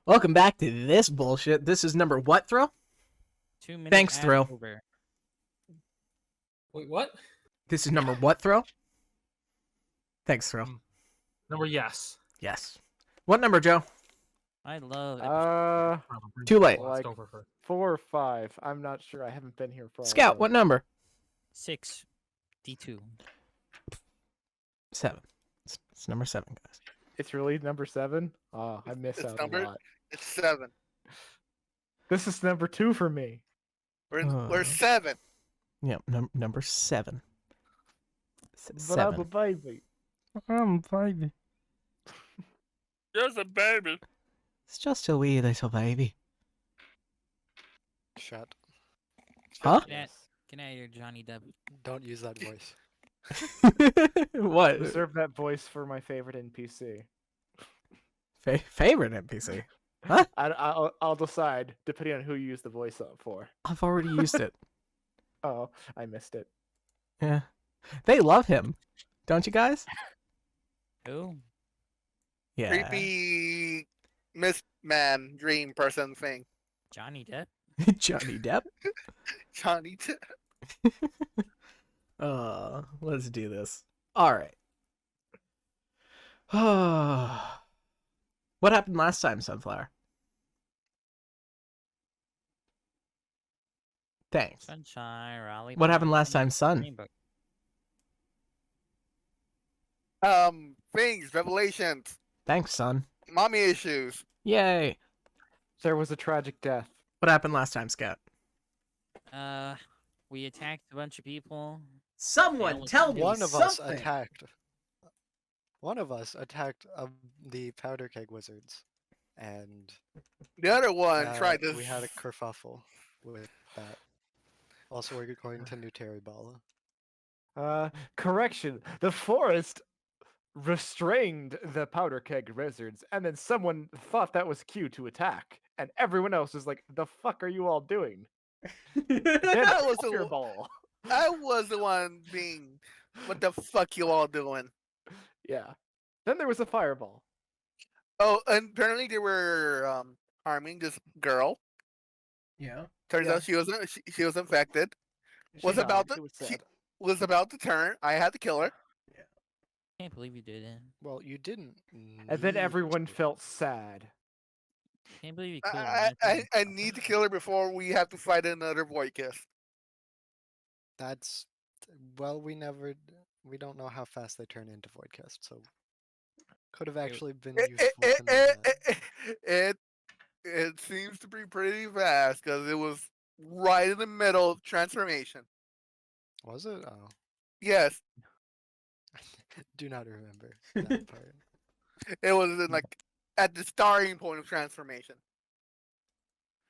Welcome back to this bullshit. This is number what, Thrill? 2 minutes. Thanks, Thrill. Over. Wait, what? This is number what, Thrill? Thanks, Thrill. Number yes. Yes. What number, Joe? I love it. Too late. Let's Like go for her. 4 or 5. I'm not sure. I haven't been here for all Scout, day. what number? 6. D2. 7. It's number 7, guys. It's really number 7? Oh, I miss It's out number- a lot. It's 7. This is number 2 for me. We're 7. Yeah, number 7. But I'm a baby. I'm baby. Just a baby. It's just a wee little baby. Shut. Huh? Can I hear Johnny Depp? Don't use that voice. What? Reserve that voice for my favorite NPC. Favorite NPC? Huh? I'll decide depending on who you use the voice up for. I've already used it. Oh, I missed it. Yeah. They love him. Don't you guys? Who? Yeah. Creepy Miss Man dream person thing. Johnny Depp? Johnny Depp? Johnny Depp. Let's do this. All right. What happened last time, Sunflower? Thanks. Sunshine, Raleigh. What happened last time, Sun? Rainbow. Things, revelations, Thanks, Sun. mommy issues. Yay. There was a tragic death. What happened last time, Scout? We attacked a bunch of people. Someone tell me One of us attacked the powder keg wizards, and The other one tried to. we had a kerfuffle with that. Also, we're going to New Terry Bala. Correction. The forest restrained the powder keg wizards, and then someone thought that was cue to attack, and everyone else was like, "The fuck are you all doing?" Then That was the- fireball. I was the one being. What the fuck you all doing? Yeah. Then there was a fireball. Oh, and apparently they were harming this girl. Yeah. Turns Yeah. out she was infected. Was She about died. to It was she sad. was about to turn. I had to kill her. Can't believe you did it. Well, you didn't. And then need everyone to. felt sad. Can't believe you killed I need to kill her before we have to fight another void kiss. That's we don't know how fast they turn into Voidcast, so could have actually been useful to know that. It seems to be pretty fast because it was right in the middle of transformation. Was it? Oh, Yes, do not remember that part. it was in, like at the starting point of transformation.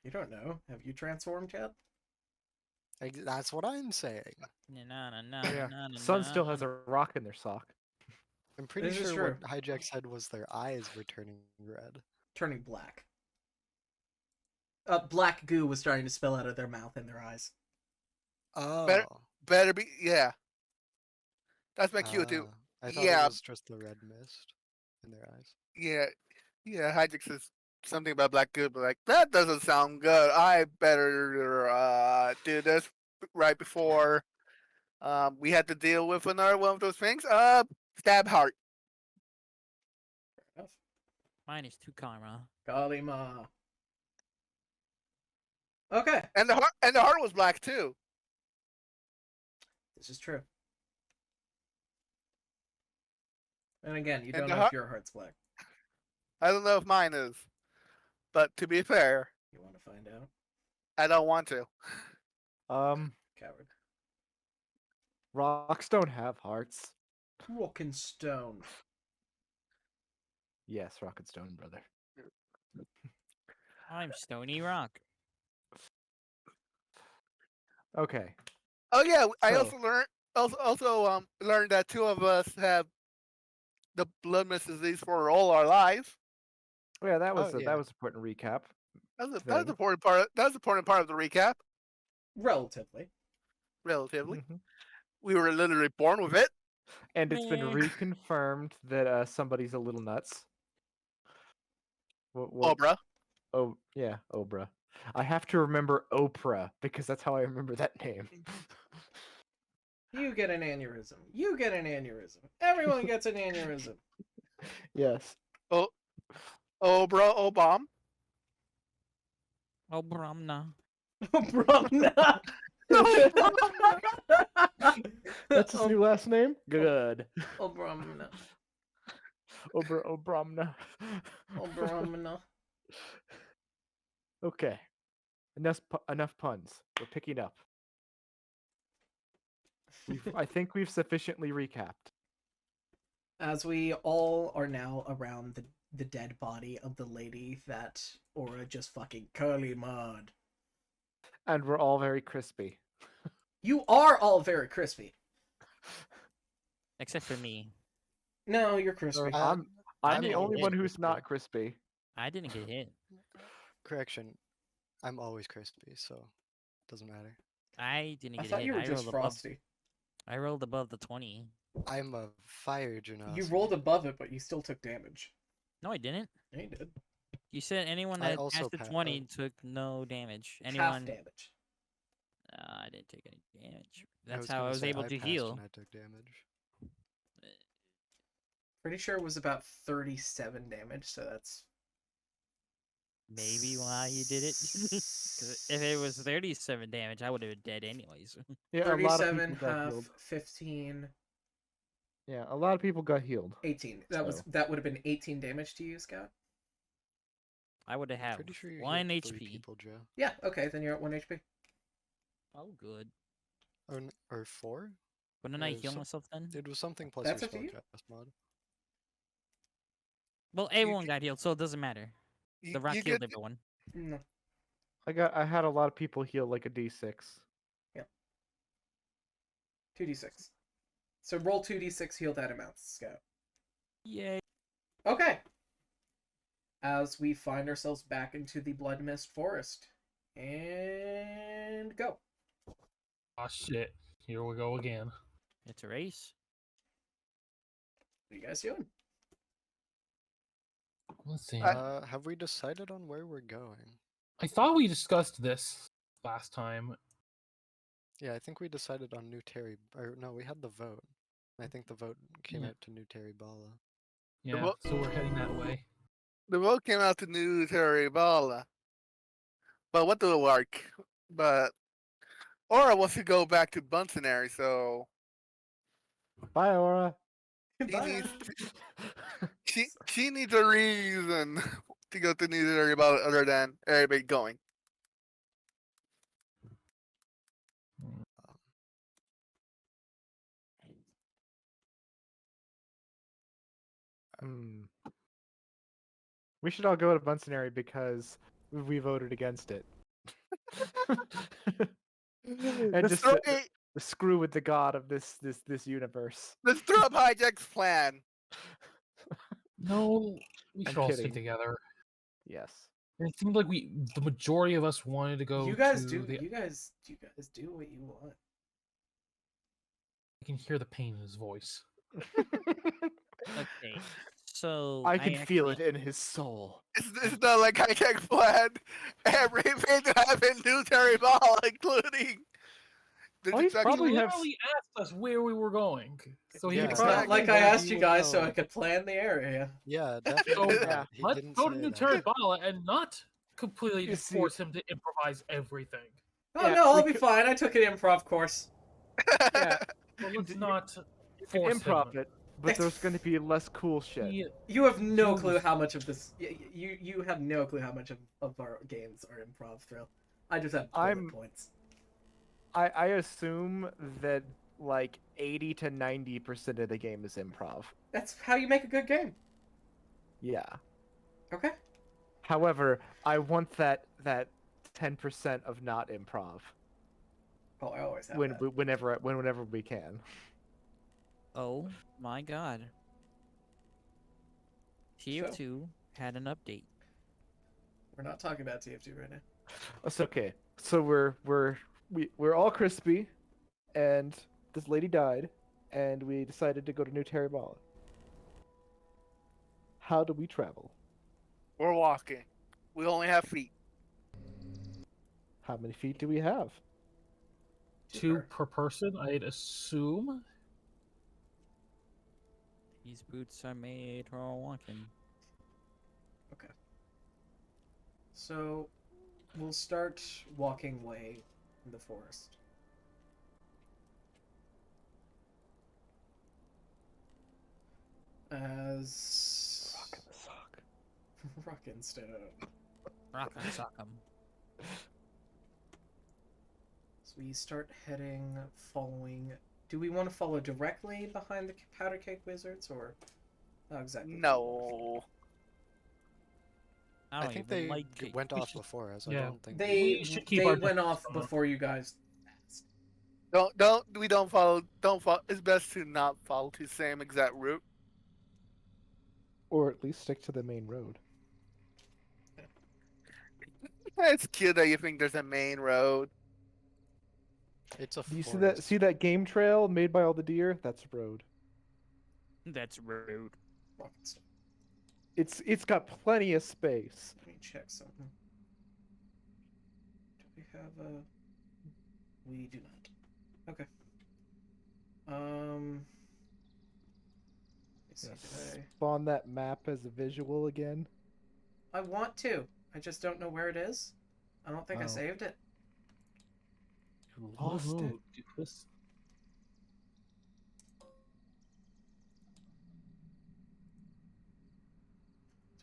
You don't know. Have you transformed yet? That's what I'm saying. Yeah. Sun still has a rock in their sock. I'm pretty This is sure true. what Hijack said was their eyes were turning red. Turning black. Black goo was starting to spill out of their mouth and their eyes. Oh. Better be, yeah. That's my cue too. I thought Yeah. it was just the red mist in their eyes. Yeah. Hydrix says something about black good, but like that doesn't sound good. I better do this right before we had to deal with another one of those things. Stab heart. Mine is 2 karma. Kalima. Okay. And the heart was black too. This is true. And again, you And don't the know if your heart's black. I don't know if mine is, but to be fair, You want to find out? I don't want to. Coward. Rocks don't have hearts. Rock and stone. Yes, rock and stone, brother. I'm Stony Rock. Okay. Oh yeah, I So- also learned that 2 of us have the blood mist disease for all our lives. Yeah, that was Oh, that yeah. was an important recap. That was Thing. the important part. That was the important part of the recap. Relatively. Relatively, Mhm. we were literally born with it. And it's been Meh. reconfirmed that somebody's a little nuts. Oh, bruh. Oh yeah, Obra. I have to remember Oprah because that's how I remember that name. You get an aneurysm. You get an aneurysm. Everyone gets an aneurysm. Yes. Oh, oh, bro, oh, bomb. Oh, Brahmna. Brahmana. That's his new last name? Good. Oh, Brahmana. Obra Obramna. Oh, Brahmana. Okay. Enough puns. We're picking up. I think we've sufficiently recapped. As we all are now around the dead body of the lady that Aura just fucking curly mud. And we're all very crispy. You are all very crispy. Except for me. No, you're crispy. I'm I'm the only always one who's crispy. not crispy. I didn't get hit. Correction. I'm always crispy, so doesn't matter. I didn't I get thought hit. you were I just rolled above. frosty. I rolled above the 20. I'm a fire genasi. You rolled above it, but you still took damage. No, I didn't. Yeah, you did. You said anyone I that also passed the pa- 20 took no damage. Half Anyone? damage. I didn't take any damage. I That's how I gonna was say able I to passed heal. And I took damage. Pretty sure it was about 37 damage, so that's Maybe why you did it. 'Cause if it was 37 damage, I would have been dead anyways. Yeah, a lot of 37 people got half healed. 15 Yeah, a lot of people got healed. 18. So- That would have been 18 damage to you, Scott. I would have had Pretty sure you 1 healed 3 HP. people, Joe. Yeah, okay, then you're at 1 HP. Oh, good. Or 4? Wouldn't I Yeah, heal some- myself then? It was something plus That's your up to you. spellcast mod. Well, everyone got healed, so it doesn't matter. You, The rock you healed get, everyone. No. I had a lot of people heal like a D6. 2d6. So roll 2d6, heal that amount, Scott. Yay. Okay. As we find ourselves back into the Blood Mist Forest. And go. Oh shit! Here we go again. It's a race. What are you guys doing? Let's see. Have we decided on where we're going? I thought we discussed this last time. Yeah, I think we decided on New Terry. Or no, we had the vote. I think the vote came Yeah. out to New Terry Bala. Yeah, wo- so we're heading that way. the road came out to New Terry Bala. But what do it work? But Aura wants to go back to Bunsenary, so Bye, Aura. she needs she needs a reason to go to New Terry Bala other than everybody going. Hmm. We should all go to Bunsenary because we voted against it. And Let's just throw, screw with the god of this universe. let's throw up Hijack's plan. No, we I'm should all kidding. stick together. Yes. And it seemed like the majority of us wanted to go. You guys to do. The, You guys do what you want. I can hear the pain in his voice. Okay. So I can feel actually- it in his soul. It's not like Hijack's plan. Everything to have in New Terry Bala, including the Oh, he's destruction- probably He have literally asked us where we were going, so he Yeah, It's probably not like I Exactly. asked He you would guys so know. I could plan the area. Yeah, So definitely. yeah, He let's didn't go to say New that. Terry Bala and not completely You just see- force him to improvise everything. Oh Yeah, no, I'll we be could- fine. I took an improv course. Yeah, Well, let's You not you can force improv him. it, but there's going to be less cool shit. He- You have no You- clue how much of this. You have no clue how much of our games are improv thrill. I just have bullet I'm- points. I assume that like 80 to 90% of the game is improv. That's how you make a good game. Yeah. Okay. However, I want that 10% of not improv Oh, I always have that. whenever we can. Oh my god. TF2 So? had an update. We're not talking about TF2 right now. It's okay. So we're all crispy, and this lady died, and we decided to go to New Terry Bala. How do we travel? We're walking. We only have feet. How many feet do we have? 2 per. per person, I'd assume. These boots are made for walking. So we'll start walking away in the forest. As Rock in the sock. Rockin' stone. Rock 'em, sock 'em. So we start heading, following. Do we want to follow directly behind the powder cake wizards, or how exactly? do we wanna follow? No. I I don't think even they like cake. went We off should- before us. I yeah. don't think They should keep they our went distance off from them. before you guys asked. We don't follow. Don't follow. It's best to not follow the same exact route. Or at least stick to the main road. It's cute that you think there's a main road. it's a Do you forest. see that game trail made by all the deer? That's a road. That's rude. Rockin' stone. It's got plenty of space. Let me check something. Do we have a? We do not. Okay. Let's see, did Spawn that map as a visual again. I want to. I just don't know where it is. I don't think I Oh. saved it. You Oh, lost no, it. doofus.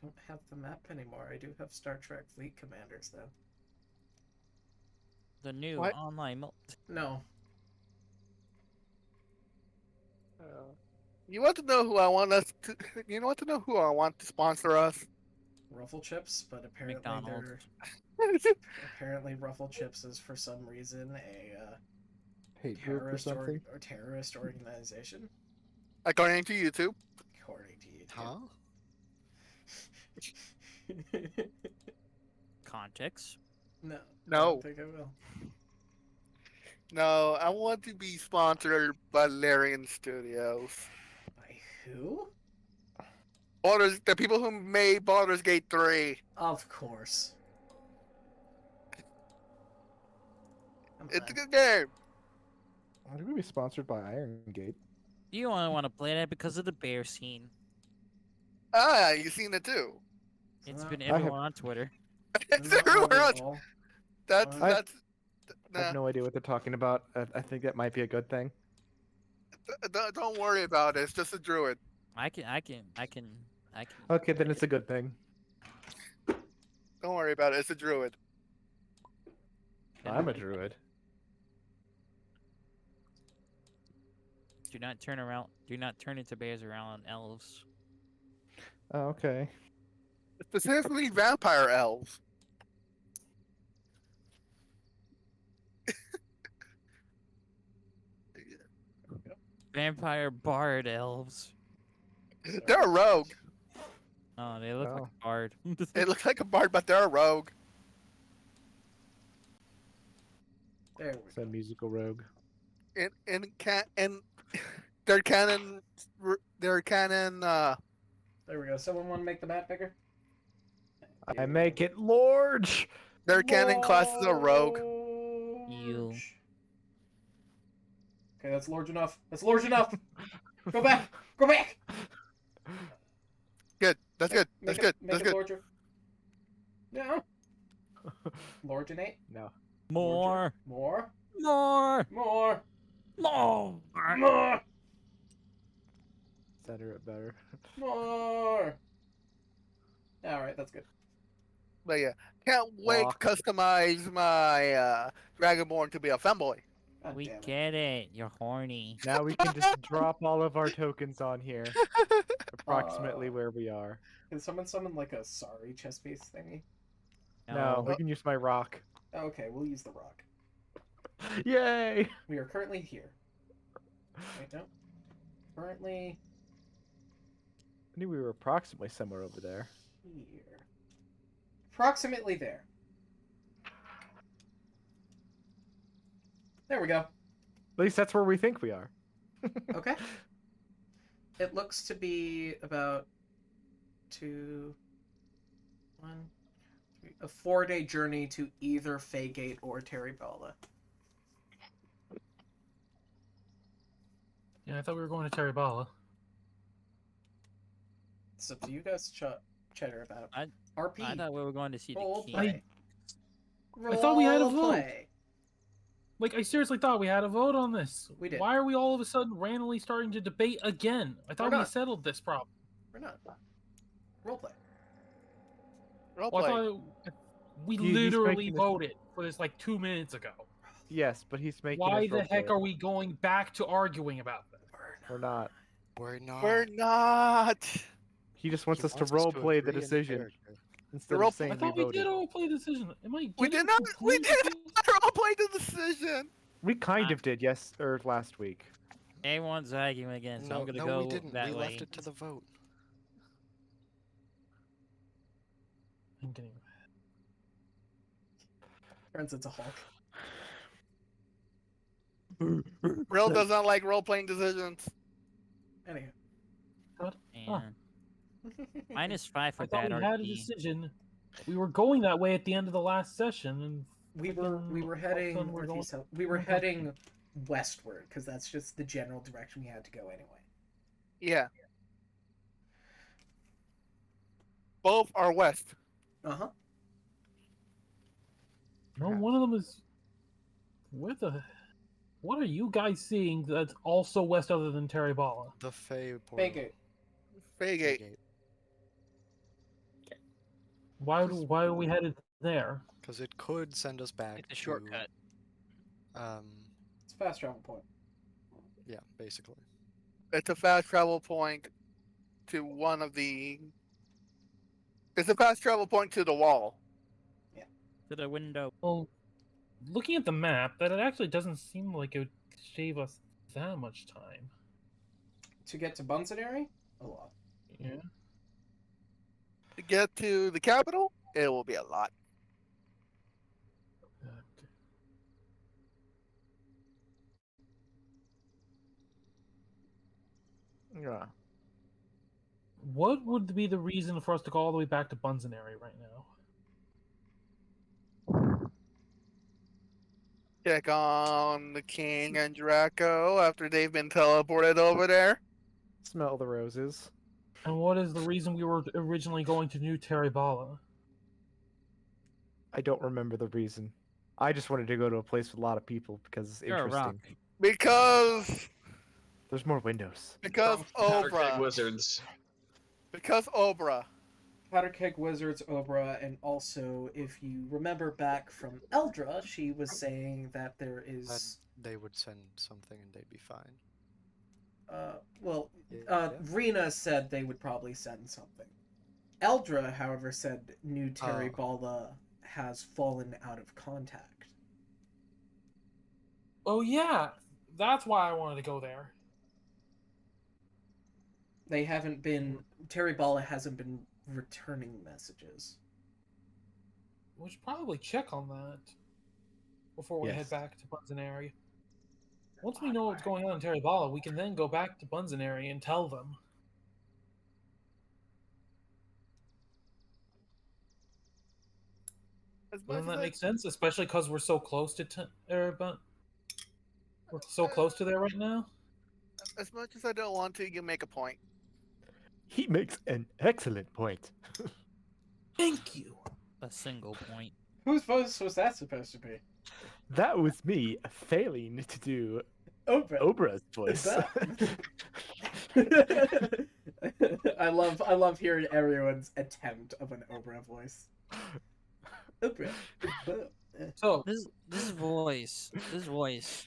Don't have the map anymore. I do have Star Trek Fleet Commanders though. The new What? online No. You want to know who I want us to? You want to know who I want to sponsor us? Ruffle Chips, but apparently McDonald's. apparently Ruffle Chips is for some reason a Hate group or something. terrorist organization, According to YouTube. according to you. Huh? context. No. I No. don't think I will. No, I want to be sponsored by Larian Studios. By who? The people who made Baldur's Gate 3. Of course. Come It's a on. good game. Why do we be sponsored by Iron Gate? You only want to play that because of the bear scene. Ah, you seen it too. It's not- been I have- everywhere on Twitter. It's not everywhere really else. all. That's I- that's. I have Nah, no idea what they're talking about. I think that might be a good thing. don't worry about it. It's just a druid. I can. Okay, then it's a good thing. Don't worry about it. It's a druid. I'm a druid. Do not turn around. Do not turn into bears around elves. Oh, okay. Specifically, vampire elves. Vampire bard elves. They're a rogue. Oh, they look like Oh. a bard. They look like a bard, but they're a rogue. There It's we a go. musical rogue. And their canon. Their canon. There we go. Someone want to make the map bigger? I make it large. Their canon class is a rogue. You. Large. Okay, that's large enough. That's large enough. Go back. Go back. Good. That's good. Make That's it- good. Make That's it good. larger. No. Larginate. No. More. More. More. More. More. More. Center it better. More. All right, that's good. But yeah, can't wait Walk. to customize my Dragonborn to be a femboy. God We damn it. get it. You're horny. Now we can just drop all of our tokens on here. Approximately where we are. Can someone summon like a sorry chest piece thingy? No, we can use my rock. Oh, okay, we'll use the rock. Yay! We are currently here. Wait, no. Currently I knew we were approximately somewhere over there. here. Approximately there. There we go. At least that's where we think we are. Okay. It looks to be about 2, 1, 3, a 4-day journey to either Faygate or Teribala. Yeah, I thought we were going to Teribala. It's up to you guys to chatter about. I RP. thought we were going to see the Role king. play. I thought we had a Role vote. play. Like, I seriously thought we had a vote on this. We did. Why are we all of a sudden randomly starting to debate again? I thought we not. settled this problem. We're not. Role play. Role Well, I play. thought we He's literally making this- voted for this like 2 minutes ago. Yes, but he's making. Why us the heck roleplay. are we going back to arguing about this? We're not. We're not. We're not. He just wants He us to wants role play the agree in decision character. instead role- of saying I we thought we voted. did all play the decision. Am I? We getting did not. We completely did confused? not role play the decision. We kind of did, yes, or last week. Everyone's arguing again, so I'm gonna no, go we didn't. that We way. left it to the vote. I'm getting. Turns into Hulk. Real does not like role playing decisions. Anyway. And -5 for I thought that we had a RP. decision. We were going that way at the end of the last session, and we were heading all of a sudden we're going- northeast. We were heading westward because that's just the general direction we had to go anyway. Yeah. Both are west. Uh-huh. no, Yeah. one of them is. Where the? What are you guys seeing that's also west other than Teribala? The Fey portal. Faygate. Faygate. Why are we headed there? Because it could send us back It's a shortcut. It's a fast travel point. Yeah, basically. It's a fast travel point to one of the. It's a fast travel point to the wall. To the window. Well, looking at the map, that it actually doesn't seem like it would save us that much time. To get to Bunsenary? A lot. Yeah. To get to the capital, it will be a lot. Okay. Yeah. What would be the reason for us to go all the way back to Bunsenary right now? Check on the king and Draco after they've been teleported over there. Smell the roses. And what is the reason we were originally going to New Teribala? I don't remember the reason. I just wanted to go to a place with a lot of people because it's You're a rock. interesting. Because There's more windows. Powder keg Obra. wizards. Because Obra. Powder Keg Wizards, Obra, and also, if you remember back from Eldra, she was saying that there And is... they would send something and they'd be fine. Well, Rena said they would probably send something. Eldra, however, said New Teribala has fallen out of contact. Oh yeah, that's why I wanted to go there. They haven't been... Teribala hasn't been returning messages. We should probably check on that before we head Yes. back to Bunsenary. Once we know what's going on in Teribala, we can then go back to Bunsenary and tell them. As much Doesn't that as I- make sense? Especially because we're so close to we're so close to there right now. as much as I don't want to, you make a point. He makes an excellent point. Thank you. A single point. Whose voice was that supposed to be? That was me failing to do Obra. Obra's voice. I love hearing everyone's attempt of an Obra voice. Obra. So This voice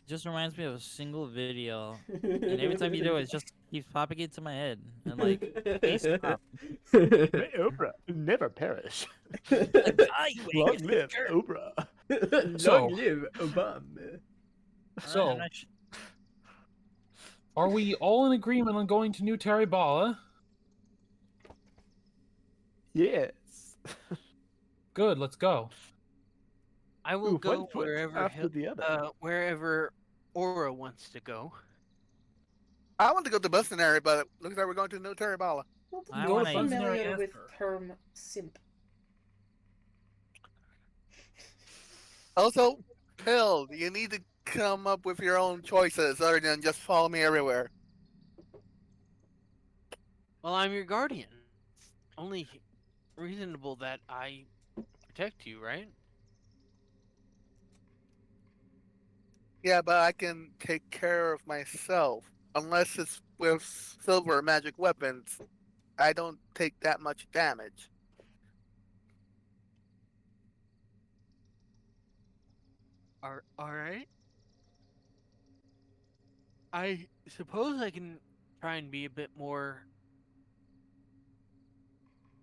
just reminds me of a single video, and every time you do it, it just keeps popping into my head. And like, hey, stop. May Obra never perish. Ah, you Long idiot. live Obra. So- Long live Obama. So- I'm not sh- are we all in agreement on going to New Teribala? Yes. Good, let's go. I will Ooh, go one foot wherever after the other. wherever Aura wants to go. I want to go to Bustinary, but it looks like we're going to New Teribala. I Go wanna- to familiar Bunsenary with after. term simp. Also, Pill, you need to come up with your own choices other than just follow me everywhere. Well, I'm your guardian. Only reasonable that I protect you, right? Yeah, but I can take care of myself. Unless it's with silver magic weapons, I don't take that much damage. All right. I suppose I can try and be a bit more.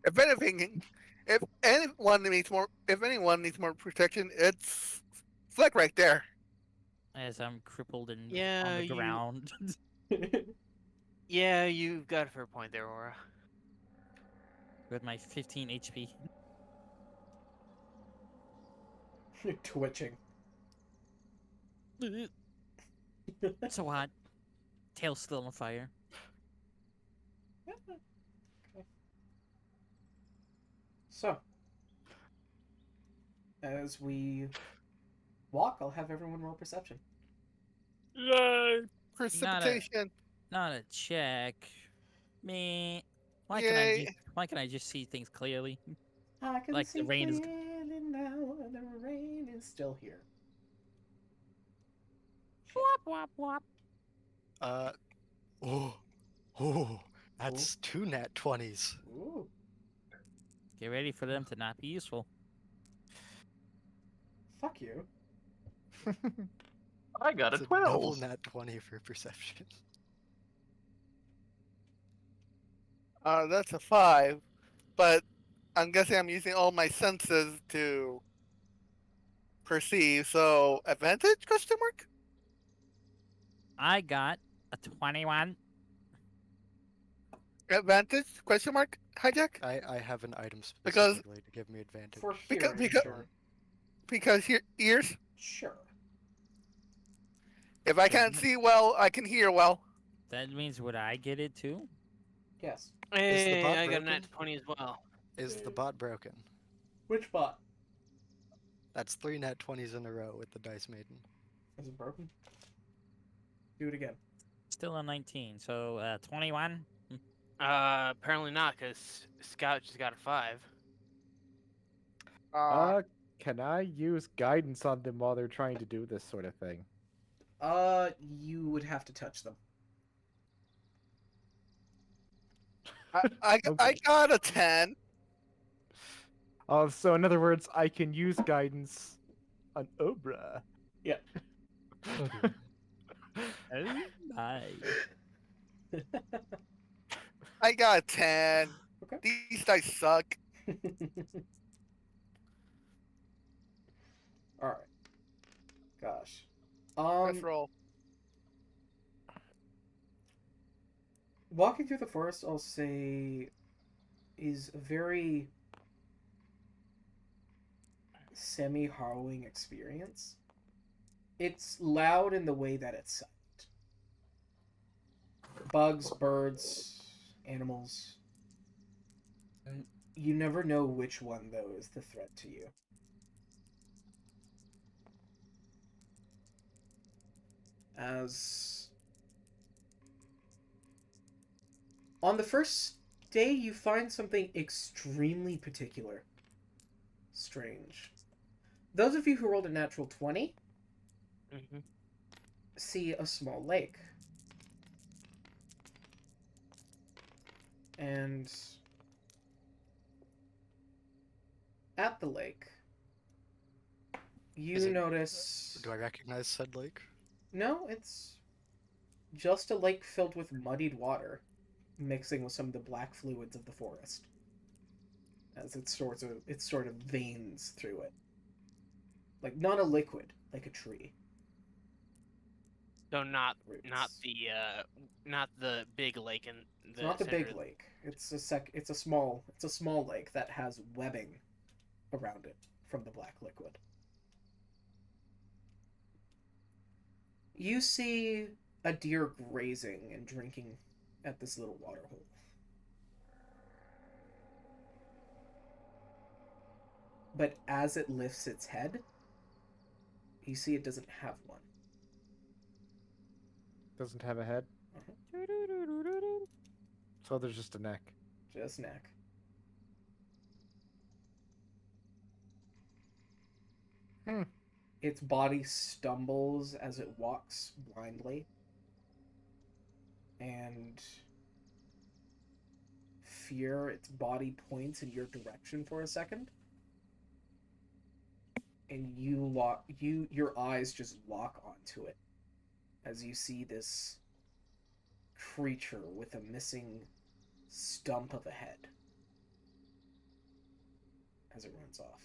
If anything, if anyone needs more protection, it's Fleck right there. As I'm crippled and on Yeah, the you. ground. Yeah, you've got a fair point there, Aura. With my 15 HP. Twitching. So hot. Tail's still on fire. So, as we walk, I'll have everyone roll perception. Yay! Precipitation. Not a check. Me. Why Yay. can I just see things clearly? I can Like the see rain is clearly now, the rain is still here. wop wop wop. Oh, oh, that's 2 nat 20s. Ooh. Get ready for them to not be useful. Fuck you. I got It's a a double 12. nat 20 for perception. That's a 5. But I'm guessing I'm using all my senses to perceive. So advantage? Question mark. I got a 21. Advantage? Question mark. Hijack. I have an item Because- specifically to give me advantage. For Because- hearing, because- sure. Because here ears. Sure. If I can't see well, I can hear well. That means would I get it too? Yes. Hey, bot I got a broken? nat 20 as well. Is the bot broken? Which bot? That's 3 nat 20s in a row with the Dice Maiden. Is it broken? Do it again. Still a 19. So 21. Apparently not, because Scout just got a 5. Can I use guidance on them while they're trying to do this sort of thing? You would have to touch them. I Okay. got a 10. So in other words, I can use guidance on Obra. Oh, dear. Oh my. I got a 10. Okay. These dice suck. All right. Gosh. Let's roll. Walking through the forest, I'll say, is a very semi-harrowing experience. It's loud in the way that it's silent. Bugs, birds, animals. You never know which one, though, is the threat to you. As on the first day, you find something extremely particular. Strange. Those of you who rolled a natural 20 Mm-hmm. see a small lake. And at the lake, Is you it- notice... Do I recognize said lake? No, it's just a lake filled with muddied water, mixing with some of the black fluids of the forest, as it sort of veins through it, like not a liquid, like a tree. So not Roots. not the big lake in the It's not the center big of the- lake. It's a small lake that has webbing around it from the black liquid. You see a deer grazing and drinking at this little water hole. But as it lifts its head, You see it doesn't have one. Doesn't have a head, so there's just a neck. Just neck. Hmm. Its body stumbles as it walks blindly. And fear, its body points in your direction for a second. And your eyes just lock onto it as you see this creature with a missing stump of a head as it runs off.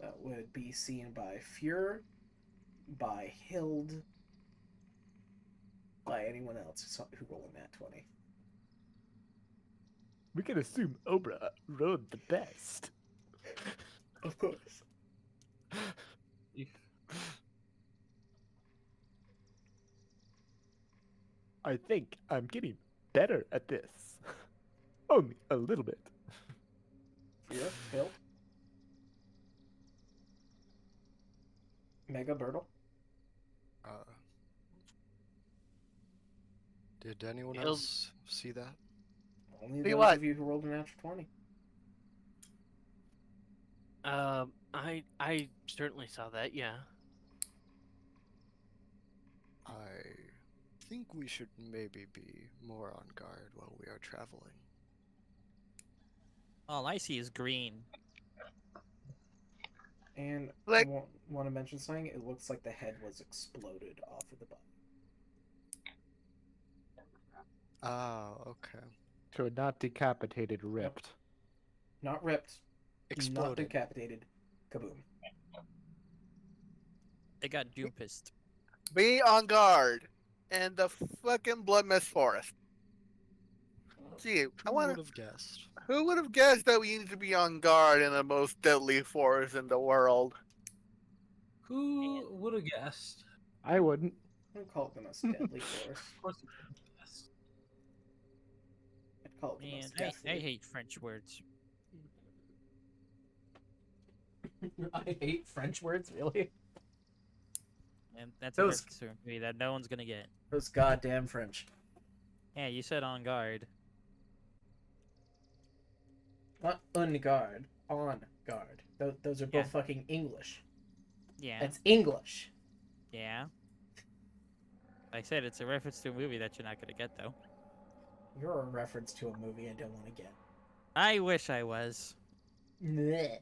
That would be seen by Fuhr, by Hild, by anyone else who rolled a nat 20. We can assume Obra rolled the best. Of course. I think I'm getting better at this. Only a little bit. Fuhr, Hild, Mega Birtle. Did anyone Hild- else see that? Only See those what? of you who rolled a natural 20. I certainly saw that. Yeah. I think we should maybe be more on guard while we are traveling. All I see is green. And Like- want to mention something? It looks like the head was exploded off of the body. Ah, okay. So not decapitated, ripped. Not ripped, not Exploded. decapitated. Kaboom. It got doom pissed. Be on guard in the fucking Blood Mist Forest. Gee, Who would have guessed? who would have guessed that we need to be on guard in the most deadly forest in the world? Who would have guessed? I wouldn't. I don't call it the most deadly forest. Of course you would have guessed. I'd call it the Man, most I deathly. hate French words. I hate French words, really? And that's Those- a reference to me that no one's gonna get. Those goddamn French. Yeah, you said on guard. Not on guard. On guard. Those are both Yeah. fucking English. Yeah. That's English. Yeah. I said it's a reference to a movie that you're not gonna get though. You're a reference to a movie I don't want to get. I wish I was. Blech.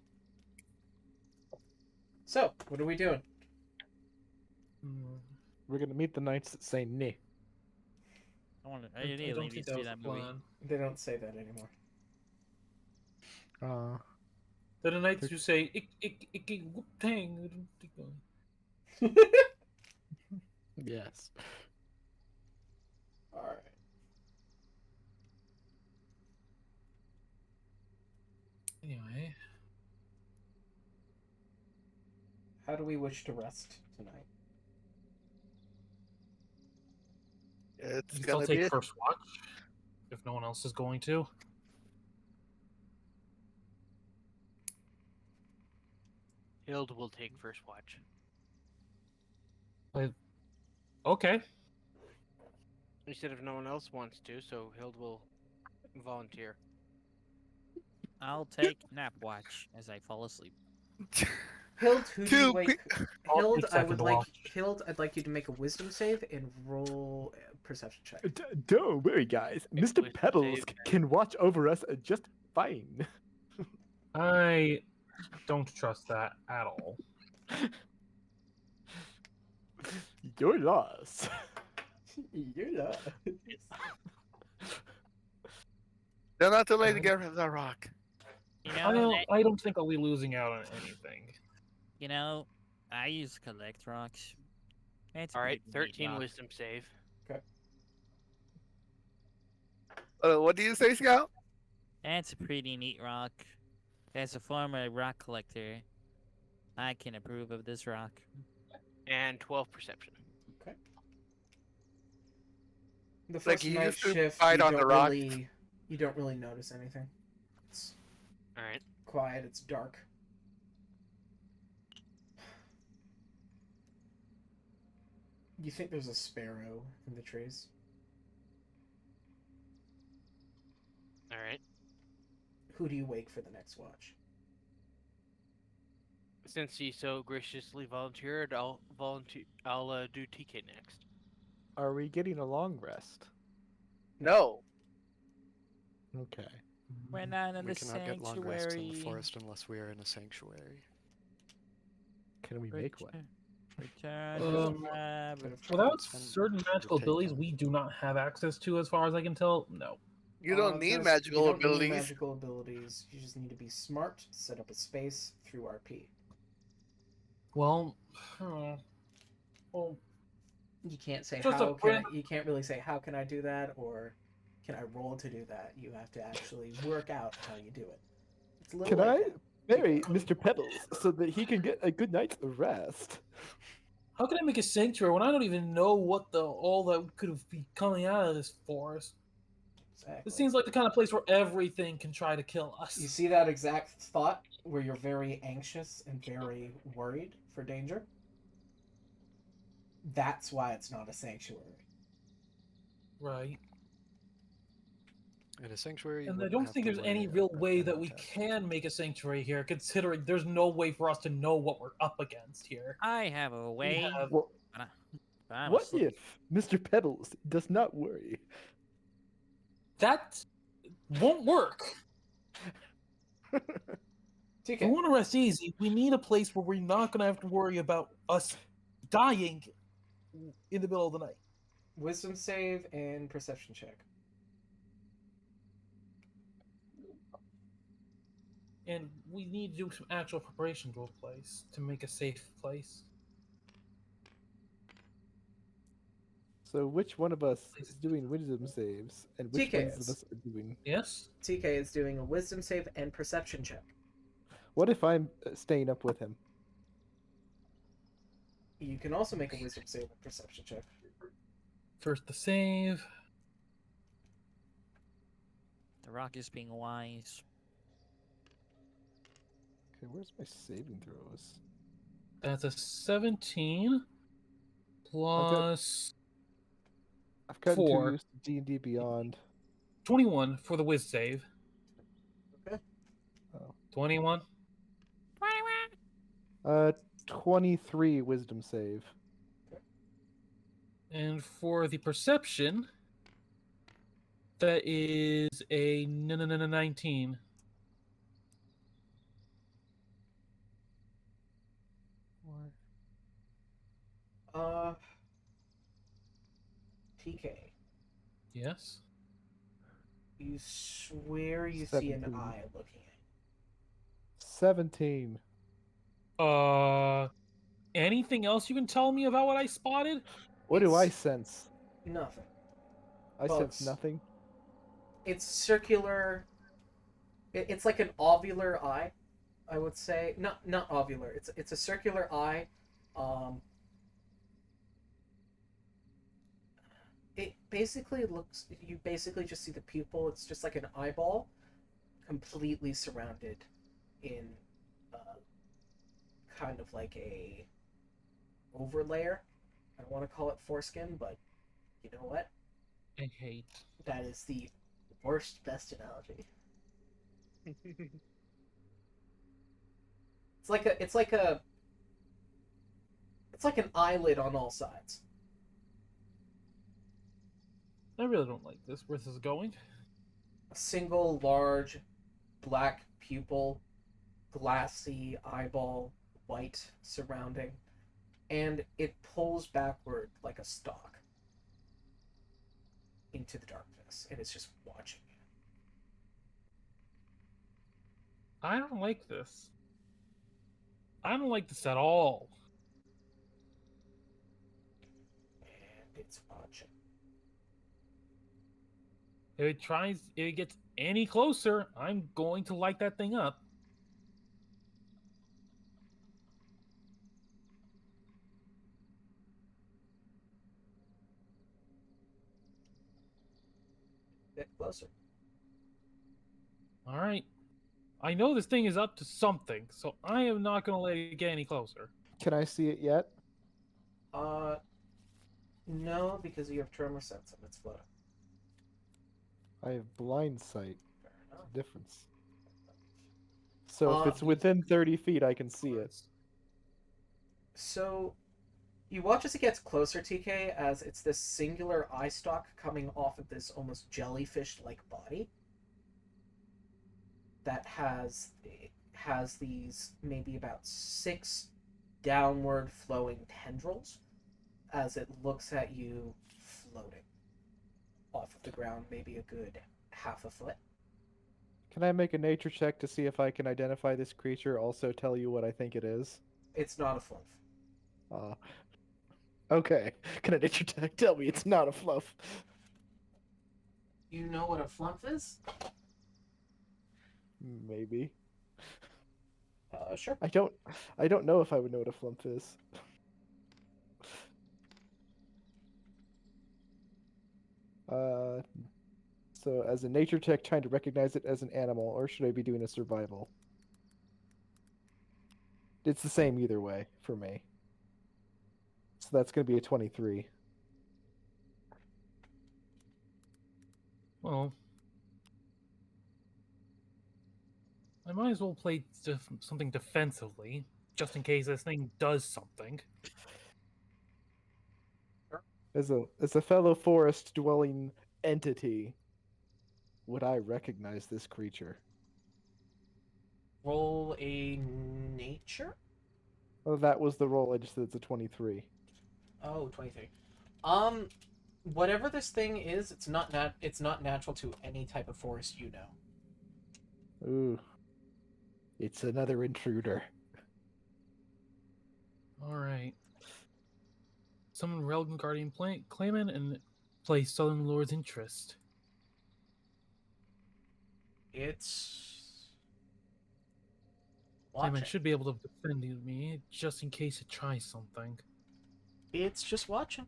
So, what are we doing? We're gonna meet the knights that say nay. I need to leave you to see that movie. They don't say that anymore. They're the knights who say ik whoop tang. Yes. Alright. Anyway, How do we wish to rest tonight? It's I'll gonna take be first watch if no one else is going to. Hild will take first watch. Okay. He said if no one else wants to, so Hild will volunteer. I'll take nap watch as I fall asleep. Hild, who do you Two wake? I'll Hild, take I would second like watch. Hild. I'd like you to make a wisdom save and roll a perception check. Don't worry, guys. Mr. Wisdom Pebbles save. can watch over us just fine. I don't trust that at all. Your loss. You're not. They're not too late to get rid of that rock. You know, I don't think I'll be losing out on anything. I use collect rocks. It's a All right, pretty neat 13 rock. wisdom save. What do you say, Scout? That's a pretty neat rock. As a former rock collector, I can approve of this rock. And 12 perception. The Like, first you night used to shift, bite you on the don't rock. really, you don't really notice anything. It's All right. quiet. It's dark. You think there's a sparrow in the trees? All right. Who do you wake for the next watch? Since he so graciously volunteered, I'll volunteer. I'll do TK next. Are we getting a long rest? No. Okay. We're not in We the cannot get long rests in the sanctuary. forest unless we are in a sanctuary. Can we make one? Return to the tribe. Could have tried. Without It's fun certain to magical take abilities them. we do not have access to, as far as I can tell. No. You don't need You magical don't need abilities. magical abilities. You just need to be smart, set up a space through RP. Well, well, You can't say Just a how can I, random- you can't really say how can I do that or can I roll to do that. You have to actually work out how you do it. It's a little Can like I that. marry Mr. Pebbles so that he can get a good night's rest? how can I make a sanctuary when I don't even know what all that could be coming out of this forest? Exactly. It seems like the kind of place where everything can try to kill us. You see that exact thought where you're very anxious and very worried for danger? That's why it's not a sanctuary. Right. In a sanctuary, you And I wouldn't don't have think to there's any worry real about way being that we attacked. can make a sanctuary here, considering there's no way for us to know what we're up against here. I have a We way. have- Well, but I'm what asleep. if Mr. Pebbles does not worry? That won't work. If we TK, want to rest easy, we need a place where we're not going to have to worry about us dying in the middle of the night. wisdom save and perception check. And we need to do some actual preparation to a place to make a safe place. So which one of us is doing wisdom saves, and which TK ones of is. us are doing? Yes? TK is doing a wisdom save and perception check. What if I'm staying up with him? You can also make a wisdom save and perception check. First the save. The rock is being wise. Okay, where's my saving throws? That's a 17 plus I've gotten 4. too used to D&D Beyond. 21 for the whiz save. Okay. Oh. 21. 23 wisdom save. And for the perception, that is a 19. TK, Yes? you swear you see an 17. eye looking at 17. Anything else you can tell me about what I spotted? What do I It's- sense? you. Nothing. I bugs. sense nothing. It's circular. It's like an ovular eye, I would say. Not ovular. It's a circular eye. It basically looks. You basically just see the pupil. It's just like an eyeball, completely surrounded in kind of like a overlayer. I don't want to call it foreskin, but you know what? I hate. That is the worst best analogy. It's like an eyelid on all sides. I really don't like this. Where this is going? A single large black pupil, glassy eyeball, white surrounding, and it pulls backward like a stalk into the darkness, and it's just watching you. I don't like this. I don't like this at all. And it's watching. If it gets any closer, I'm going to light that thing up. Get closer. All right. I know this thing is up to something, so I am not going to let it get any closer. Can I see it yet? No, because you have tremor sense and it's floating. I have blind sight. Fair enough. Difference. So if it's within 30 feet, I can see it. So you watch as it gets closer, TK, as it's this singular eye stalk coming off of this almost jellyfish-like body that has these maybe about 6 downward flowing tendrils as it looks at you floating off of the ground, maybe a good half a foot. Can I make a nature check to see if I can identify this creature? Also tell you what I think it is. It's not a fluff. Okay. Can a nature check tell me it's not a fluff? You know what a flump is? Maybe. Sure. I don't know if I would know what a flump is. So as a nature check, trying to recognize it as an animal, or should I be doing a survival? It's the same either way for me. So that's going to be a 23. Well, I might as well play something defensively, just in case this thing does something. As a fellow forest-dwelling entity, would I recognize this creature? Roll a nature? Oh, that was the roll. I just said it's a 23. Oh, 23. Whatever this thing is, it's not natural to any type of forest you know. Ooh. It's another intruder. Alright. Summon Relevant Guardian Claimant and play Southern Lord's Interest. It's Claimant watching. should be able to defend me, just in case it tries something. It's just watching.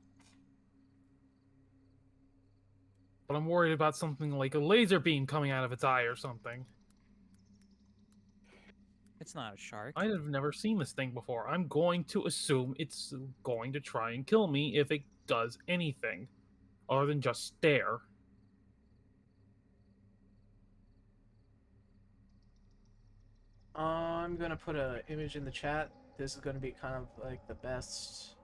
But I'm worried about something like a laser beam coming out of its eye or something. It's not a shark. I have never seen this thing before. I'm going to assume it's going to try and kill me if it does anything other than just stare. I'm gonna put an image in the chat. This is gonna be kind of like the best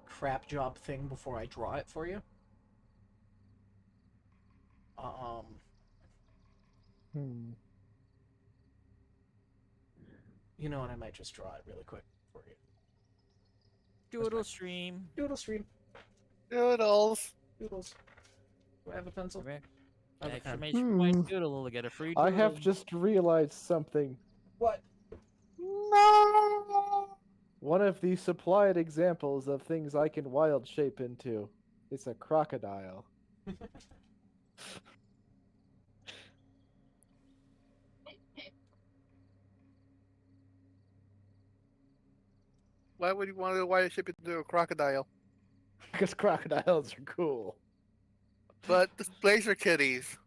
crap job thing before I draw it for you. Hmm. You know what? I might just draw it really quick for you. Doodle stream. Doodle stream. Doodles. Doodles. Do I have a pencil? Correct. I have a pen. Exclamation point doodle to get a free doodle. I have just realized something. What? No. One of the supplied examples of things I can wild shape into is a crocodile. Why would you want to wire ship it to a crocodile? Because crocodiles are cool. But displacer kitties.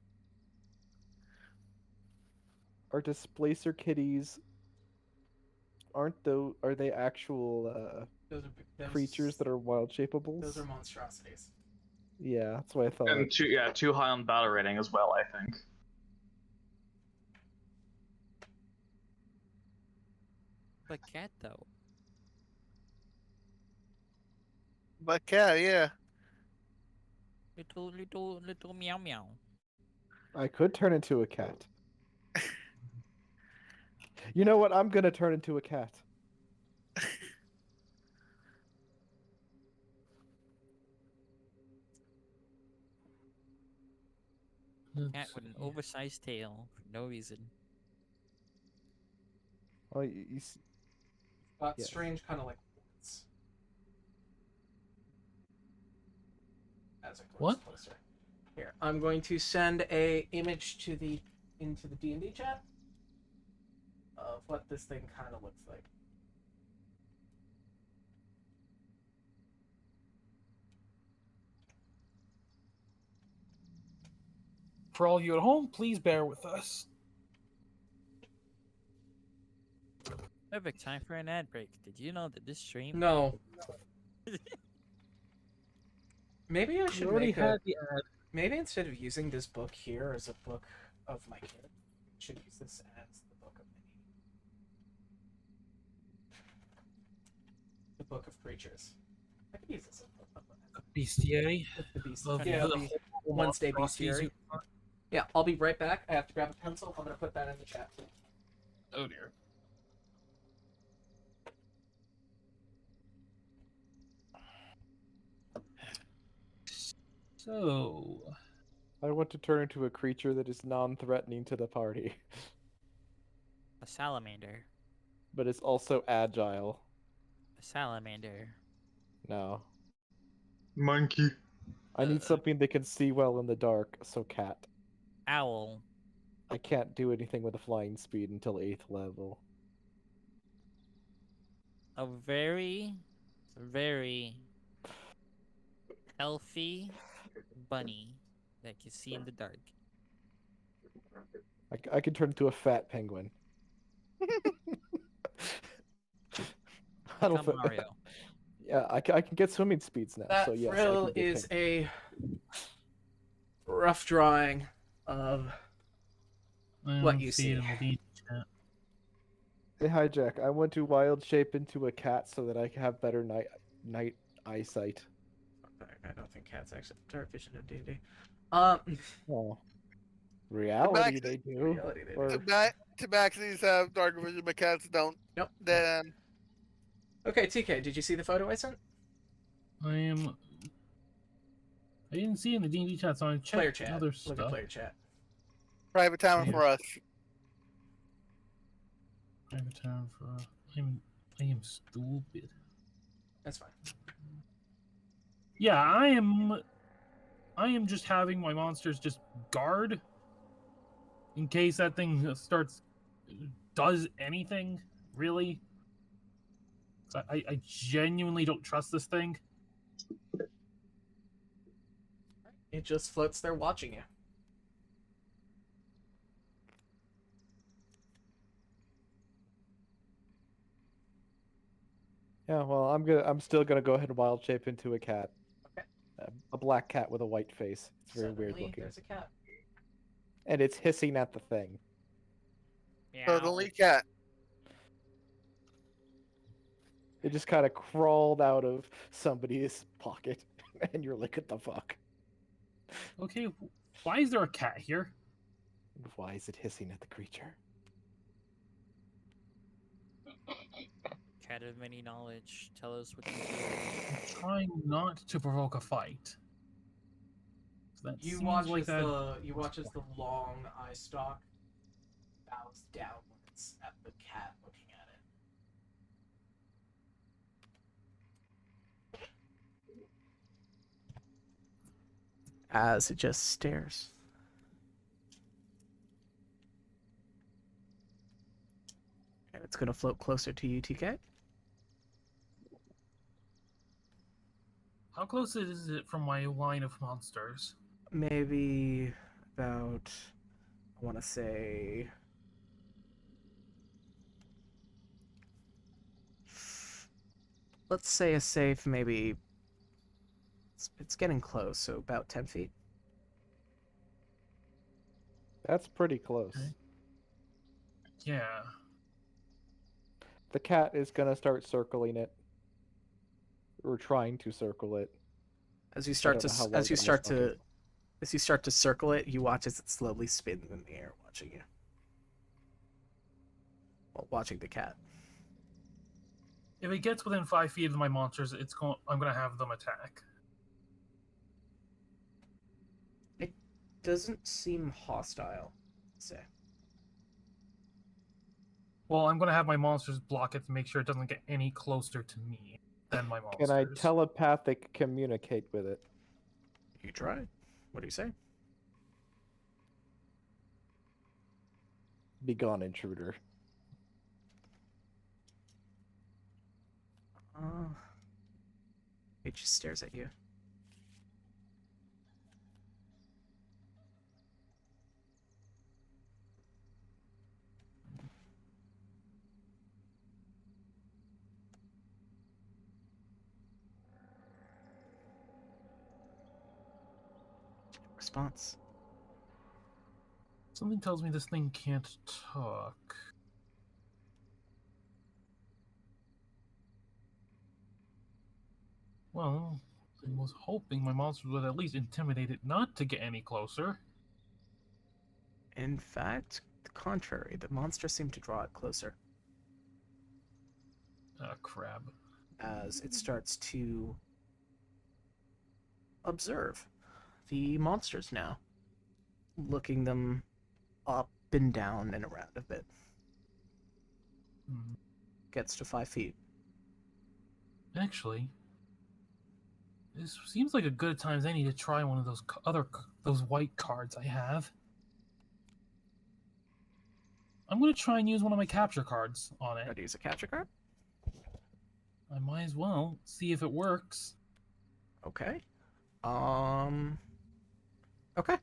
Are displacer kitties? Are they actual Those creatures that are wild shapeables? Those are monstrosities. Yeah, that's what I thought. And too high on battle rating as well, I think. But cat though. But cat, yeah. Little meow meow. I could turn into a cat. You know what? I'm gonna turn into a cat. Cat with an oversized tail for no reason. Oh, you see, Got Yes. strange kind of like warts. As it grows What? closer. Here, I'm going to send a image to into the D&D chat of what this thing kind of looks like. For all you at home, please bear with us. Perfect time for an ad break. Did you know that this stream? No. Maybe I You should already make had a. the ad. Maybe instead of using this book here as a book of my kid, I should use this as the book of the book of creatures. I could use this as Bestiaire the beast. of Yeah, the the whole Wednesday monstrosities bestiary. you find. Yeah, I'll be right back. I have to grab a pencil. I'm gonna put that in the chat. Oh dear. So, I want to turn into a creature that is non-threatening to the party, A salamander. but is also agile. A salamander. No. Monkey. I need something that can see well in the dark, so cat. Owl. I can't do anything with a flying speed until 8th level. A very, very healthy bunny that can see in the dark. I can turn into a fat penguin. I don't Become think. Mario. Yeah, I can get swimming speeds now, That so yes, I frill can get is penguin. a rough drawing of I what don't you see it see. in the deed chat. Hey, hi Jack. I want to wild shape into a cat so that I can have better night eyesight. I don't think cats actually have dark vision in D&D. Oh, reality they do. Reality they do. Or Tabaxis have dark vision, but cats don't. Nope. Then Okay, TK, did you see the photo I sent? I didn't see it in the D&D chat, so I Player checked chat. other Look stuff. at player chat. private time Yeah. for us. Every time for I am stupid. That's fine. Yeah, I am just having my monsters just guard in case that thing does anything, really. I genuinely don't trust this thing. It just floats there watching you. yeah, well, I'm still gonna go ahead and wild shape into a cat. Okay. A black cat with a white face. It's very weird Suddenly, looking, there's a cat. and it's hissing at the thing. So the only cat. It just kind of crawled out of somebody's pocket, and you're like, what the fuck? Okay, why is there a cat here? Why is it hissing at the creature? Cat of many knowledge. Tell us what you do. I'm trying not to provoke a fight. So that You seems watch like as that. the long eye stalk bows downwards at the cat looking at it. As it just stares. And it's gonna float closer to you, TK. How close is it from my line of monsters? Maybe about, I want to say, let's say a safe maybe, it's getting close, so about 10 feet. That's pretty close. Okay. Yeah. The cat is gonna start circling it, or trying to circle it. As you start don't know how to, well as you the start ice to, as you start to circle it, you watch as it slowly spins in the air, watching you. Well, watching the cat. If it gets within 5 feet of my monsters, I'm gonna have them attack. It doesn't seem hostile, I'd say. Well, I'm gonna have my monsters block it to make sure it doesn't get any closer to me than my monsters. Can I telepathic communicate with it? You try. What do you say? Begone, intruder. It just stares at you. response. Something tells me this thing can't talk. Well, I was hoping my monsters would at least intimidate it not to get any closer. In fact, the contrary. The monster seemed to draw it closer Ah, crab. as it starts to observe the monsters now, looking them up and down and around a bit. Hmm. Gets to 5 feet. Actually, this seems like a good time as any to try one of those those white cards I have. I'm gonna try and use one of my capture cards on Try it. to use a capture card. I might as well see if it works. Okay. Okay.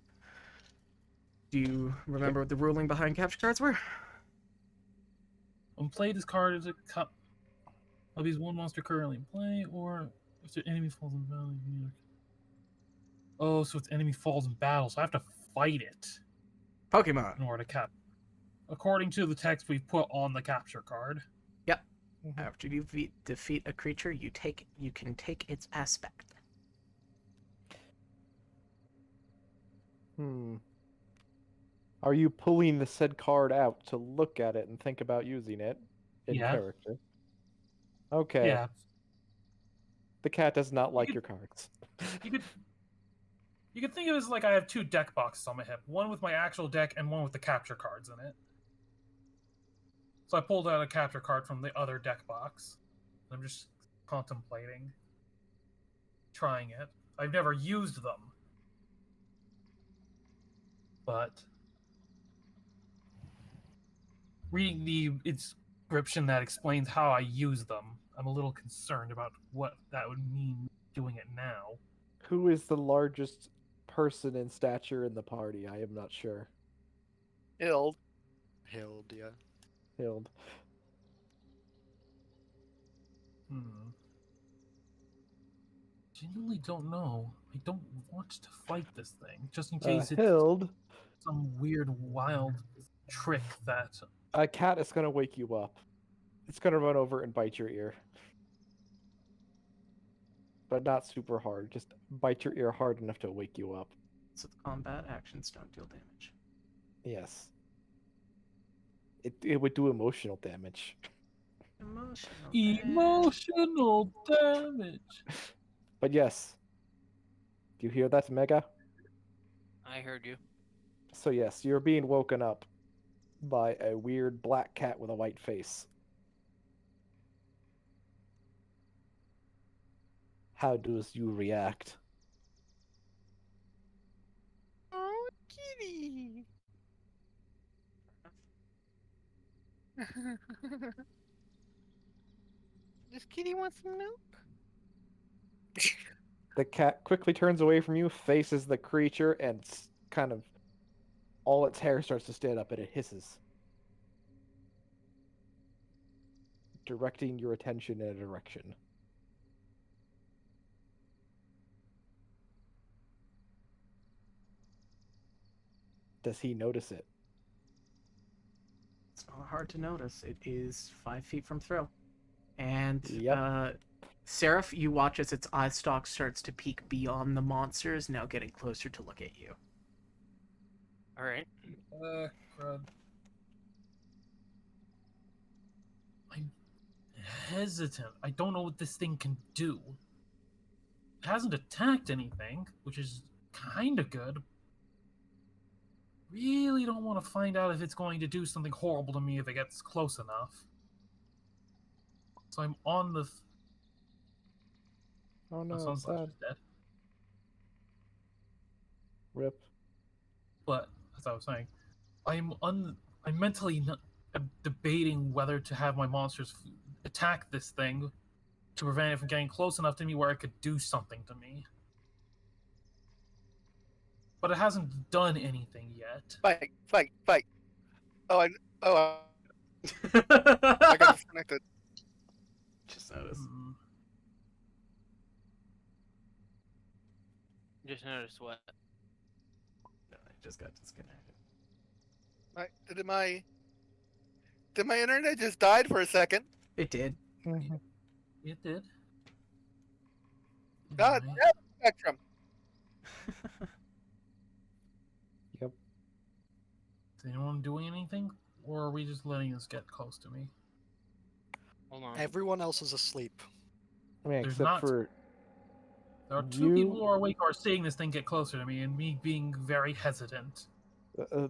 Do you remember what the ruling behind capture cards were? When play this card as a cup of these one monster currently in play, or if the enemy falls in battle. Oh, so its enemy falls in battle, so I have to fight it Pokemon. in order to cap. According to the text we've put on the capture card. Yep. Mhm. After you defeat a creature, you can take its aspect. Are you pulling the said card out to look at it and think about using it in Yeah. character? Okay. Yeah. The cat does not like could- your cards. You could think of it as like I have two deck boxes on my hip, one with my actual deck and one with the capture cards in it. So I pulled out a capture card from the other deck box. I'm just contemplating trying it. I've never used them. But reading the inscription that explains how I use them, I'm a little concerned about what that would mean doing it now. Who is the largest person in stature in the party? I am not sure. Hild. Hild, yeah. Hild. Genuinely don't know. I don't want to fight this thing, just in case it's Hild, some weird, wild trick that. a cat is going to wake you up. It's going to run over and bite your ear. But not super hard. Just bite your ear hard enough to wake you up. So the combat actions don't deal damage. Yes. It would do emotional damage. Emotional damage. But yes. Do you hear that, Mega? I heard you. So yes, you're being woken up by a weird black cat with a white face. How does you react? Oh, kitty. Does kitty want some milk? The cat quickly turns away from you, faces the creature, and kind of all its hair starts to stand up and it hisses. Directing your attention in a direction. Does he notice it? It's not hard to notice. It is 5 feet from Thrill. And Yep. Seraph, you watch as its eye stalk starts to peek beyond the monsters, now getting closer to look at you. All right. Crud. I'm hesitant. I don't know what this thing can do. It hasn't attacked anything, which is kind of good. Really don't want to find out if it's going to do something horrible to me if it gets close enough. So I'm on the. Oh no, Sunslash it's sad. is dead. Rip. But as I was saying, I'm mentally debating whether to have my monsters attack this thing to prevent it from getting close enough to me where it could do something to me. But it hasn't done anything yet. Fight, fight, fight. Oh, I got disconnected. Just noticed. Just noticed what? just got disconnected. Did my internet just died for a second? It did. It did. God Anyway. damn Spectrum. Yep. Is anyone doing anything? Or are we just letting this get close to me? Hold on. Everyone else is asleep. I mean, There's except not- for There are two people You- who are awake who are seeing this thing get closer to me, and me being very hesitant.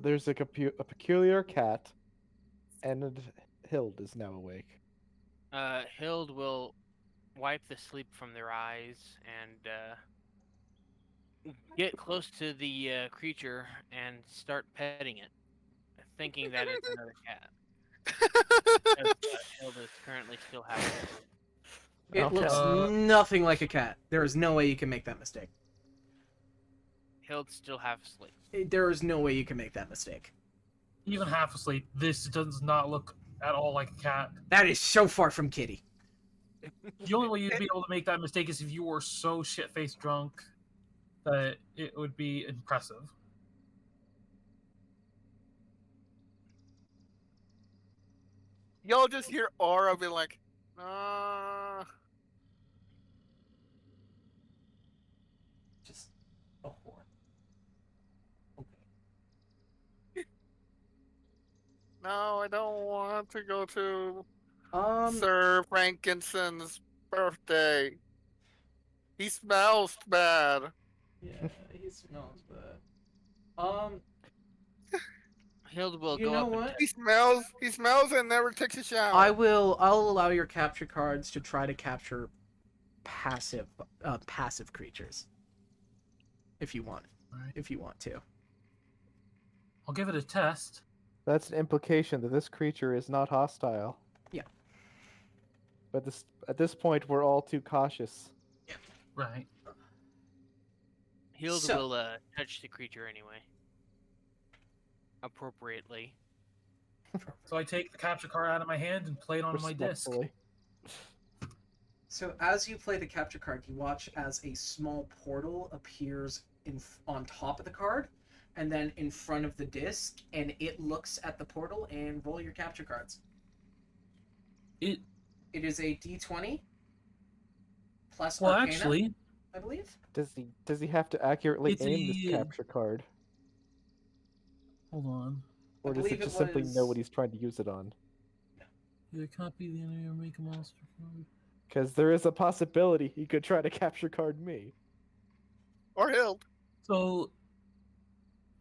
there's a peculiar cat, and Hild is now awake. Hild will wipe the sleep from their eyes and get close to the creature and start petting it, thinking that it's another cat. Because Hild is currently still having sleep. It Okay. looks nothing like a cat. There is no way you can make that mistake. Hild still have sleep. There is no way you can make that mistake. Even half asleep, this does not look at all like a cat. That is so far from Kitty. The only way you'd be able to make that mistake is if you were so shit-faced drunk that it would be impressive. Y'all just hear Aura be like, Just a whore. no, I don't want to go to Okay. Sir Frankincense birthday. He smells bad. Yeah, he smells bad. Hild will You go know up and what? touch. He smells and never takes a shower. I'll allow your capture cards to try to capture passive creatures. If you want. Alright. If you want to. I'll give it a test. That's an implication that this creature is not hostile. Yeah. But at this point, we're all too cautious. Right. Hild So- will touch the creature anyway. Appropriately. So I take the capture card out of my hand and play it on my disc. Respectfully. So as you play the capture card, you watch as a small portal appears on top of the card, and then in front of the disc, and it looks at the portal and roll your capture cards. It It is a D20 plus well, Arcana, actually, I believe. Does he have to accurately It's aim this a- capture card, hold on. or I does it believe it just simply know was- what he's trying to use it on? Either copy the enemy or make a monster card. Because there is a possibility he could try to capture card me. Or Hild. So,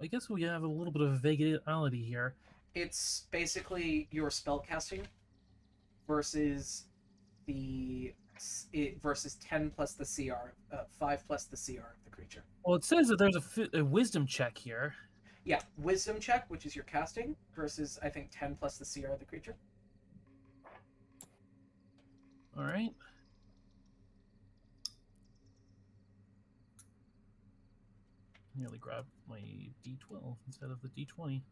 I guess we have a little bit of vagueality here. It's basically your spell casting versus versus 10 plus the CR, 5 plus the CR of the creature. Well, it says that there's a wisdom check here. Yeah, wisdom check, which is your casting, versus I think 10 plus the CR of the creature. All right. Nearly grabbed my D12 instead of the D20.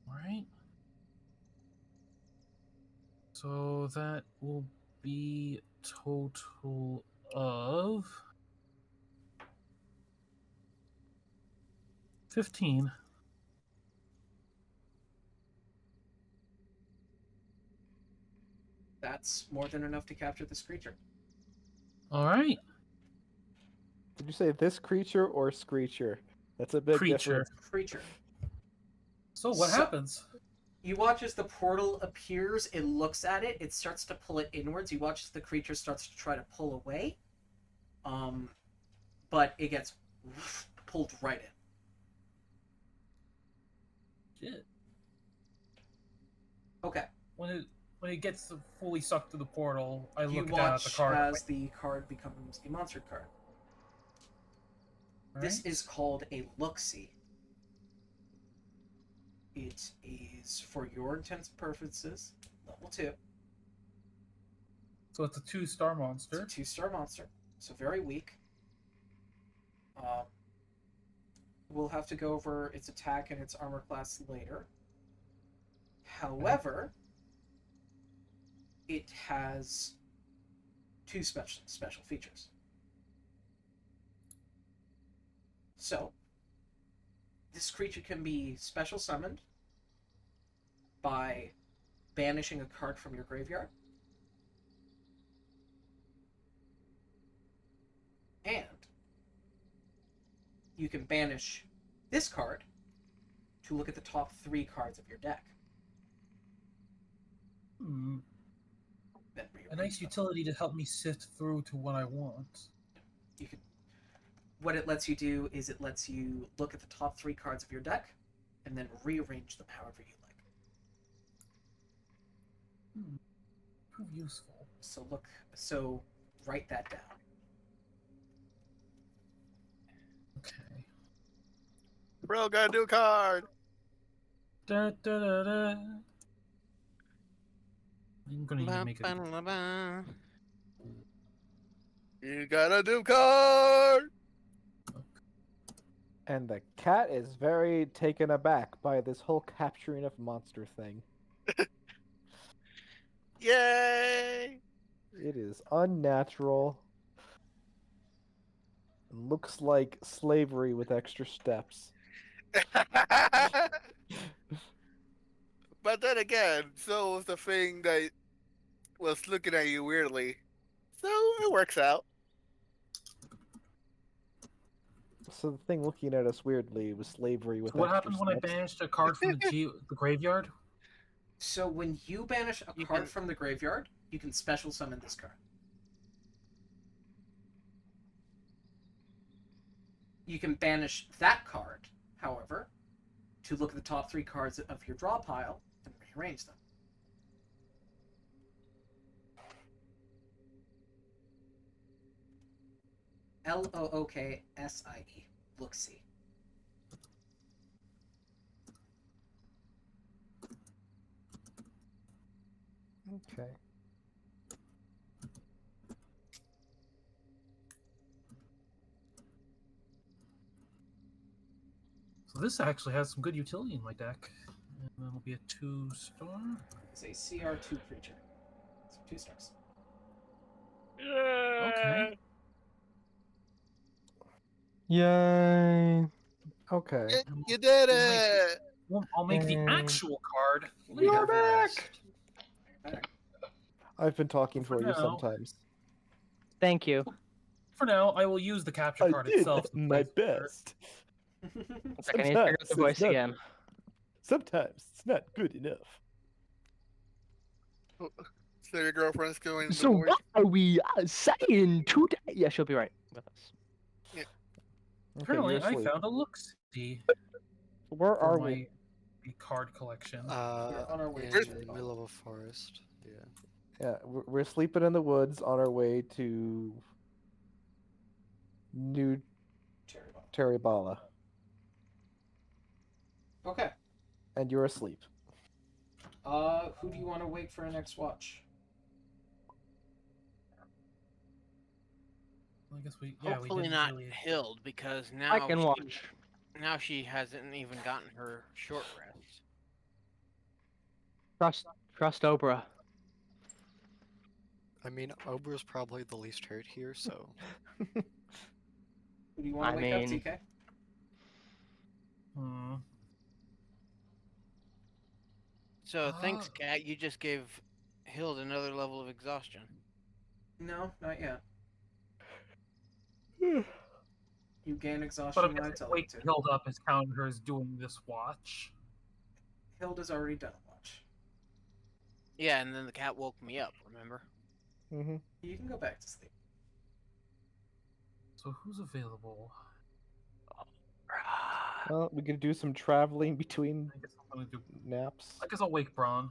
All right. So that will be total of 15. That's more than enough to capture this creature. All right. Did you say this creature or screecher? That's a big Creature. difference. Creature. So what So- happens? You watch as the portal appears, it looks at it, it starts to pull it inwards. You watch as the creature starts to try to pull away. But it gets pulled right in. Shit. Okay. When it gets fully sucked through the portal, I You look down at the watch card. as the card becomes a monster card. This is called a look-see. It is, for your intents and purposes, level 2. So it's a 2-star It's monster. a 2-star monster, so very weak. We'll have to go over its attack and its armor class later. However, it has 2 special features. So, this creature can be special summoned by banishing a card from your graveyard. And you can banish this card to look at the top 3 cards of your deck. Hmm. Then A rearrange nice them. utility to help me sift through to what I want. You can. What it lets you do is it lets you look at the top 3 cards of your deck, and then rearrange them however you like. Prove useful. So write that down. Okay. Bro, got a new card. Da, da, da, da. I'm gonna need to make it. Ba-ba-da-ba. You got a new card. And the cat is very taken aback by this whole capturing of monster thing. Yay! It is unnatural. And looks like slavery with extra steps. But then again, so was the thing that was looking at you weirdly. So it works out. So the thing looking at us weirdly was slavery with So what extra happens when I steps. banished a card from the graveyard? So when you banish a You card can- from the graveyard, you can special summon this card. You can banish that card, however, to look at the top 3 cards of your draw pile and rearrange them. Looksie. Look-see. Okay. So this actually has some good utility in my deck. And it'll be a 2-star. It's a CR2 creature. So 2 stars. Okay. Yay. Okay. You did We'll make it! I'll make the Yay. actual card later. You're back! Back. I've been talking For for you now. sometimes. Thank you. For now, I will use the capture card itself. to my place the card. best. One second, I need to figure out the voice again. Sometimes it's not good enough. So your girlfriend's going. So what are we saying today? Yeah, she'll be right with us. Apparently, you're I asleep. found a look-see Where for are my card collection. We're on our way In to the middle of a forest. Yeah. Yeah, we're sleeping in the woods on our way to New Teribala, Okay. and you're asleep. Who do you want to wake for our next watch? I guess we Hopefully didn't not really... Hild, because now I can watch. now she hasn't even gotten her short rest. Trust Oprah. I mean, Ober's probably the least hurt here, so Who do you want to I wake up, mean- TK? So thanks, Ah. Cat. You just gave Hild another level of exhaustion. No, not yet. Hmm. You gain But exhaustion I'm when I guessing tell you wake to. held up as counting her as doing this watch. Hilda's already done a watch. Yeah, and then the cat woke me up. Remember? Mm-hmm. You can go back to sleep. So who's available? Well, we could do some traveling between I guess I'm gonna do. naps. I guess I'll wake Braun.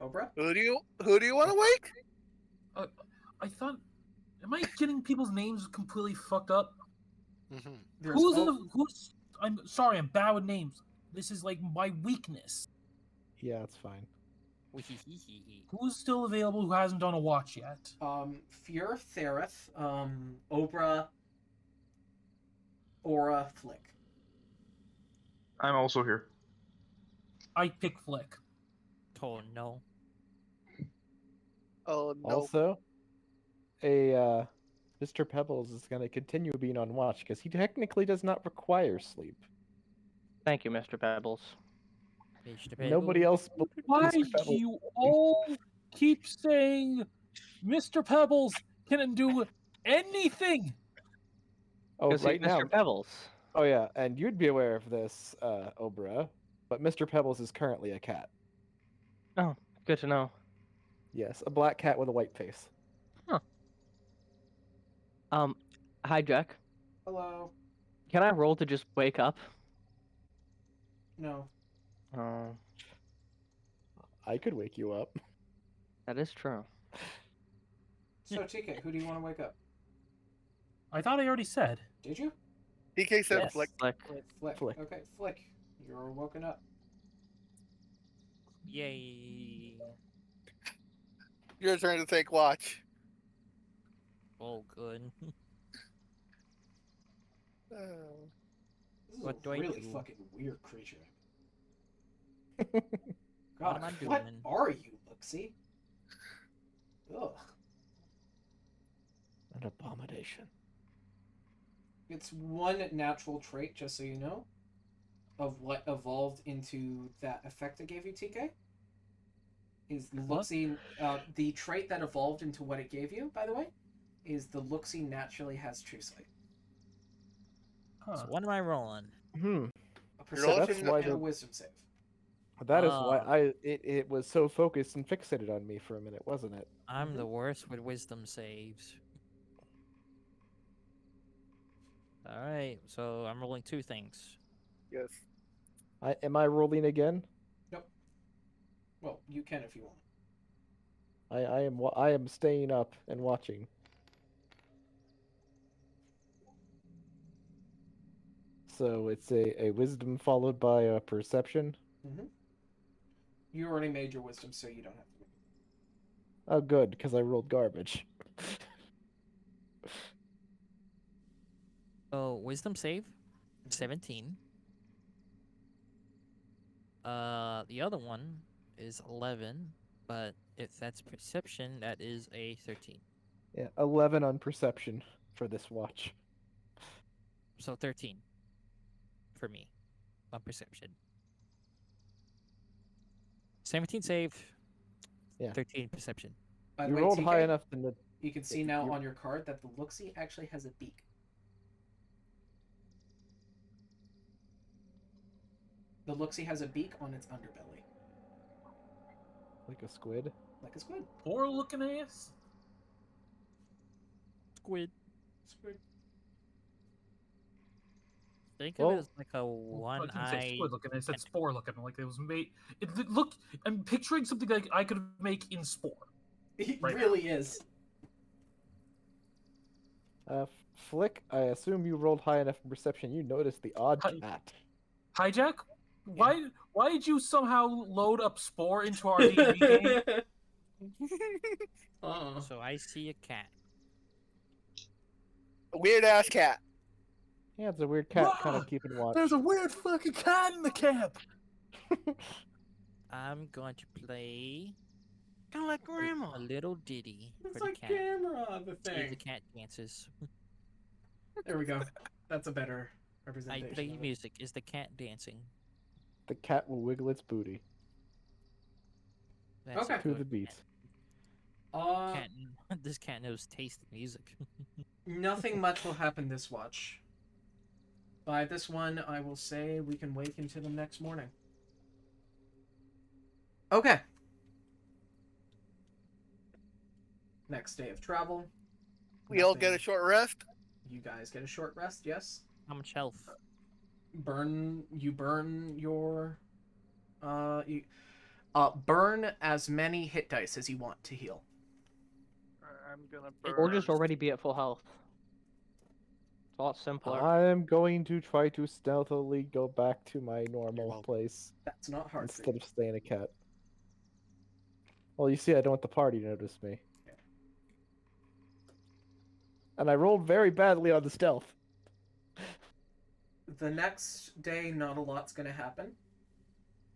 Obra? Who do you want to wake? I thought. Am I getting people's names completely fucked up? mhm. There's Who's in O- the? Who's? I'm sorry. I'm bad with names. This is like my weakness. Yeah, it's fine. Who's still available who hasn't done a watch yet? Fjord, Thereth, Obra, Aura, Flick. I'm also here. I pick Flick. Oh no. Oh no. Also, a Mr. Pebbles is going to continue being on watch because he technically does not require sleep. Thank you, Mr. Pebbles. Mr. Nobody Pebbles. else believes Why Mr. do Pebbles. you all keep saying Mr. Pebbles can do anything? Oh, Because right he's Mr. now. Pebbles. Oh yeah, and you'd be aware of this, Obra, but Mr. Pebbles is currently a cat. Oh, good to know. Yes, a black cat with a white face. Hi, Jack. Hello. Can I roll to just wake up? No. Oh, I could wake you up. that is true. So TK, who do you want to wake up? I thought I already said. Did you? DK said Yes. flick. Like, Flick. Flick. Okay, Flick. You're woken up. Yay. Your turn to take watch. Oh, good. Uh, This is What a do I really do? fucking weird creature. What God, am I what doing? are you, Looksy? Ugh. An abomination. It's one natural trait, just so you know, of what evolved into that effect it gave you, TK. Is Looksy, the trait that evolved into what it gave you, by the way, is the Looksy naturally has true sight. Huh. So what am I rolling? A You're perception why and a the- wisdom save. That is why Ah. it was so focused and fixated on me for a minute, wasn't it? I'm the worst with wisdom saves. Alright, so I'm rolling 2 things. yes. Am I rolling again? Nope. Well, you can if you want. I am staying up and watching. So it's a wisdom followed by a perception. Mm-hmm. You already made your wisdom, so you don't have to make it. Oh, good, because I rolled garbage. So, wisdom save, 17. The other one is 11, but if that's perception, that is a 13. Yeah, 11 on perception for this watch. So 13 for me on perception. 17 save, Yeah. 13 perception. By the You way, rolled TK, high enough to. you can see now you- on your card that the Looksy actually has a beak. The Looksy has a beak on its underbelly, Like a squid. like a squid. Poor looking ass. Squid. Squid. Think of Well, it as like a I didn't say one-eye. squid looking. I said spore looking. Like it was made. Look, I'm picturing something like I could make in spore. He Right now. really is. Flick, I assume you rolled high enough in perception. You noticed the odd Hi- cat. Hijack. Why did you somehow load up spore into our D&D game? So I see a cat. Weird ass cat. Yeah, it's a weird cat kind Wow, of keeping watch. There's a weird fucking cat in the camp. I'm going to play Kind of like grandma. a little ditty It's for the like cat. camera, the See the thing. cat dances. There we go. That's a better I representation. play of it. music. Is the cat dancing? The cat will wiggle its booty That's Okay. a to good the beat. Cat, this cat knows taste of music. Nothing much will happen this watch. By this one, I will say we can wake into the next morning. Okay. Next day of travel. We all get a Nothing- short rest. You guys get a short rest, yes? How much health? Burn your burn as many hit dice as you want to heal. I'm gonna burn. Or just already be at full health. It's a lot simpler. I'm going to try to stealthily go back to my normal welcome. place That's not hard for instead you. of staying a cat. Well, you see, I don't want the party to notice me. Yeah. And I rolled very badly on the stealth. The next day, not a lot's going to happen.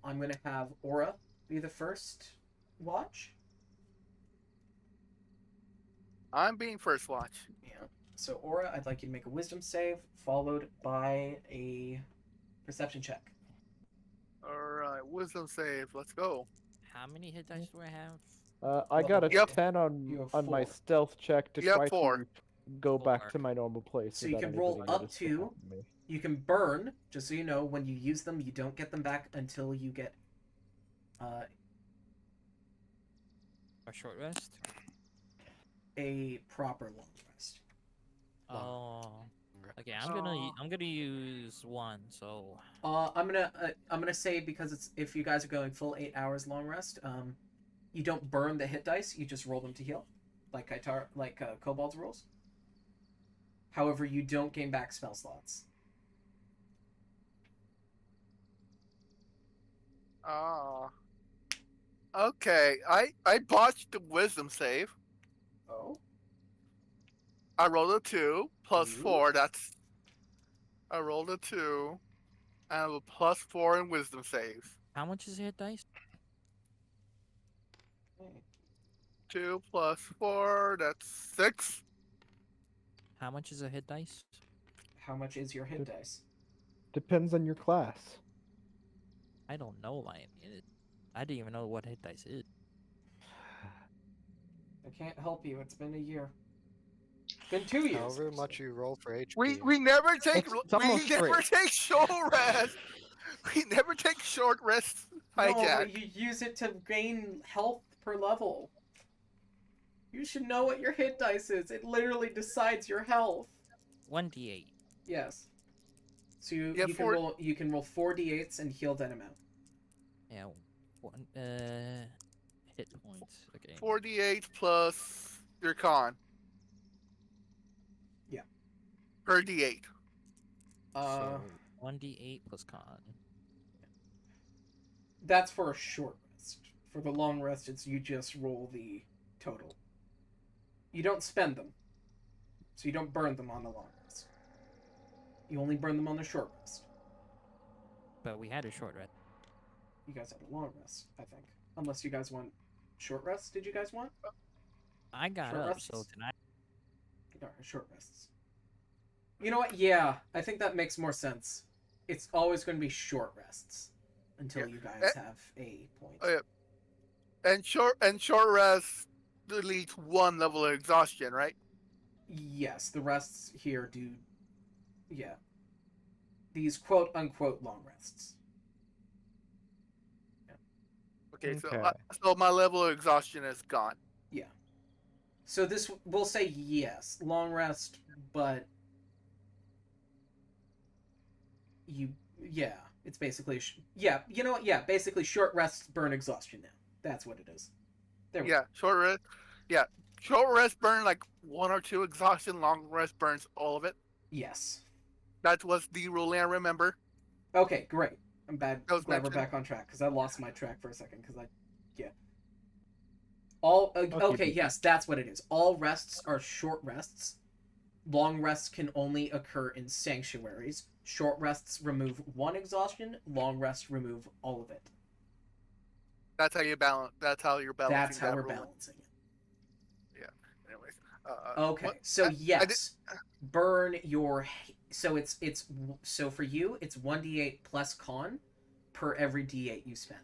I'm going to have Aura be the first watch. I'm being first watch. Yeah. So Aura, I'd like you to make a Wisdom save, followed by a Perception check. Alright, wisdom save. Let's go. How many hit dice do I have? I got a Yep. 10 You have on my 4. stealth check to You have try 4. to go back 4. to my normal place So you without can roll anybody up noticing to. what happened to me. You can burn, just so you know, when you use them, you don't get them back until you get A short rest? a proper long rest. Oh. Okay, Oh. I'm gonna use 1, so I'm gonna say, because it's, if you guys are going full 8 hours long rest, you don't burn the hit dice. You just roll them to heal, like Kobold's rules. However, you don't gain back spell slots. Ah. Okay, I botched the wisdom save. Oh. I rolled a 2 plus Ooh. 4. I rolled a 2. I have a plus 4 in wisdom saves. how much is a hit dice? 2 plus 4. That's 6. How much is a hit dice? How much is your hit dice? Depends on your class. I don't know I didn't even know what hit dice is. I can't help you. It's been a year. It's been 2 years. However actually. much you roll for HP. We never take It's almost free. short rest. We never take short rests. No, Hijack. but you use it to gain health per level. You should know what your hit dice is. It literally decides your health. 1d8. Yes. So you Yeah, you can roll 4d8s and heal that amount. Yeah, 1 hit points. Okay. 48 plus your con. Yeah. Per d8. So 1d8 plus con. That's for a short rest. For the long rest, it's you just roll the total. You don't spend them. So you don't burn them on the long rest. You only burn them on the short rest. But we had a short rest. You guys had a long rest, I think. Unless you guys want short rests. Did you guys want? I got Short up, rests? so tonight. Alright, short rests. You know what? Yeah, I think that makes more sense. It's always going to be short rests until you guys have a point. Oh, yeah. And short rest deletes 1 level of exhaustion, right? Yes, the rests here do. Yeah. These quote unquote long rests. Okay, Okay. so my level of exhaustion is gone. Yeah. So this, we'll say yes, long rest, but it's basically you know what? Yeah, basically short rests burn exhaustion now. That's what it is. There we Yeah, short rest. Yeah, short rest burn like 1 or 2 exhaustion. Long rest burns all of it. Yes. That was the ruling I remember. Okay, great. I'm glad That was we're mentioned. back on track, because I lost my track for a second, because okay, yes, that's what it is. All rests are short rests. Long rests can only occur in sanctuaries. Short rests remove 1 exhaustion. Long rests remove all of it. That's how you balance. That's how you're balancing. That's how that we're ruling. balancing it. Yeah. Anyways. Okay, what- so I yes, burn your. So so for you it's 1d8 plus con per every d8 you spend.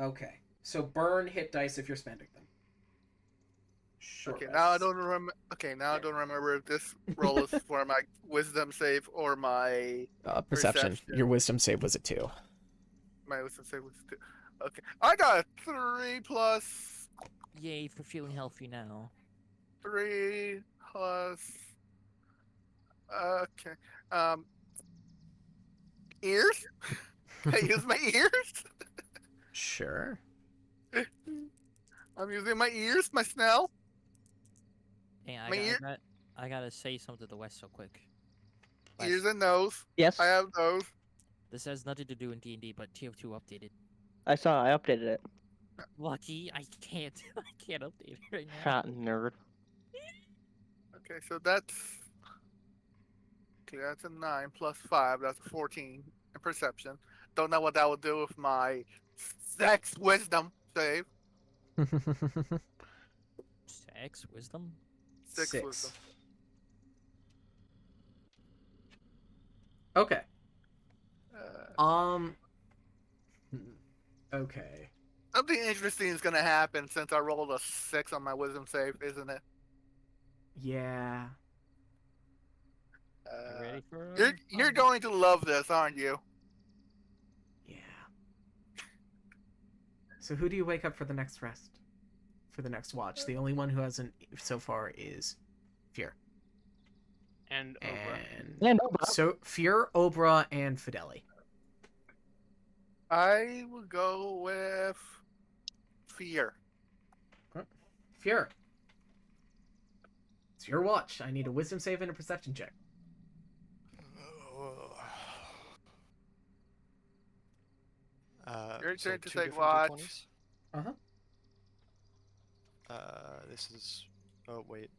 Okay, so burn hit dice if you're spending them. Short Okay, now I rests. don't remember. Okay, now I don't remember if this roll is for my wisdom save or my Perception. Your wisdom save was a 2. my wisdom save was 2. Okay, I got a 3 plus Yay for feeling healthy now. 3 plus. Okay. Ears. Can I use my ears? Sure. I'm using my ears, my smell. Hey, My ear- I gotta say something to Wes so quick. Wes, Ears and nose. Yes, I have those. this has nothing to do in D&D, but TF2 updated. I saw. I updated it. Lucky, I can't. I can't update it right now. Fat nerd. Okay, so that's. Okay, that's a 9 plus 5. That's a 14 in perception. Don't know what that would do with my Sex wisdom save. Sex, wisdom. Six wisdom. 6. Okay. Um. Okay. Something interesting is gonna happen since I rolled a 6 on my wisdom save, isn't it? Yeah. You ready for? You're going to love this, aren't you? Yeah. So who do you wake up for the next rest? For the next watch? The only one who hasn't so far is Fear. And Obra. And Obra. So Fear, Obra, and Fideli. I will go with Fear. Fear. It's your watch. I need a wisdom save and a perception check. So Your turn to two take different watch. D20s. Uh-huh. This is. Oh wait.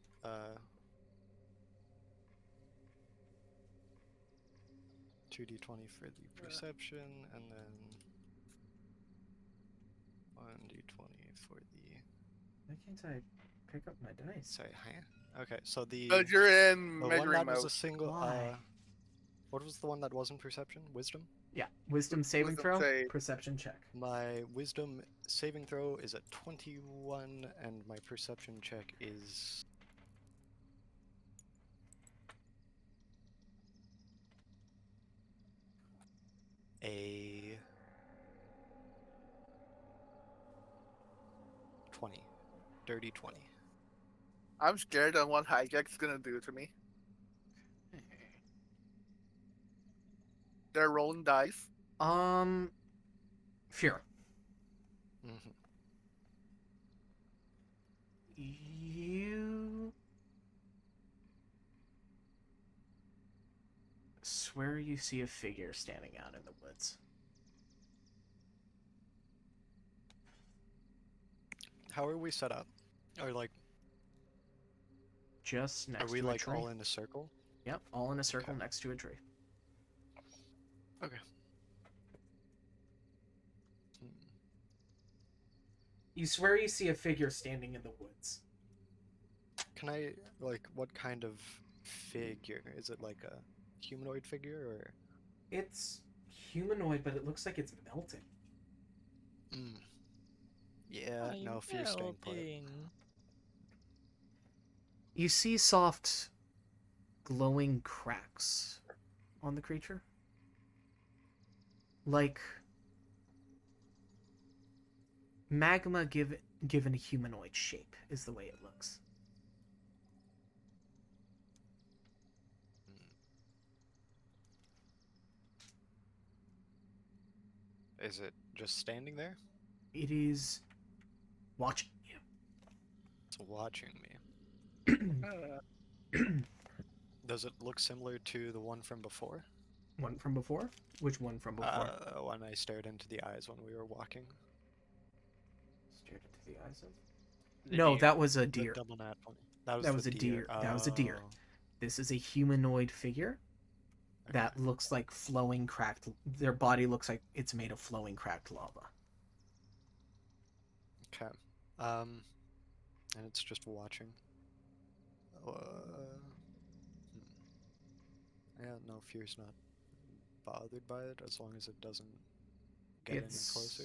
2d20 for the perception, and then 1d20 for the. Why can't I pick up my dice? Sorry, huh? Okay, so the But you're in one measuring that was mode. a single. Why? What was the one that wasn't perception? Wisdom. Yeah. Wisdom saving Wisdom throw, save. perception check. My wisdom saving throw is at 21, and my perception check is. A 20. Dirty 20. I'm scared on what Hijack's gonna do to me. They're rolling dice. Fear. Mm-hmm. You swear you see a figure standing out in the woods. How are we set up? Or like, Just next are we to a like tree. all in a circle? Yep, all in a circle Okay. next to a tree. Okay. You swear you see a figure standing in the woods. Can I like what kind of figure? Is it like a humanoid figure or? It's humanoid, but it looks like it's melting. Yeah, no, fear staying put. You see soft, glowing cracks on the creature. Like magma given a humanoid shape is the way it looks. Is it just standing there? It is watching you. It's watching me. Does it look similar to the one from before? One from before? Which one from before? When I stared into the eyes when we were walking. Stared into the eyes of? The No, deer. that was a The deer. double nat 20. That was the a deer. That was a deer. Oh, This is a humanoid figure that looks like flowing cracked. Their body looks like it's made of flowing cracked lava. Okay. And it's just watching. Yeah, no, fear's not bothered by it as long as it doesn't get any closer.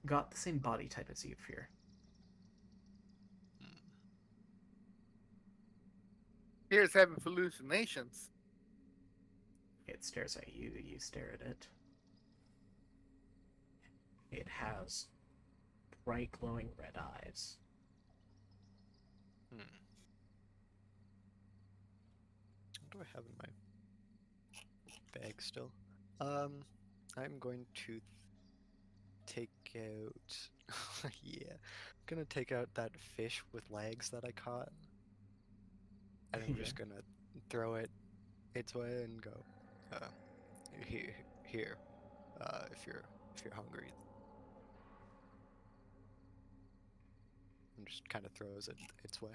Got the same body type as you, Fear. Fear's having hallucinations. It stares at you. You stare at it. It has bright, glowing red eyes. What do I have in my bag still? I'm going to take out. Yeah, I'm gonna take out that fish with legs that I caught, and I'm just gonna throw it its way and go. Here. If you're hungry. And just kind of throws it its way.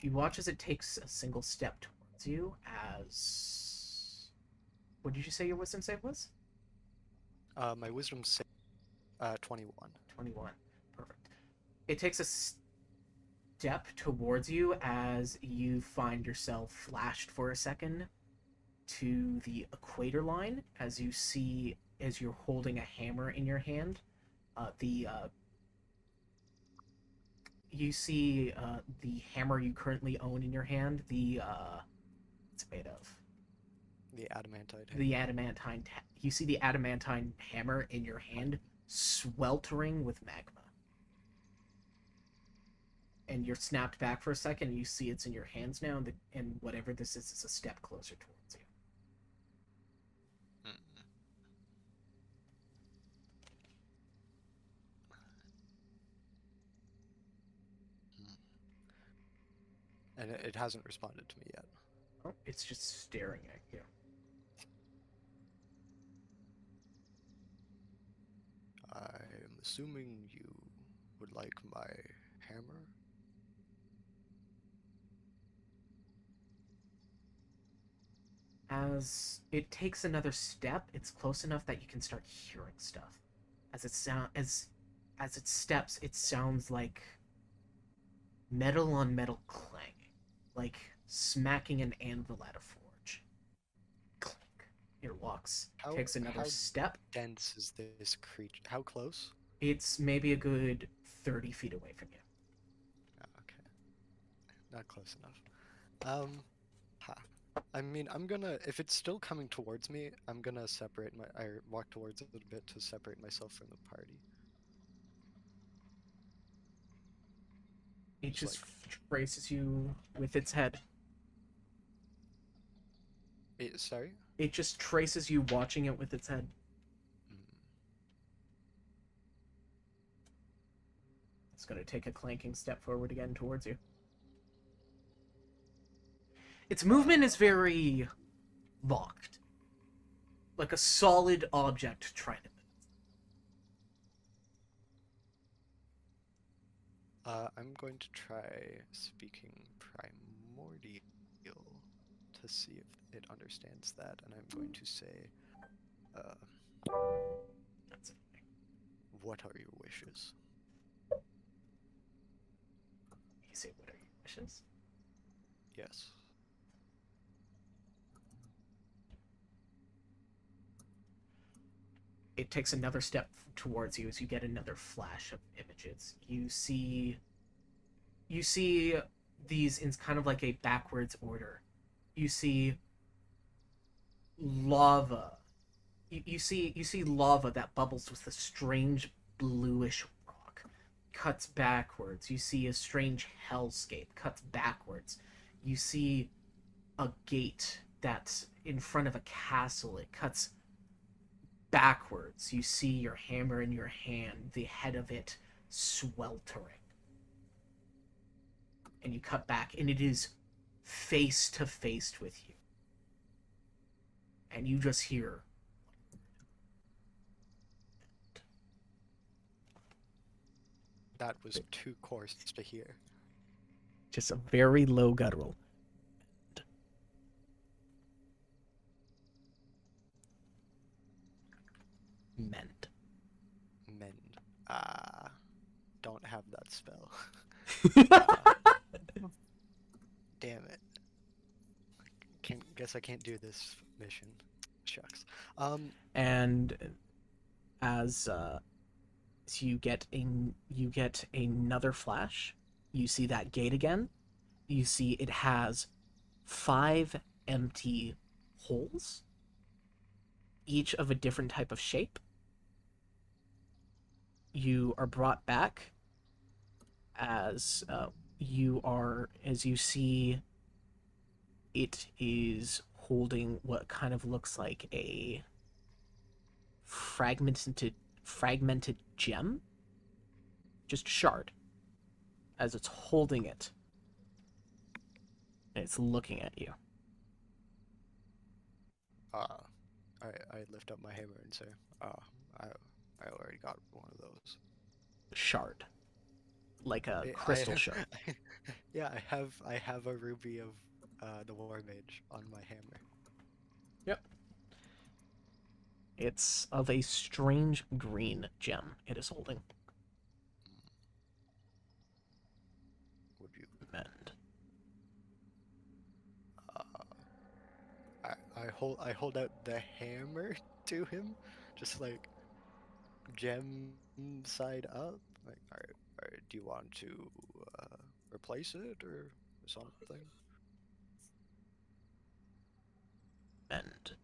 You watch as it takes a single step towards you as... What did you say your wisdom save was? My wisdom save, 21. 21. Perfect. It takes a step towards you as you find yourself flashed for a second to the equator line as you see as you're holding a hammer in your hand. You see the hammer you currently own in your hand. It's made of The adamantite. the adamantine. You see the adamantine hammer in your hand, sweltering with magma. And you're snapped back for a second. And you see it's in your hands now, and whatever this is a step closer towards you. And it hasn't responded to me yet. Oh, it's just staring at you. I'm assuming you would like my hammer? As it takes another step, it's close enough that you can start hearing stuff. As it steps, it sounds like metal on metal clang, like smacking an anvil at a forge. Clink. It walks, takes another step. Dense is this creature? How close? It's maybe a good 30 feet away from you. Okay. Not close enough. I mean, I'm gonna, if it's still coming towards me, I'm gonna I walk towards it a bit to separate myself from the party. It Just just traces you with its head. Sorry? It just traces you watching it with its head. It's going to take a clanking step forward again towards you. Its movement is very locked. Like a solid object trying to move. I'm going to try speaking primordial to see if it understands that, and I'm going to say, That's it. what are your wishes? You say, what are your wishes? Yes. It takes another step towards you as you get another flash of images. You see these in kind of like a backwards order. You see lava. You see lava that bubbles with a strange bluish rock. Cuts backwards. You see a strange hellscape. Cuts backwards. You see a gate that's in front of a castle. It cuts backwards. You see your hammer in your hand, the head of it sweltering. And you cut back, and it is face to face with you. And you just hear... That was too coarse to hear. Just a very low guttural. Mend. Don't have that spell. Damn it. Guess I can't do this mission. Shucks. And as you get another flash, you see that gate again. You see it has 5 empty holes, each of a different type of shape. You are brought back as you see it is holding what kind of looks like a fragmented gem, just a shard, as it's holding it and it's looking at you. I lift up my hammer and say, I already got one of those. Shard, like a crystal shard. Yeah, I have a ruby of the war mage on my hammer. Yep. It's of a strange green gem it is holding. Would you? Mend. I hold out the hammer to him, just like gem side up. Like, alright, do you want to replace it or something? Mend.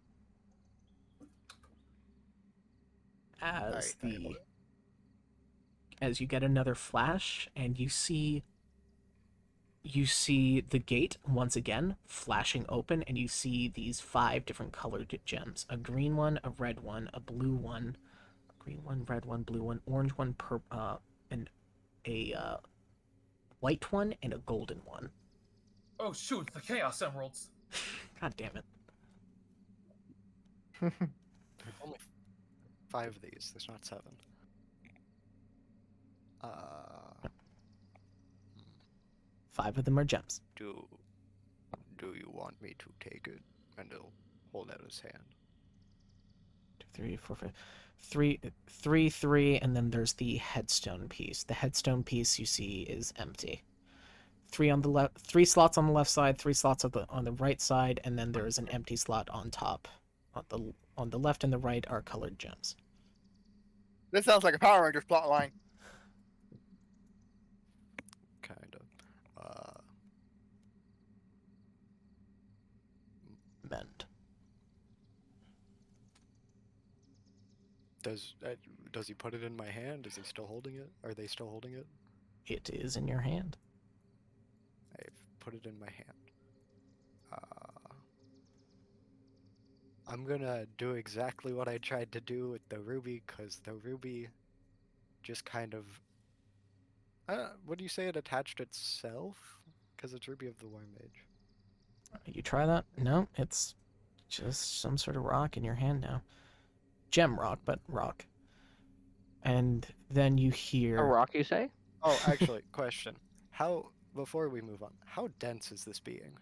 Alright, I hold it. As you get another flash and you see the gate once again flashing open, and you see these 5 different colored gems: a green one, a red one, a blue one, a green one, red one, blue one, orange one, and a white one, and a golden one. Oh shoot, the Chaos Emeralds. God damn it. Only 5 of these. There's not 7. Uh, 5 of them are gems. do you want me to take it? And he'll hold out his hand. 2, 3, 4, 5. 3, and then there's the headstone piece. The headstone piece you see is empty. 3 on the left, 3 slots on the left side, 3 slots on the right side, and then there is an empty slot on top. On the left and the right are colored gems. This sounds like a Power Rangers plot line. Kind of. Mend. Does he put it in my hand? Is he still holding it? Are they still holding it? It is in your hand. I've put it in my hand. I'm gonna do exactly what I tried to do with the ruby, because the ruby just kind of... would you say it attached itself? Because it's Ruby of the War Mage. You try that? No, it's just some sort of rock in your hand now. Gem rock, but rock. And then you hear... A rock, you say? Oh, actually, question. Before we move on, how dense is this being?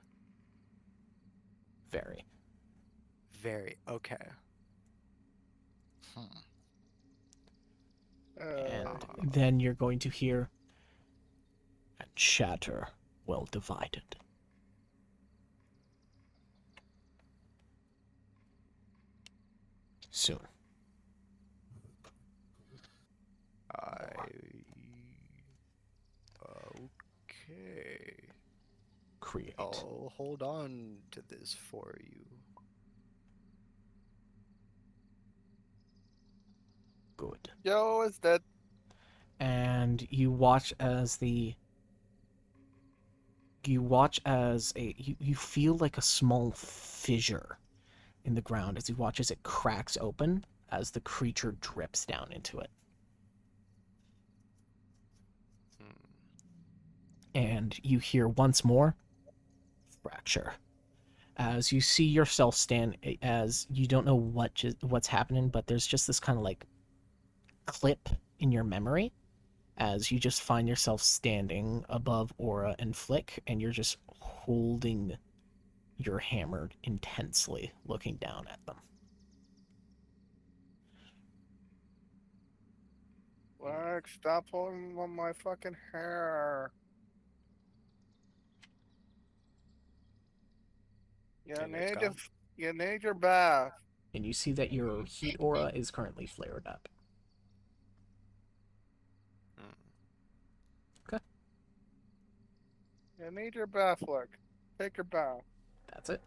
Very. Very, okay. And then you're going to hear... And shatter well divided. Soon. Okay. Create. I'll hold on to this for you. Good. Yo, is that? And you watch as you feel like a small fissure in the ground as you watch as it cracks open as the creature drips down into it. And you hear once more fracture as you see yourself stand, as you don't know what's happening, but there's just this kind of like clip in your memory as you just find yourself standing above Aura and Flick, and you're just holding your hammer intensely, looking down at them. Like, stop pulling on my fucking hair. You need your bath. And you see that your heat aura is currently flared up. Okay. You need your bath, look. Take your bath. That's it.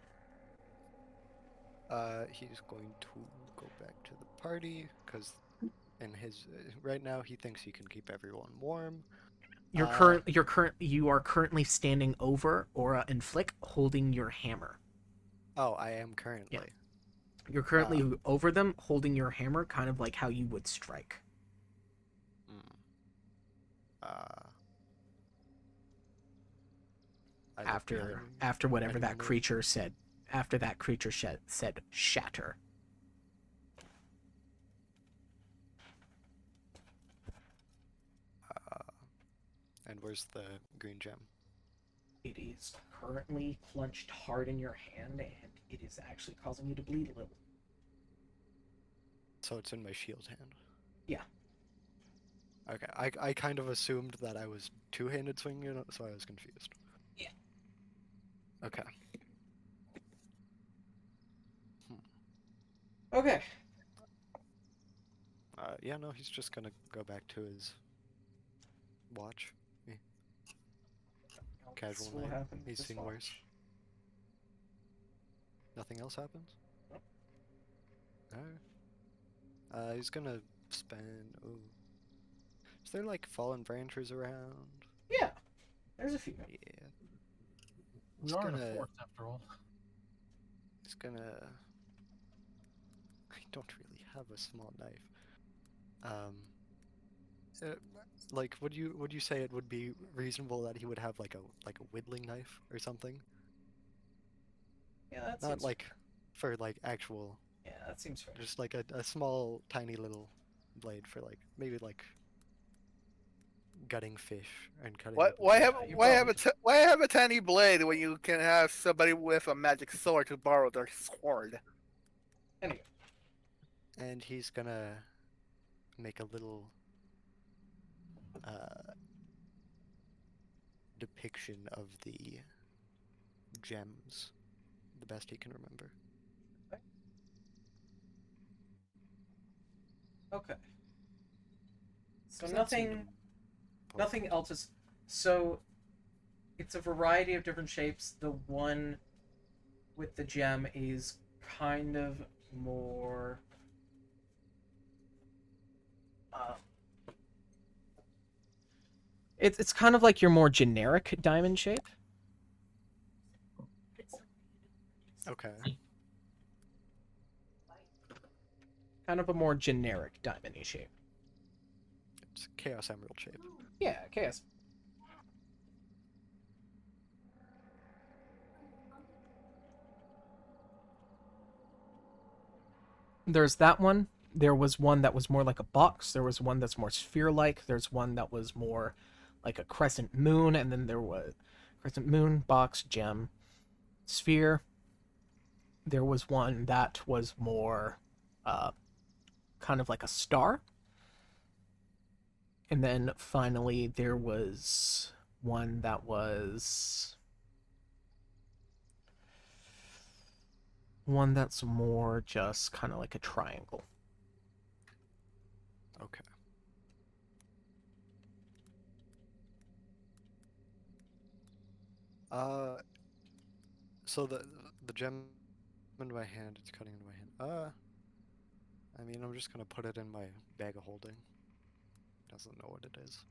He's going to go back to the party, because in his right now he thinks he can keep everyone warm. You are currently standing over Aura and Flick, holding your hammer. Oh, I am currently. Yeah. You're currently over them, holding your hammer, kind of like how you would strike. After whatever that creature said. After that creature said shatter. And where's the green gem? It is currently clenched hard in your hand, and it is actually causing you to bleed a little. So it's in my shield hand. Yeah. Okay, I kind of assumed that I was two-handed swinging it, so I was confused. Yeah. Okay. Okay. Yeah, no, he's just gonna go back to his watch. Casual This will night. happen He's this seen watch. worse. Nothing else happens? Nope. Alright. He's gonna spend. Ooh. Is there like fallen branches around? Yeah. There's a few. Yeah. We He's are in a gonna- forest after all. He's gonna. I don't really have a small knife. Like, would you say it would be reasonable that he would have like a whittling knife or something? Yeah, that Not seems like for like actual, Yeah, that seems fair. just like a small tiny little blade for like maybe like gutting fish and cutting. Why up why fish. have you why have probably why have a tiny blade when you can have somebody with a magic sword to borrow their sword? Anyway, And he's gonna make a little depiction of the gems, the best he can remember. okay. So 'Cause that seemed nothing else is. So it's a variety of different shapes. The one with the gem is kind of more. It's kind of like your more generic diamond shape. Okay. Kind of a more generic diamond shape. It's Chaos Emerald shape. Yeah, chaos. There's that one. There was one that was more like a box. There was one that's more sphere-like. There's one that was more like a crescent moon, and then there was crescent moon, box, gem, sphere. There was one that was more kind of like a star. And then finally there was one that was one that's more just kind of like a triangle. Okay. So the gem in my hand, it's cutting into my hand. I mean, I'm just gonna put it in my bag of holding. Doesn't know what it is.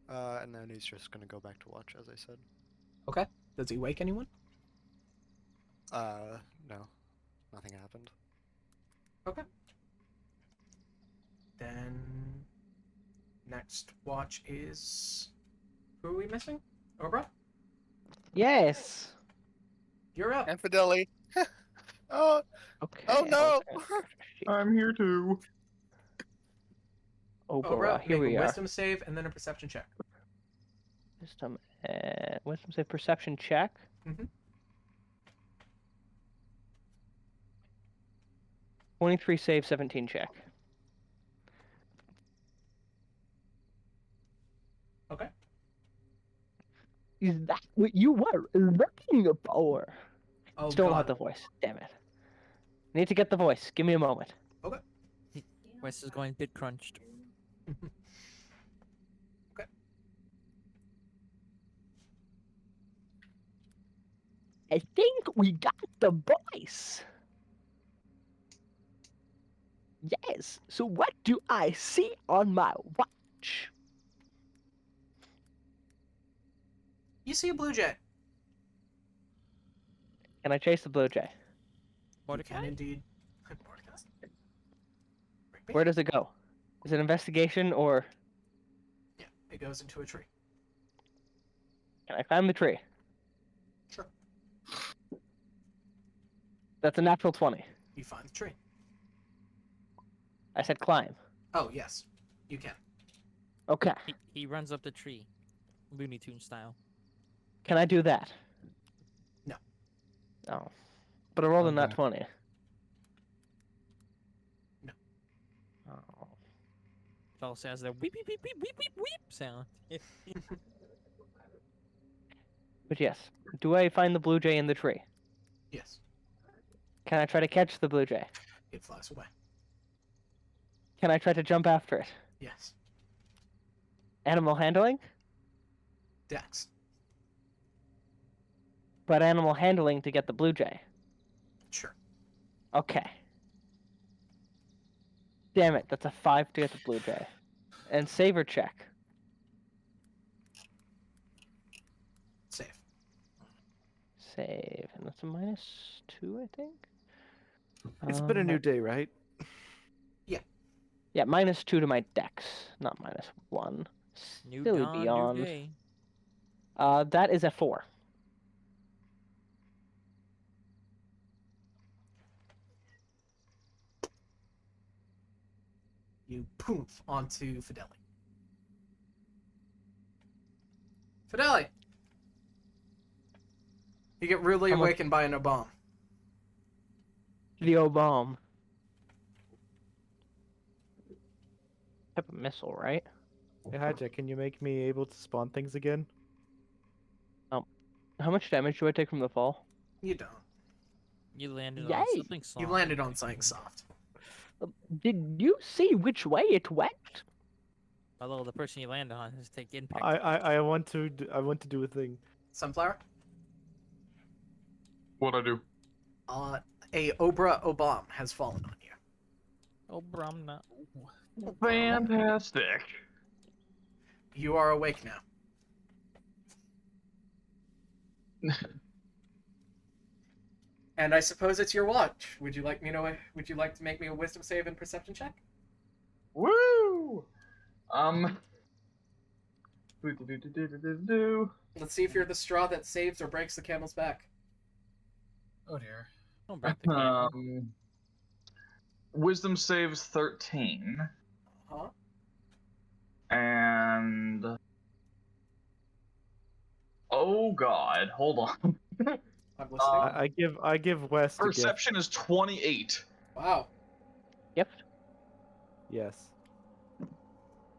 And then he's just gonna go back to watch, as I said. Okay. Does he wake anyone? No. Nothing happened. Okay. Then next watch is who are we missing? Obra? Yes. You're up. Infidelity. Oh, Okay. oh no! I'm here too. Obora, here make we a are. wisdom save and then a perception check. Wisdom save perception check. Mhm. 23 save, 17 check. Okay. Is that what you were looking for? Oh, Still don't God. have the voice. Damn it. Need to get the voice. Give me a moment. Okay. Voice is going bit crunched. Okay. I think we got the voice. Yes. So what do I see on my watch? You see a blue jay. Can I chase the blue jay? You can indeed. Where does it go? Is it investigation or Yeah, it goes into a tree. can I climb the tree? Sure. That's a natural 20. You find the tree. I said climb. Oh, yes. You can. Okay. He runs up the tree. Looney Tune style. Can I do that? No. Oh. But I rolled a nat Okay. 20. No. Oh. Fellas has the weep weep weep weep weep weep weep sound. But yes. Do I find the blue jay in the tree? Yes. Can I try to catch the blue jay? It flies away. Can I try to jump after it? Yes. Animal handling? Dex. But animal handling to get the blue jay. Sure. Okay. Damn it, that's a 5 to get the blue jay. And saver check. Save. Save. And that's a -2, I think? It's been a new day, right? Yeah, -2 to my dex, not -1. New Still dawn, beyond. new day. That is a 4. You poof onto Fideli. Fideli! You get rudely How much- awakened by an Obam. The O-bomb. Type of missile, right? Hey, Hijack, can you make me able to spawn things again? How much damage do I take from the fall? You don't. You landed Yay! on something soft. You landed on something soft. Did you see which way it went? Although the person you land on has take impact. I want to do a thing. Sunflower? What'd I do? A Obra Obam has fallen on you. Oh, Brahmna. Fantastic. You are awake now. And I suppose it's your watch. Would you like to make me a wisdom save and perception check? Woo! Do. Let's see if you're the straw that saves or breaks the camel's back. Oh dear. Don't break the camera. Wisdom saves 13, Huh? and oh god, hold on. I'm listening. I give West a gift. Perception is 28. Wow. Gift? Yes.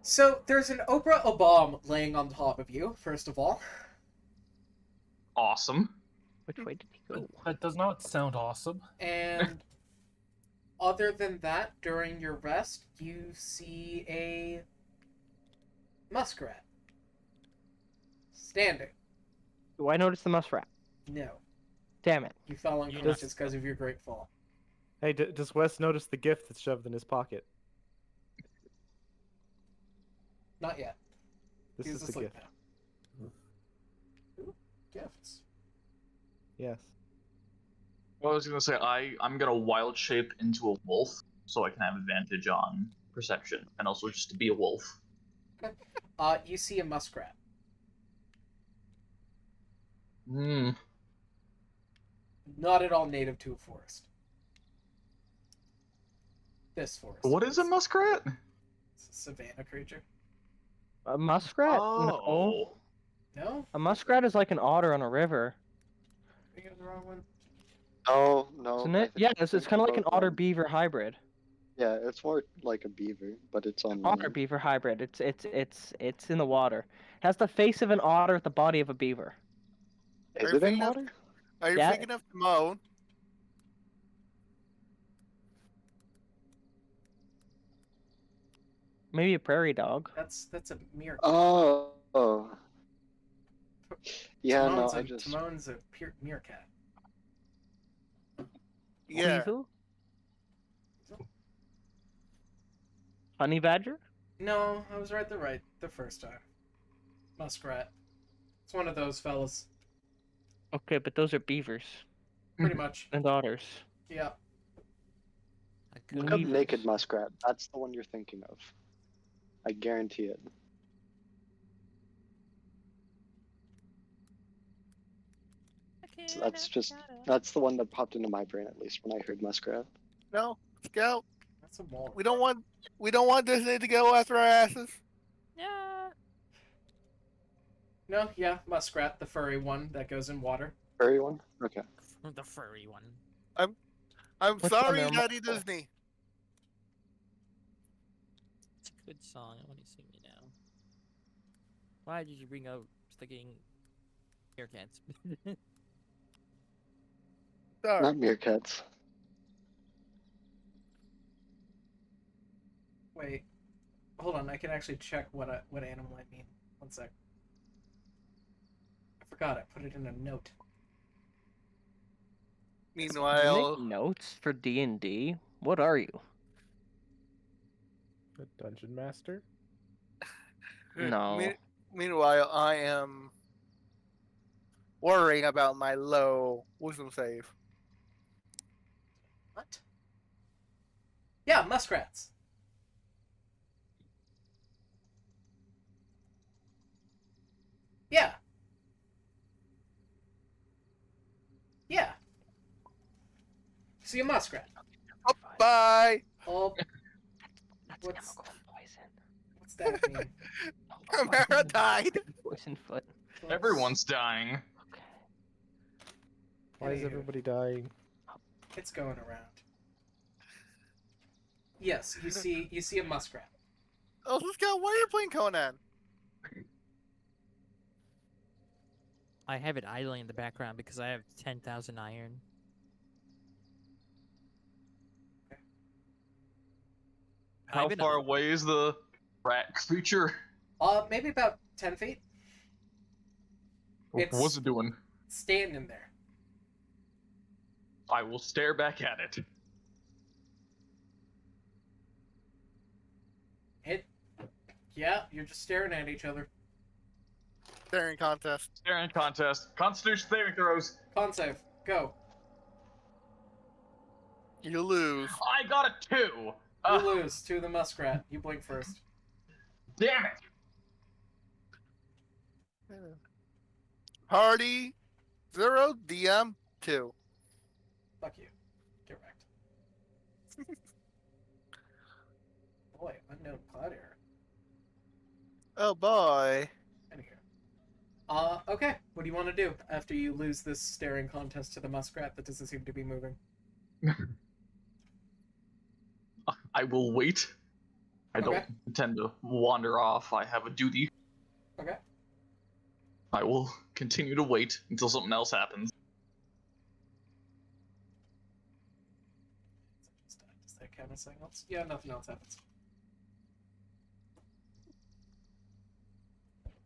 So there's an Oprah Obama laying on top of you, first of all. Awesome. Which way did he go? That does not sound awesome. And other than that, during your rest, you see a muskrat standing. Do I notice the muskrat? No. Damn it. You fell unconscious because of your great fall. Hey, does Wes notice the gift that's shoved in his pocket? Not yet. This He's is the asleep gift. now. Ooh, gifts. Yes. Well, I was gonna say I'm gonna wild shape into a wolf so I can have advantage on perception and also just to be a wolf. You see a muskrat. Hmm. Not at all native to a forest. This forest. What is a muskrat? It's a savanna creature. A muskrat? No. Oh. No? A muskrat is like an otter on a river, I got the wrong one. Oh, no. isn't I it? Yeah, it's think kind of like an about, otter-beaver hybrid. Yeah, it's more like a beaver, but it's on land. Otter-beaver hybrid. It's in the water. It has the face of an otter with the body of a beaver. Is Are you it in thinking of- water? Are you Yeah. thinking of Timon? Maybe a prairie dog. That's a meerkat. Oh. Yeah, no, Timon's I just... Timon's a meerkat. Yeah. Weasel? Honey badger? No, I was right the first time. Muskrat. It's one of those fellas. Okay, but those are beavers Pretty much. and otters. Yeah. Look up Weavers. naked muskrat. That's the one you're thinking of. I guarantee it. So that's the one that popped into my brain, at least when I heard muskrat. No, Scout. That's a walrus. We don't want Disney to go after our asses. Yeah. No, yeah, muskrat, the furry one that goes in water. Furry one? Okay. The furry one. I'm Which one sorry, there, Daddy Michael? Disney. It's a good song. I want to sing it now. Why did you bring up sticking meerkats? Sorry. Not meerkats. Wait, hold on. I can actually check what animal I mean. One sec. I forgot. I put it in a note. You make Meanwhile, notes for D&D? What are you? A dungeon master? No. meanwhile, I am worrying about my low wisdom save. What? Yeah, muskrats. Yeah. Yeah. See a muskrat. Oh, bye. Oh, That's What's- chemical poison. what's that mean? Amara died. Poison foot. Everyone's dying. Okay. Why is Anywho. everybody dying? It's going around. Yes, you see a muskrat. Oh, this guy, why are you playing Conan? I have it idling in the background because I have 10,000 iron. How I've been far up. away is the rat creature? Maybe about 10 feet. It's- What's it doing? Standing there. I will stare back at it. Yeah, you're just staring at each other. Staring contest. Staring contest. Constitution saving throws. Con save. Go. You lose. I got a 2. You lose to the muskrat. You blink first. Damn it. Party 0, DM 2. Fuck you. Get wrecked. Boy, unknown cloud error. Oh boy. Anywho. Okay. What do you want to do after you lose this staring contest to the muskrat that doesn't seem to be moving? I will wait. I don't Okay. intend to wander off. I have a duty. Okay. I will continue to wait until something else happens. Does that count as something else? Yeah, nothing else happens.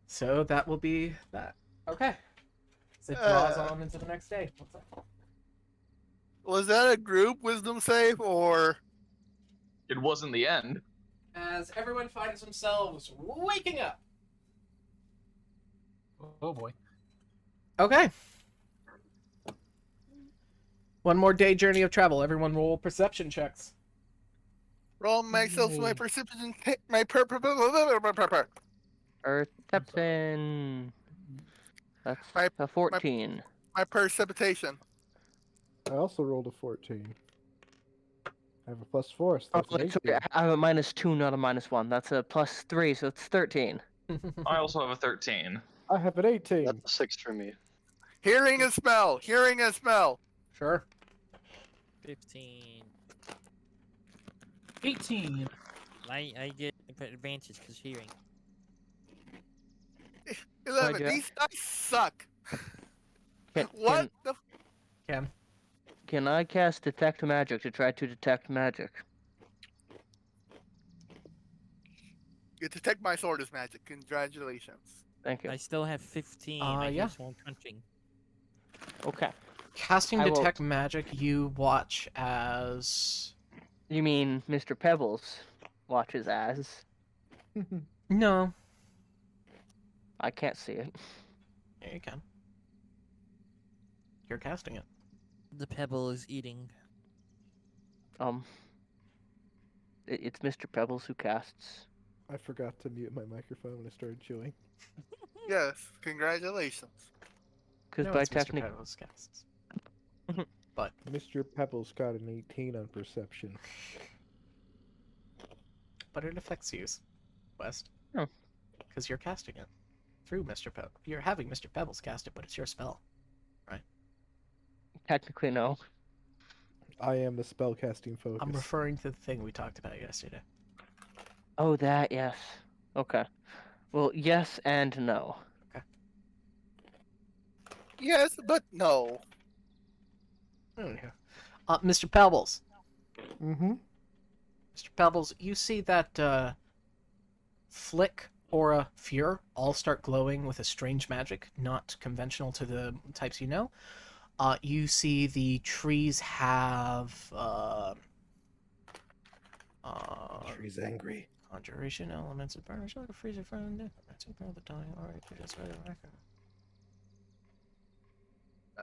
So that will be that. Okay. So it draws on into the next day. What's that? Was that a group wisdom save or? It wasn't the end. As everyone finds themselves waking up. Oh boy. Okay. One more day journey of travel. Everyone roll perception checks. Roll myself my perception. My Perception. That's My- a 14. my precipitation. I also rolled a 14. I have a +4, so Oh, that's an wait, 18. sorry, I have a -2, not a -1. That's a +3, so it's 13. I also have a 13. I have an 18. That's a 6 for me. Hearing a smell. Hearing a smell. Sure. 15. 18. I get advantage because hearing. 11. yeah. These dice suck. Can, What the? Can I cast Detect Magic to try to detect magic? You detect my sword is magic. Congratulations. Thank you. I still have 15. I yeah. use one punching. Okay. Casting I will- Detect Magic, you watch as... You mean Mr. Pebbles watches as? No. I can't see it. Yeah, you can. You're casting it. The pebble is eating. It's Mr. Pebbles who casts. I forgot to mute my microphone when I started chewing. Yes. Congratulations. Because No, by it's Mr. technical, Pebbles casts. Mr. Pebbles got an 18 on perception. But it affects you, West. Oh. Because you're casting it. through Mr. Pebbles. You're having Mr. Pebbles cast it, but it's your spell. Technically, no. I am the spellcasting focus. I'm referring to the thing we talked about yesterday. Oh, that, yes. Okay. Well, yes and no. Yes, but no. Mr. Pebbles. Mm-hmm. Mr. Pebbles, you see that Flick, Aura, Fear all start glowing with a strange magic, not conventional to the types you know. You see the trees have Tree's angry. conjuration elements of burnish like a freezer friend. That's the dying. Alright, just right record.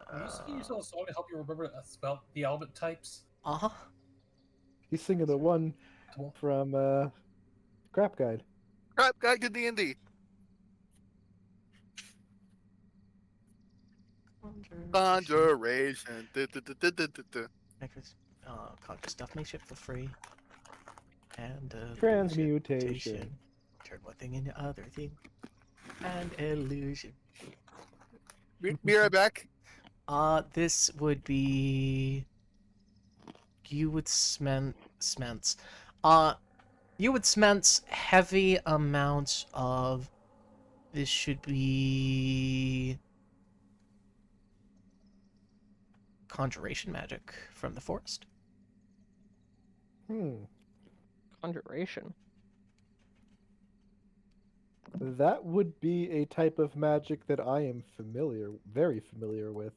Are you singing yourself a song to help you remember spell the element types? Uh-huh. He's singing the one from Crap Guide. Crap Guide to D&D. Conjuration. Conjure stuff makes shit for free. And Transmutation. Turn one thing into other thing. And illusion. Be right back. This would be... You would smense. You would smense heavy amounts of... This should be... Conjuration magic from the forest. Conjuration. That would be a type of magic that I am very familiar with.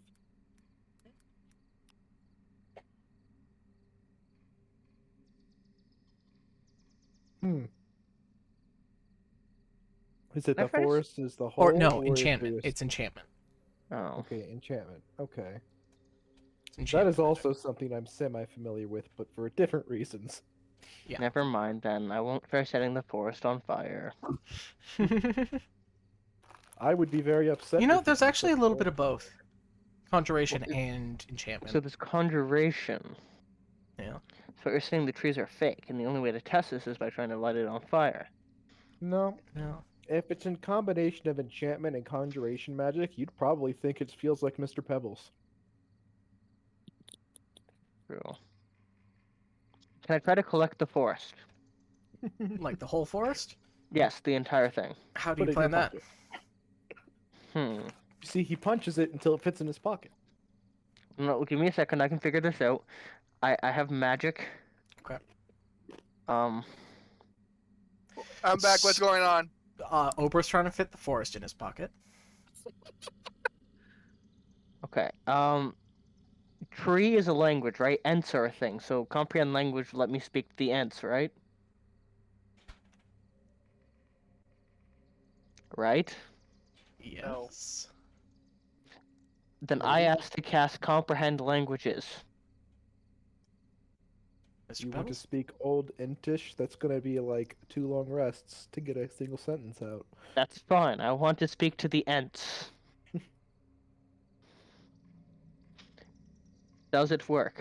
Is it the forest? Is the whole? Or no, or enchantment. It's enchantment. Oh. Okay, enchantment. Okay. Enchantment That is also something I'm semi-familiar with, but for different reasons. Yeah. Never mind then. I won't try setting the forest on fire. I would be very upset. You know, if there's you actually a said little so. bit of both. Conjuration and enchantment. So there's conjuration. Yeah. So you're saying the trees are fake, and the only way to test this is by trying to light it on fire. No. No. If it's in combination of enchantment and conjuration magic, you'd probably think it feels like Mr. Pebbles. True. Can I try to collect the forest? Like the whole forest? Yes, the entire thing. How do Put you it in plan your that? pocket. See, he punches it until it fits in his pocket. No, give me a second. I can figure this out. I have magic. Okay. I'm back. What's going on? Ober's trying to fit the forest in his pocket. Okay. Tree is a language, right? Ents are a thing. So comprehend language. Let me speak the Ents, right? Right? Yes. Then I asked to cast comprehend languages. Mr. You want to Pebbles? speak Old Entish? That's gonna be like 2 long rests to get a single sentence out. That's fine. I want to speak to the Ents. Does it work?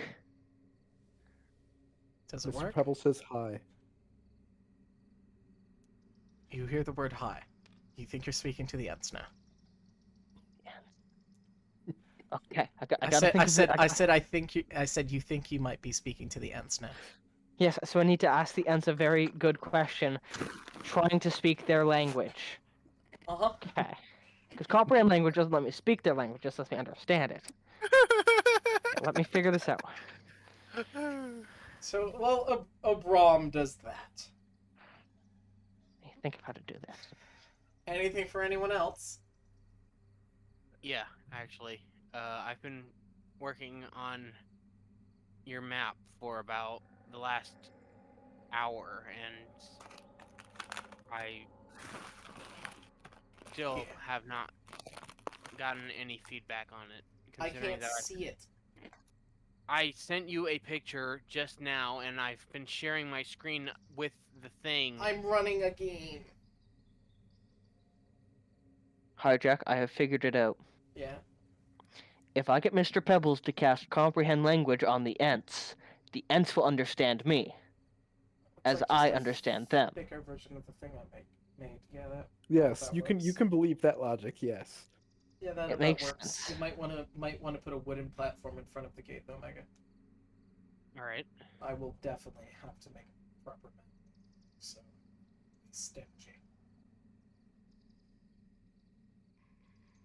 Does it Mr. work? Pebbles says hi. You hear the word hi. You think you're speaking to the Ents now. Okay, I said you think you might be speaking to the Ents now. Yes, so I need to ask the Ents a very good question, trying to speak their language. Uh-huh. Okay. Because comprehend language doesn't let me speak their language, just lets me understand it. Okay, let me figure this out. So, well, Abram does that. Think of how to do this. Anything for anyone else? Yeah, actually. I've been working on your map for about the last hour, and I still have not gotten any feedback on it. I considering can't that see it. I sent you a picture just now, and I've been sharing my screen with the thing. I'm running a game. Hijack, I have figured it out. Yeah. If I get Mr. Pebbles to cast comprehend language on the Ents will understand me, as Looks like I just a understand them. Thicker version of the thing I made. Made. Yeah, that. Yes, that you works. can believe that logic. Yes. Yeah, that It about makes works. sense. You might wanna put a wooden platform in front of the gate though, Mega. All right. I will definitely have to make a proper map. So stingy.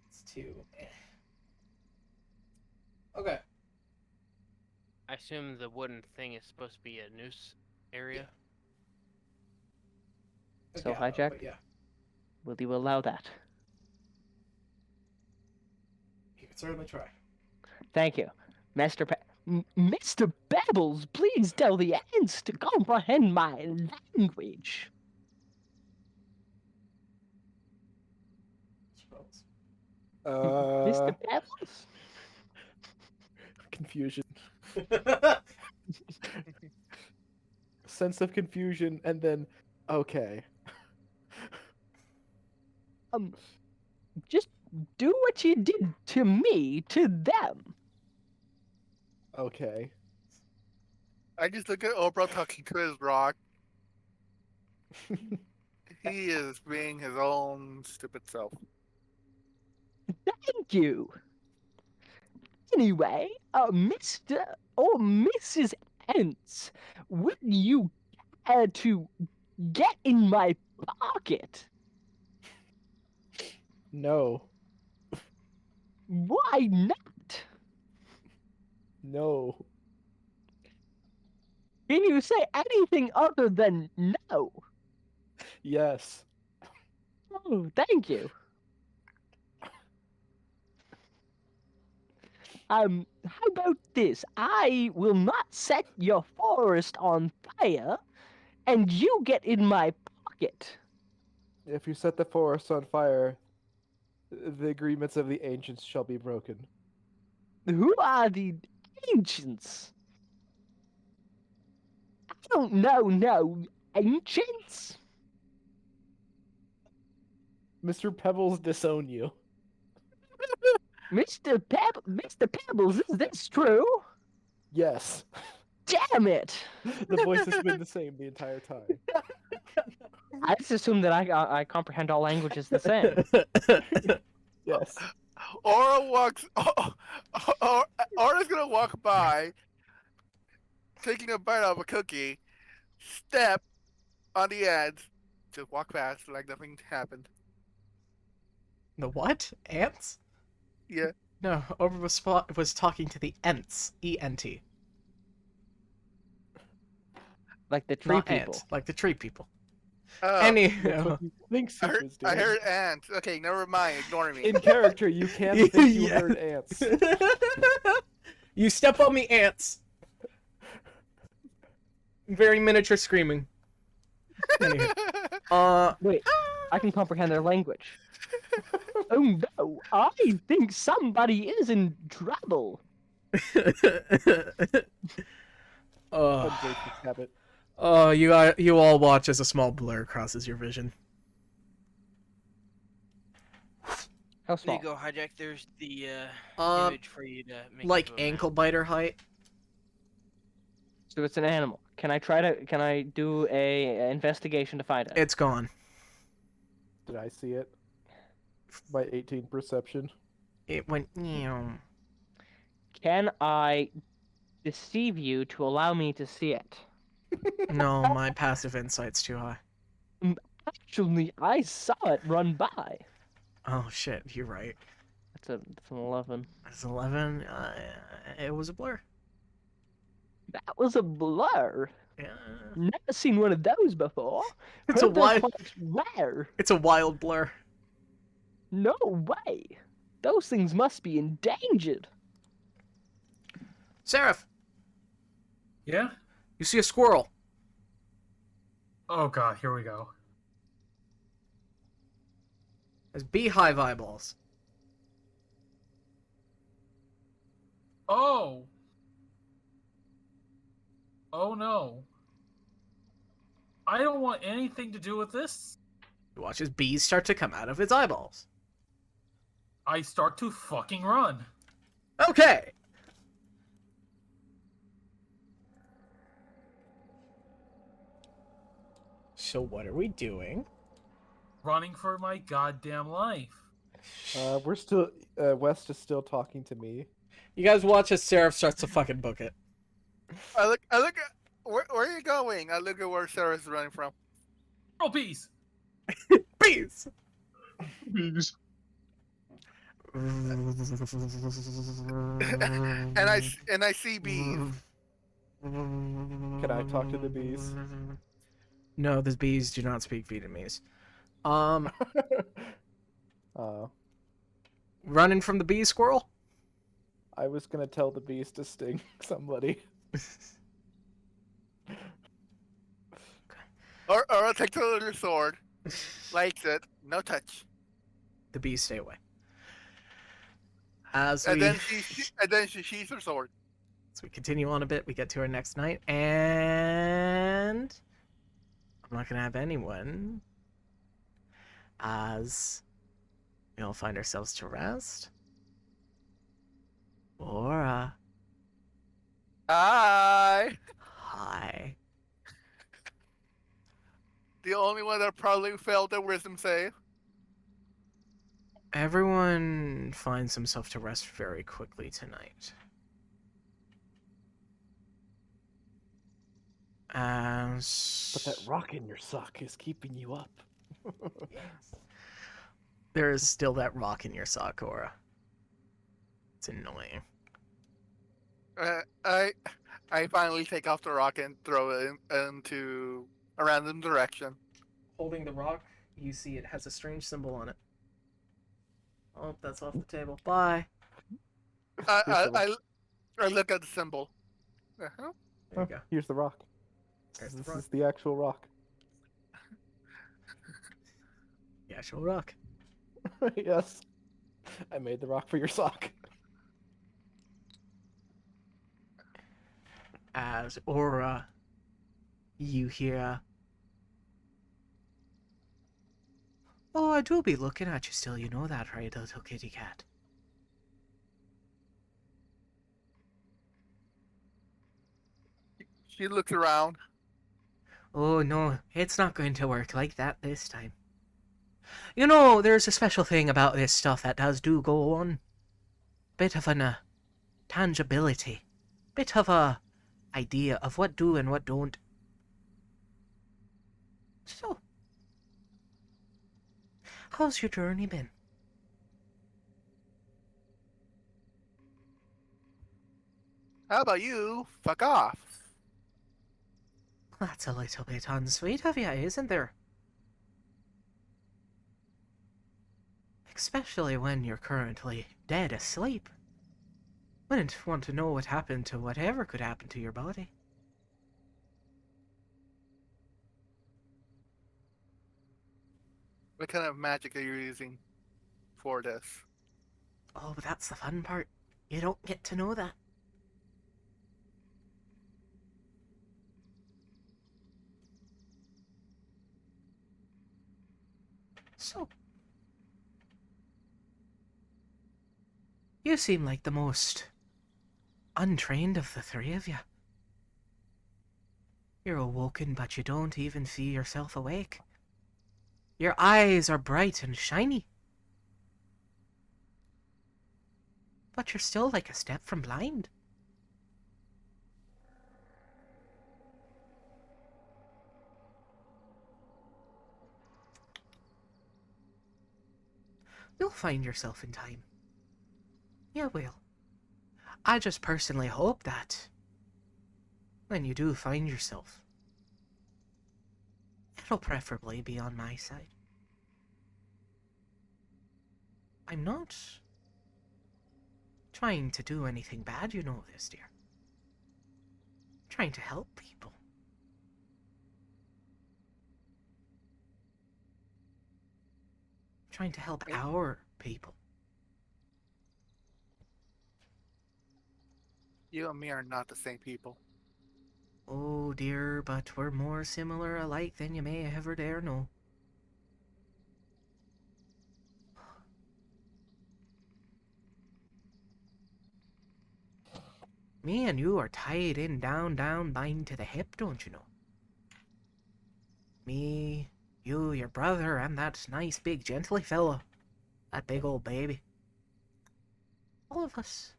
It's too. Okay. I assume the wooden thing is supposed to be a noose area. So Yeah, hijack. but yeah, Will you allow that? you can certainly try. Thank you, Mr. Babbles. Please tell the ants to comprehend my language. Suppose. Mr. Babbles. Confusion. Sense of confusion, and then okay. Just do what you did to me to them. Okay. I just look at Oprah talking to his rock. He is being his own stupid self. Thank you. Anyway, Mr. or Mrs. Ents, will you care to get in my pocket? No. Why not? No. Can you say anything other than no? Yes. Oh, thank you. How about this? I will not set your forest on fire, and you get in my pocket. If you set the forest on fire, the agreements of the ancients shall be broken. Who are the ancients? I don't know no ancients. Mr. Pebbles disown you. Mr. Pebbles, is this true? Yes. Damn it! The voice has been the same the entire time. I just assume that I comprehend all languages the same. Yes. Aura walks. Aura's gonna walk by, taking a bite out of a cookie, step on the edge, just walk past like nothing happened. The what? Ants? Yeah. No, was talking to the Ents. E-N-T. Like the tree Not people. ant, like the tree people. Oh, That's Anyhow. what you think I Soup heard, is doing. I heard ants. Okay, never mind. Ignore me. In character, you can think you Yeah. heard ants. You step on me, ants. Very miniature screaming. Anywho. Wait, I can comprehend their language. Oh no, I think somebody is in trouble. Ungrateful habit. Oh, you all watch as a small blur crosses your vision. How There small? you go, hijack. There's the image for you to make Like into a map. ankle biter height. So it's an animal. Can I do a investigation to find it? It's gone. Did I see it? By 18 perception. It went. Can I deceive you to allow me to see it? No, my passive insight's too high. Actually, I saw it run by. Oh shit, you're right. That's an 11. It's 11. It was a blur. That was a blur. Yeah. Never seen one of those before. It's Heard a they're wild. quite rare. It's a wild blur. No way. Those things must be endangered. Seraph, Yeah? you see a squirrel. Oh god, here we go. Has beehive eyeballs. Oh! Oh no. I don't want anything to do with this. You watch as bees start to come out of its eyeballs. I start to fucking run. Okay. So what are we doing? running for my goddamn life. We're still. West is still talking to me. You guys watch as Seraph starts to fucking book it. I look at where are you going? I look at where Sarah's running from. Oh, peace. Bees. Bees. and I see bees. Can I talk to the bees? No, the bees do not speak Vietnamese. Running from the bee squirrel? I was gonna tell the bees to sting somebody. Or I'll take the little sword. Likes it. No touch. The bees stay away. As And we then she sheathes her sword. as we continue on a bit, we get to our next night, and I'm not gonna have anyone as we all find ourselves to rest. Laura. Hi. Hi. The only one that probably failed their wisdom save. Everyone finds himself to rest very quickly tonight. But that rock in your sock is keeping you up. There is still that rock in your sock, Aura. It's annoying. I finally take off the rock and throw it into a random direction. Holding the rock, you see it has a strange symbol on it. Oh, that's off the table. Bye. I look at the symbol. Uh-huh. There you go. Here's the rock. There's the This rock. is the actual rock. The actual rock. Yes. I made the rock for your sock. As Aura, you hear, "Oh, I do be looking at you still, you know that, right, little kitty cat?" She looks around. "Oh, no, it's not going to work like that this time. You know, there's a special thing about this stuff that does go on. Bit of an, tangibility. Bit of a idea of what do and what don't. So, how's your journey been?" How about you? Fuck off. That's a little bit unsweet of you, isn't there? Especially when you're currently dead asleep. Wouldn't want to know what happened to whatever could happen to your body. What kind of magic are you using for this? Oh, but that's the fun part. You don't get to know that. So, you seem like the most untrained of the three of you. You're awoken, but you don't even feel yourself awake. Your eyes are bright and shiny. But you're still like a step from blind. You'll find yourself in time. You will. I just personally hope that when you do find yourself, it'll preferably be on my side. I'm not trying to do anything bad, you know this, dear. I'm trying to help people. I'm trying to help our people. You and me are not the same people. Oh dear, but we're more similar alike than you may ever dare know. Me and you are tied in down, bind to the hip, don't you know? Me, You, your brother, and that nice big gently fellow. That big old baby. All of us.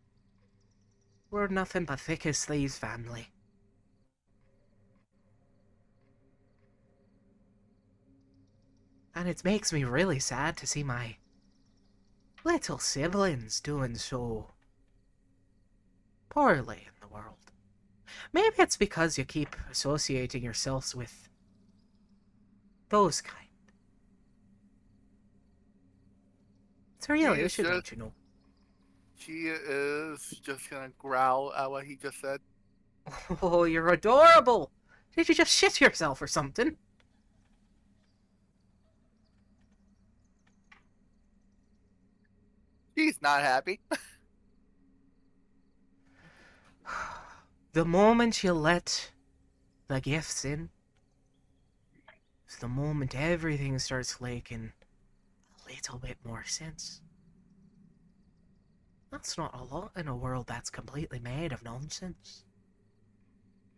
We're nothing but thick as thieves family. And it makes me really sad to see my little siblings doing so poorly in the world. Maybe it's because you keep associating yourselves with those kind. It's a real He is issue, just- don't you know? She is just gonna growl at what he just said. Oh, you're adorable! Did you just shit yourself or something? She's not happy. The moment you let the gifts in, is the moment everything starts making a little bit more sense. That's not a lot in a world that's completely made of nonsense.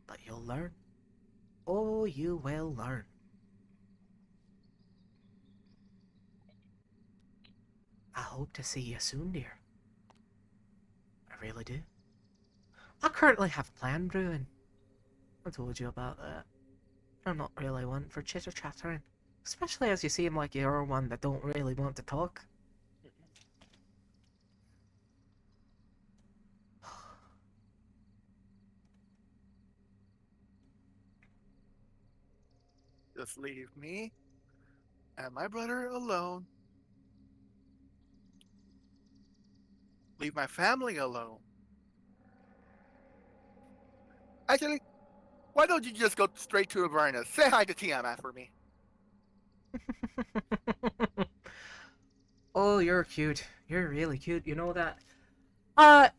But you'll learn. Oh, you will learn. I hope to see you soon, dear. I really do. I currently have a plan brewing. I told you about that. I'm not really one for chitter-chattering. Especially as you seem like you're one that don't really want to talk. Just leave me and my brother alone. Leave my family alone. Actually, why don't you just go straight to Avernus? Say hi to Tiamat for me. Oh, you're cute. You're really cute. You know that?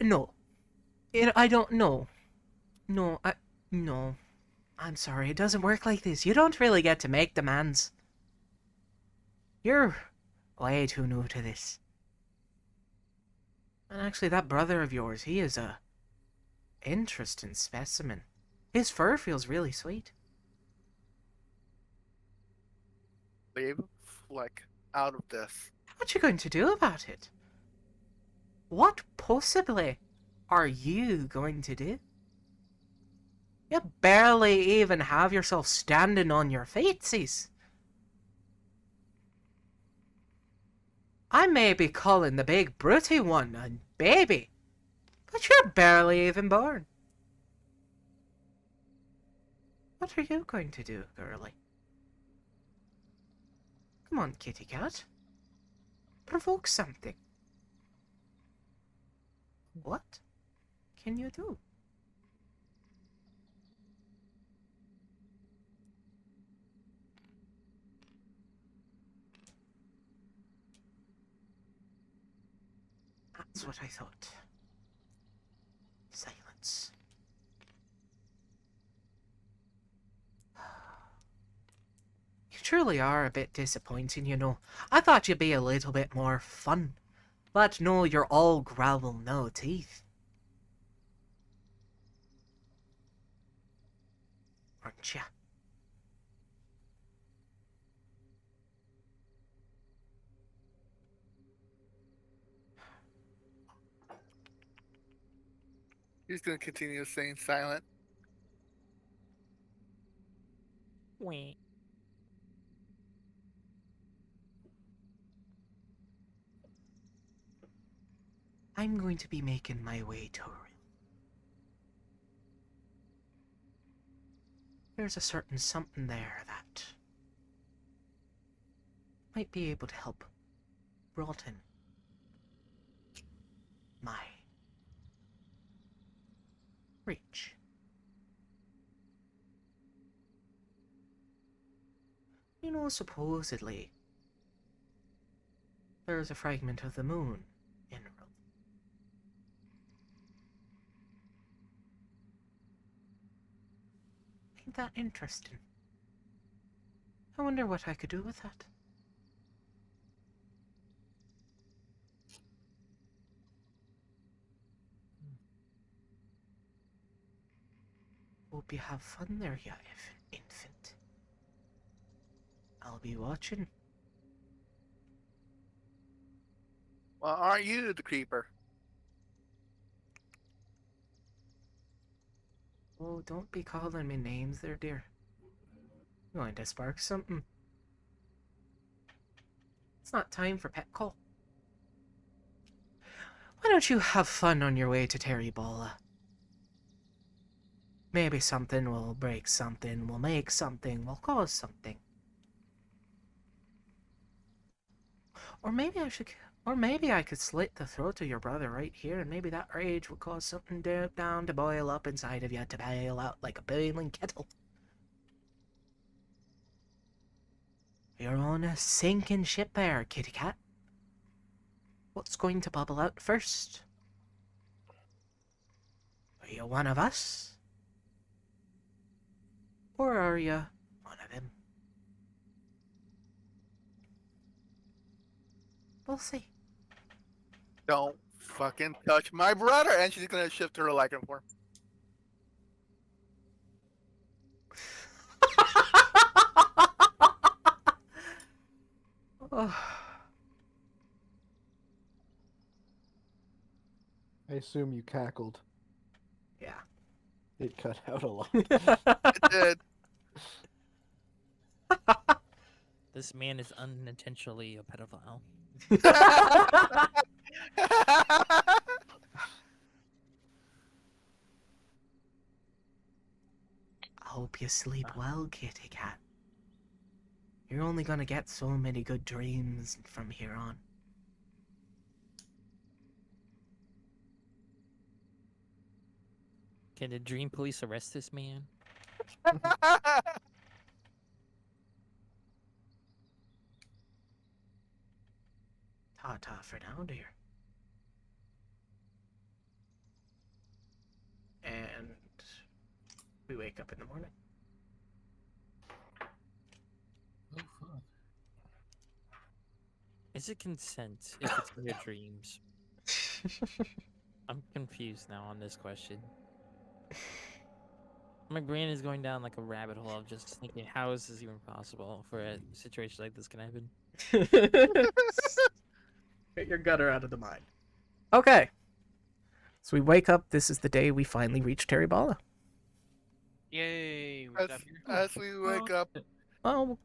No. I don't know. No, no. I'm sorry, it doesn't work like this. You don't really get to make demands. You're way too new to this. And actually, that brother of yours, he is a interesting specimen. His fur feels really sweet. Leave Fleck out of this. What you going to do about it? What possibly are you going to do? You barely even have yourself standing on your feetsies. I may be calling the big brutty one a baby, but you're barely even born. What are you going to do, girlie? Come on, kitty cat. Provoke something. What can you do? That's what I thought. Silence. You truly are a bit disappointing, you know. I thought you'd be a little bit more fun. But no, you're all growl, no teeth. Aren't ya? He's gonna continue staying silent. Wait. I'm going to be making my way to her. There's a certain something there that might be able to help broaden my reach. You know, supposedly, there's a fragment of the moon in Rome. Ain't that interesting? I wonder what I could do with that. Hope you have fun there, you infant. I'll be watching. Well, aren't you the creeper? Oh, don't be calling me names there, dear. I'm going to spark something. It's not time for pet call. Why don't you have fun on your way to Terrybola? Maybe something will break something, will make something, will cause something. Or maybe I could slit the throat of your brother right here, and maybe that rage would cause something deep down to boil up inside of you to boil out like a boiling kettle. You're on a sinking ship there, kitty cat. What's going to bubble out first? Are you one of us? Or are you one of them? We'll see. Don't fucking touch my brother. And she's gonna shift her liking form. Oh. I assume you cackled. Yeah. It cut out a lot. It did. This man is unintentionally a pedophile. I hope you sleep well, kitty cat. You're only gonna get so many good dreams from here on. Can the dream police arrest this man? Ta-ta for now, dear. And we wake up in the morning. Oh, fuck. Is it consent if it's in your dreams? I'm confused now on this question. My brain is going down like a rabbit hole of just thinking, how is this even possible for a situation like this can happen? Get your gutter out of the mind. Okay. So we wake up. This is the day we finally reach Terrybola. Yay! We As, got here. as we wake up, Oh,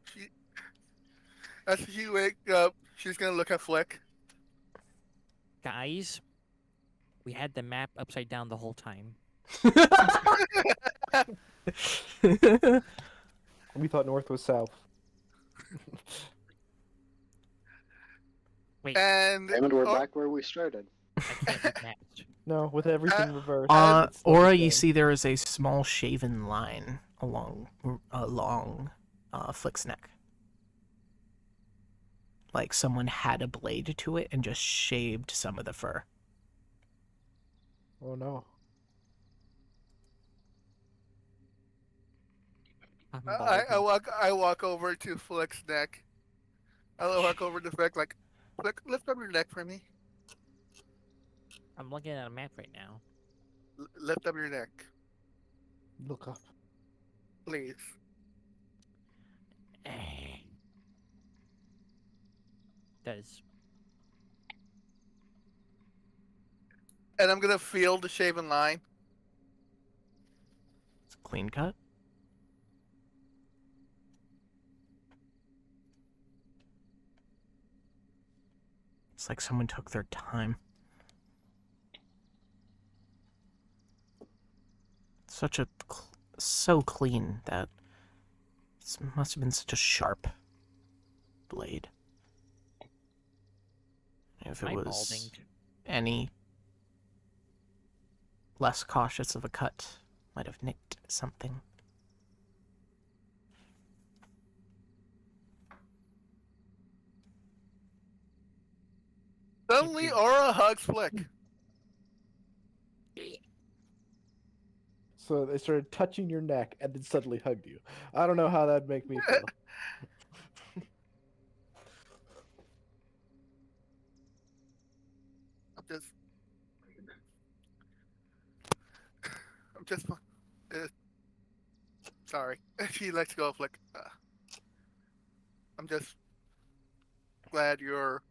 as she wake up, she's gonna look at Flick. Guys, we had the map upside down the whole time. We thought north was south. Wait, And Damn it, we're back where we started. I can't read maps. No, with everything reversed. it's still Aura, the you same. see there is a small shaven line along Flick's neck. Like someone had a blade to it and just shaved some of the fur. Oh no. I'm I bald. walk over to Flick's neck. I walk over to Flick like, Flick, lift up your neck for me. I'm looking at a map right now. Lift up your neck, Look up. please. Does And I'm gonna feel the shaven line. It's a clean cut. It's like someone took their time. So clean that it must have been such a sharp blade. If it am I was balding? any less cautious of a cut, might have nicked something. Suddenly, Aura hugs Flick. So they started touching your neck and then suddenly hugged you. I don't know how that'd make me feel. I'm just, sorry. She lets go of Flick. I'm just glad you're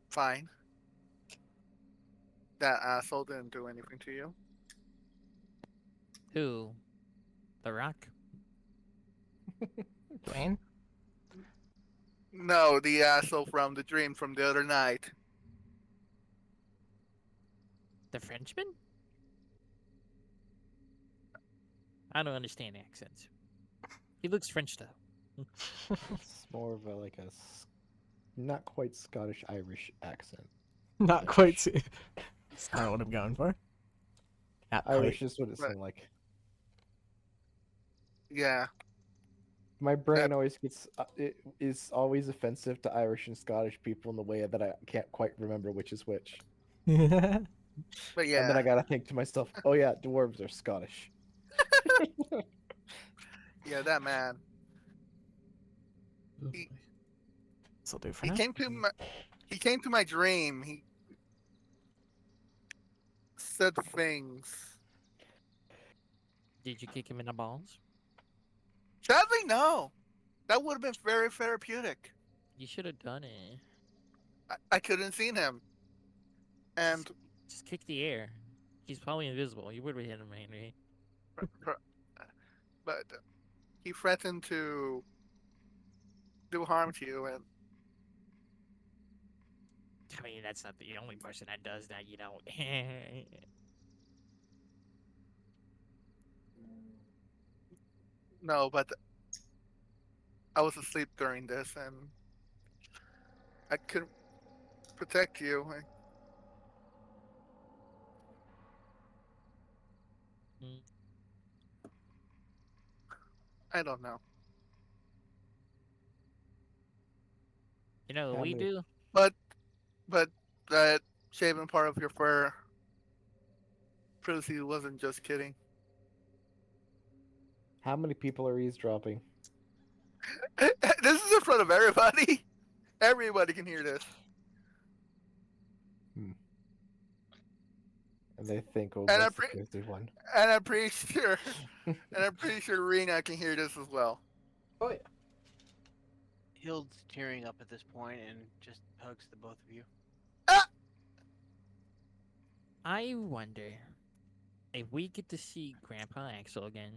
fine. That asshole didn't do anything to you. Who? The Rock? Dwayne? No, the asshole from the dream from the other night. The Frenchman? I don't understand accents. He looks French though. It's more of a not quite Scottish Irish accent. Not quite. That's kind of what I'm going for. Not Irish quite. is what it Right. sounded like. Yeah. My brain always gets it is always offensive to Irish and Scottish people in the way that I can't quite remember which is which. But And then I yeah. gotta think to myself, oh yeah, dwarves are Scottish. Yeah, that man. Oh, He- boy. This'll do for He now. came to my dream. He said things. Did you kick him in the balls? Sadly, no. That would have been very therapeutic. You should have done it. I couldn't see him. And Just kick the air. He's probably invisible. You would have hit him, Henry. but he threatened to do harm to you, and I mean, that's not the only person that does that, you know. no, but I was asleep during this, and I couldn't protect you. Mm. I don't know. You know what How we many- do? But that shaven part of your fur proves he wasn't just kidding. How many people are eavesdropping? This is in front of everybody. Everybody can hear this. And they think, oh, And that's the crazy one. And I'm pretty sure, Rena can hear this as well. Oh yeah. Hild's tearing up at this point and just hugs the both of you. I wonder if we get to see Grandpa Axel again.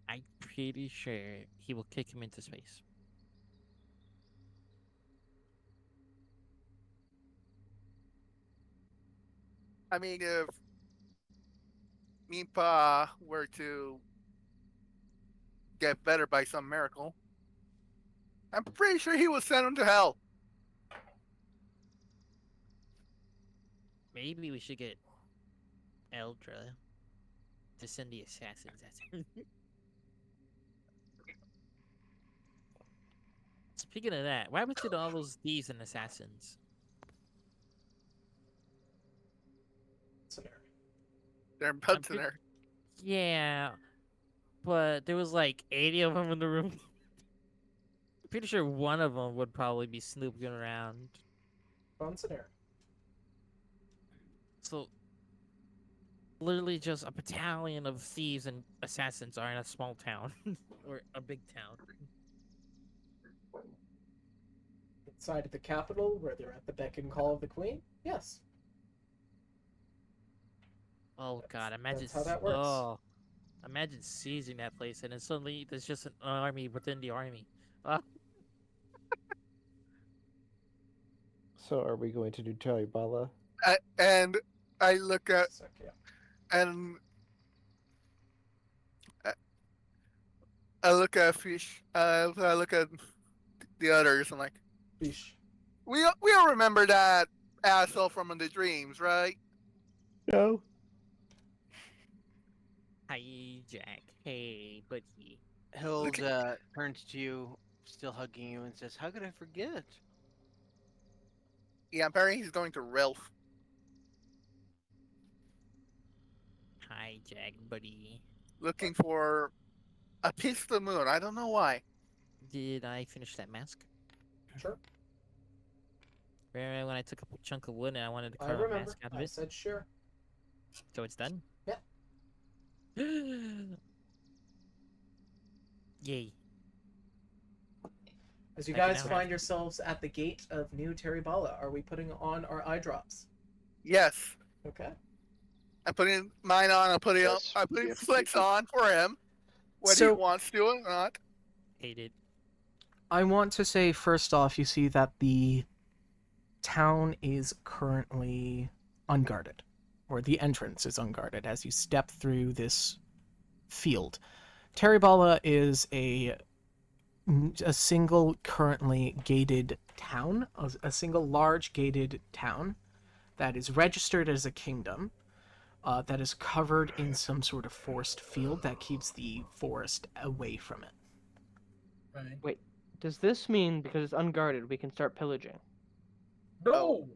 I'm pretty sure he will kick him into space. I mean, if me and Pa were to get better by some miracle, I'm pretty sure he will send him to hell. Maybe we should get Eldra to send the assassins at him. Speaking of that, what happened to all those thieves and assassins? They're butts in there. Yeah, but there was like 80 of them in the room. Pretty sure one of them would probably be snooping around. Bunsenary. So, literally just a battalion of thieves and assassins are in a small town. Or a big town. Inside of the capital, where they're at the beck and call of the queen? Yes. Oh god, imagine That's how that works. Oh, imagine seizing that place and then suddenly there's just an army within the army. Ah. So are we going to do Talibala? And I look at Yeah. and I look at Fish. I look at the others. I'm like, Fish. we all remember that asshole from the dreams, right? No. Hi, Jack. Hey, buddy. Hild turns to you, still hugging you, and says, "How could I forget?" Yeah, apparently he's going to Ralph. Hi, Jack, buddy. Looking for a piece of the moon. I don't know why. Did I finish that mask? Sure. Remember when I took a chunk of wood and I wanted to I carve a remember. mask out of I it? said sure. So it's done? Yeah. Yay. As you I can guys now find have- yourselves at the gate of New Teribala, are we putting on our eye drops? Yes. Okay. I'm putting mine on. I'm putting Yes, I'm putting we have to Flicks keep it. on for him when he So- wants to or not. Hate it. I want to say first off, you see that the town is currently unguarded, or the entrance is unguarded as you step through this field. Teribala is a single currently gated town, a single large gated town that is registered as a kingdom, that is covered in some sort of forest field that keeps the forest away from it. Right. Wait, does this mean because it's unguarded we can start pillaging? No.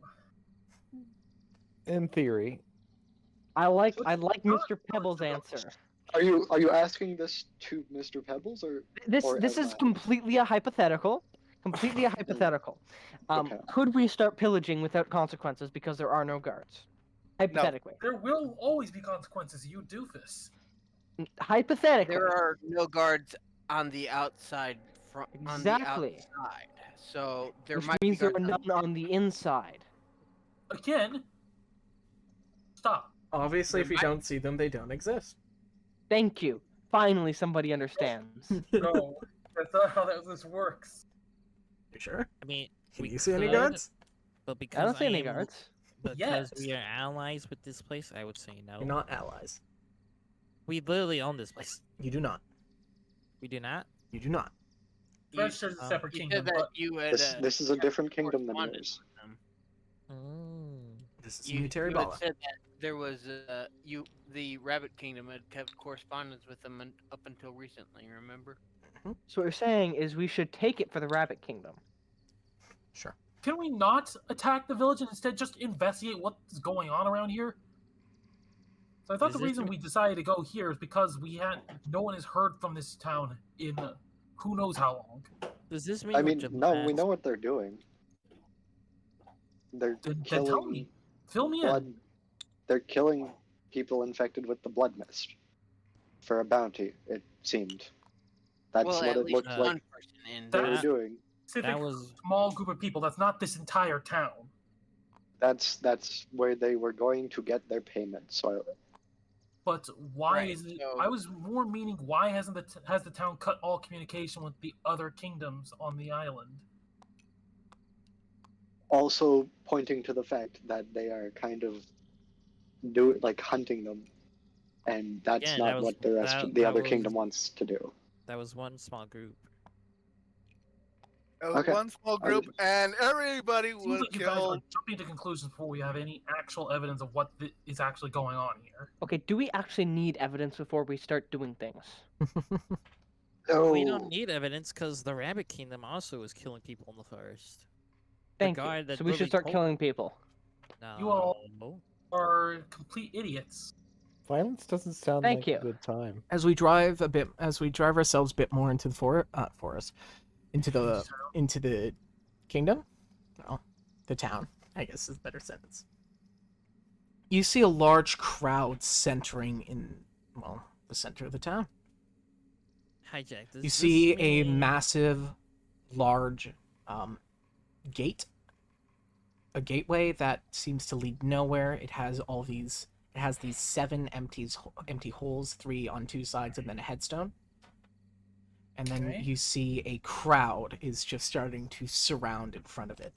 In theory. I like But Mr. Pebble's answer. Are you asking this to Mr. Pebbles or This or is Emma? completely a hypothetical. Completely a hypothetical. Okay. Could we start pillaging without consequences because there are no guards? Hypothetically. There will always be consequences, you doofus. Hypothetically. There are no guards on the outside. Exactly. So there Which might means be there guards are none on the inside. Again. Stop. Obviously, There if you might- don't see them, they don't exist. Thank you. Finally, somebody understands. No, that's not how this works. You sure? I mean, Can we you see any could, guards? But because I don't see any am- guards. Because Yes. we are allies with this place, I would say no. You're not allies. We literally own this place. You do not. We do not. You do not. Fresh is a separate You kingdom, said that but you had. This is a different kingdom than correspondence yours. with them. This is You, New you had Teribala. said that there was the Rabbit Kingdom had kept correspondence with them up until recently. Remember? So what you're saying is we should take it for the Rabbit Kingdom. Sure. can we not attack the village and instead just investigate what's going on around here? So I thought Is the this reason re- we decided to go here is because no one has heard from this town in who knows how long. Does this mean I we're mean, just no, we bats? know what they're doing. They're Then tell killing me. Fill me blood. in. They're killing people infected with the blood mist for a bounty. It seemed. That's well, what at it least looked one like person in. they were That's- doing. Specific That was small group of people. That's not this entire town. That's where they were going to get their payment. So But why Right, is it? so- I was more meaning why hasn't has the town cut all communication with the other kingdoms on the island? also pointing to the fact that they are kind of hunting them, and that's Again, not that was- what the rest that- of the that other was- kingdom wants to do. that was one small group. It was Okay. one small group, and everybody Seems was like you guys are killed. jumping to conclusions before we have any actual evidence of what is actually going on here. Okay, do we actually need evidence before we start doing things? Oh, We don't need evidence because the Rabbit Kingdom also was killing people in the forest. The Thank guy you. that So we should literally start told- killing people. No. You all- Are complete idiots. Violence doesn't sound Thank like you. a good time. As we drive ourselves a bit more into the forest, into the kingdom, well, the town, I guess is a better sentence. You see a large crowd centering in, well, the center of the town. Hijack. Does You this see a mean- massive, large gate, a gateway that seems to lead nowhere. It has these 7 empty holes, 3 on 2 sides, and then a headstone. And then Okay. you see a crowd is just starting to surround in front of it,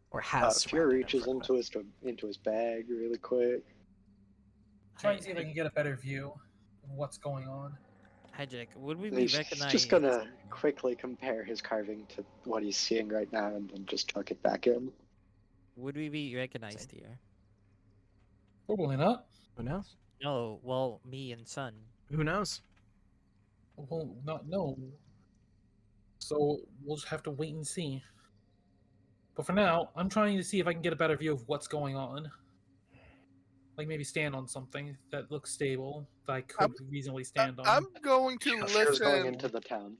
or has. Fear surrounded in reaches front of into his bag really quick. Trying to see if I can get a better view of what's going on. Hijack. Would we And be he's recognized? just gonna quickly compare his carving to what he's seeing right now, and then just tuck it back in. Would we be recognized here? Probably not. Who knows? No. Well, me and Son. Who knows? Well, not no. So we'll just have to wait and see. But for now, I'm trying to see if I can get a better view of what's going on. Like maybe stand on something that looks stable that I could reasonably stand on. I'm going to Fear's going listen. into the town.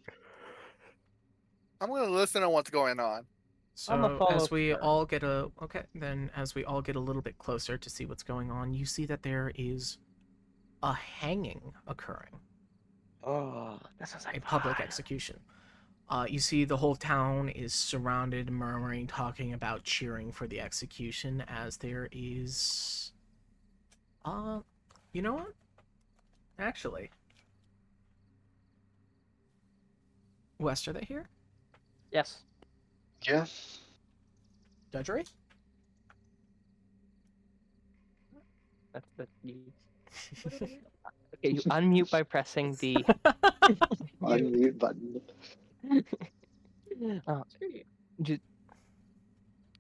I'm going to listen to what's going on. I'ma So follow as we Fear. all get a little bit closer to see what's going on, you see that there is a hanging occurring, Oh, that sounds a like public fun. execution. You see the whole town is surrounded, murmuring, talking about, cheering for the execution, as there is... you know what? Actually... West, are they here? Yes. Yeah. Dudgery? That's you. Okay, you unmute by pressing the Unmute button. just,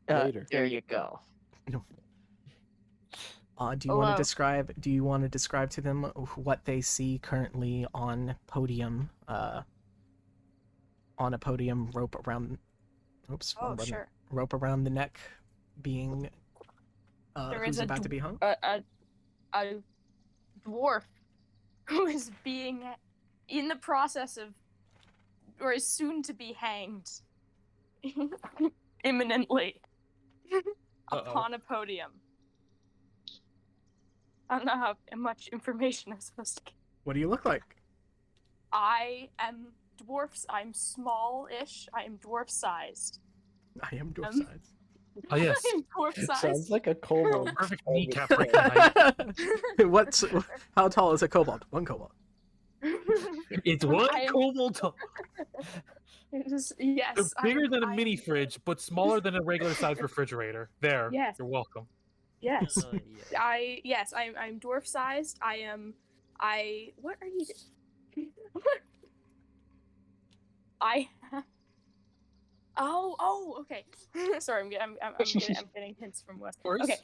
Later. there you go. Do you want to describe to them what they see currently on podium, on a podium, rope around, Sure. rope around the neck, being, There who's is about to be hung? A dwarf who is being in the process of, or is soon to be hanged imminently upon a podium. I don't know how much information I'm supposed to give. What do you look like? I am I'm small-ish. I am dwarf-sized. I am dwarf-sized. Oh yes. I am dwarf-sized. Sounds like a kobold. Perfect kneecap breaking height. How tall is a kobold? One kobold. It's one I am- kobold tall. It is, yes. They're bigger than a I am- mini fridge, but smaller than a regular size refrigerator. There. Yes. You're welcome. Yes. Oh, yeah. I'm dwarf sized. What are you okay. Sorry, I'm getting hints from Wes. course. Okay.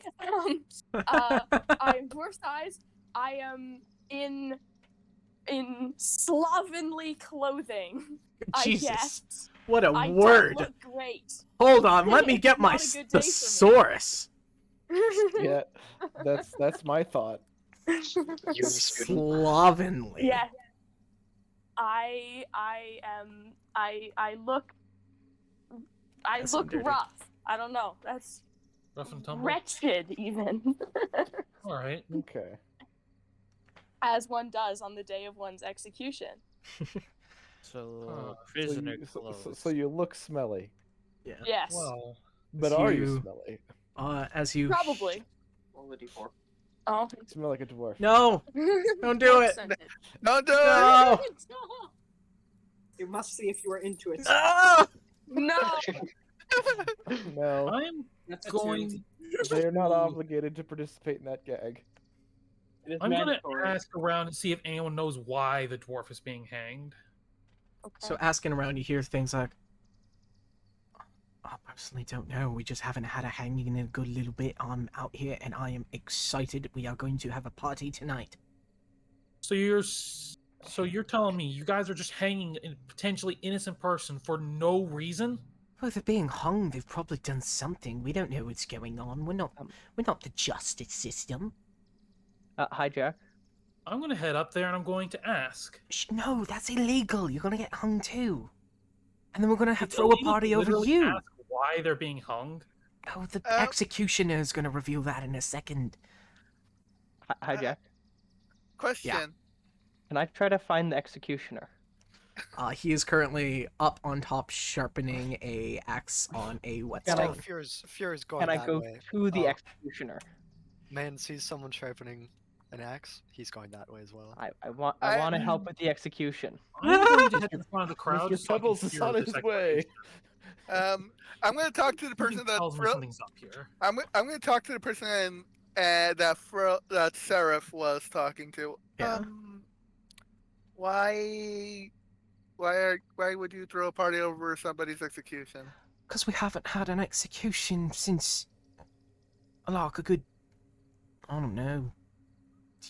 I'm dwarf sized. I am in slovenly clothing. Jesus. I guess. What a I word! don't look great. Hold on, let me It's get my not a good day for me. thesaurus. Yeah, that's my thought. Slovenly. Yeah. I look That's dirty. rough. I don't know. That's Rough and tumble. wretched even. All right. Okay. As one does on the day of one's execution. So, So prisoner you, clothes. so you look smelly, Yeah. Yes. Well, but So are you you- smelly? As you. Probably. Roll the d4. Oh. You smell like a dwarf. No! Don't do it! Don't do it. No! You must see if you are into it. Ah! No. No, I'm That's going. they are not obligated to participate in that gag. I'm gonna ask around and see if anyone knows why the dwarf is being hanged. So asking around, you hear things like, I personally don't know. We just haven't had a hanging in a good little bit. I'm out here and I am excited. We are going to have a party tonight. So you're telling me you guys are just hanging a potentially innocent person for no reason? Well, they're being hung. They've probably done something. We don't know what's going on. We're not the justice system. Hi, Jack. I'm gonna head up there and I'm going to ask. No, that's illegal. You're gonna get hung too. And then we're gonna It's throw a illegal to party over literally you. ask why they're being hung? Oh, the executioner is gonna reveal that in a second. Hi, Jack. Question. Can I try to find the executioner? He is currently up on top sharpening a axe on a Can I- whetstone. Fury's going Can I that go way. to the Oh, executioner? Man sees someone sharpening an axe. He's going that way as well. I want to help with the execution. I'm going to head to the front of the crowd. Mr. so I can Pebbles is hear on this his way. I'm gonna talk to the person that tells me something's up here. I'm gonna talk to the person that Seraph was talking to. Yeah. Why would you throw a party over somebody's execution? Because we haven't had an execution since, like, a good, I don't know,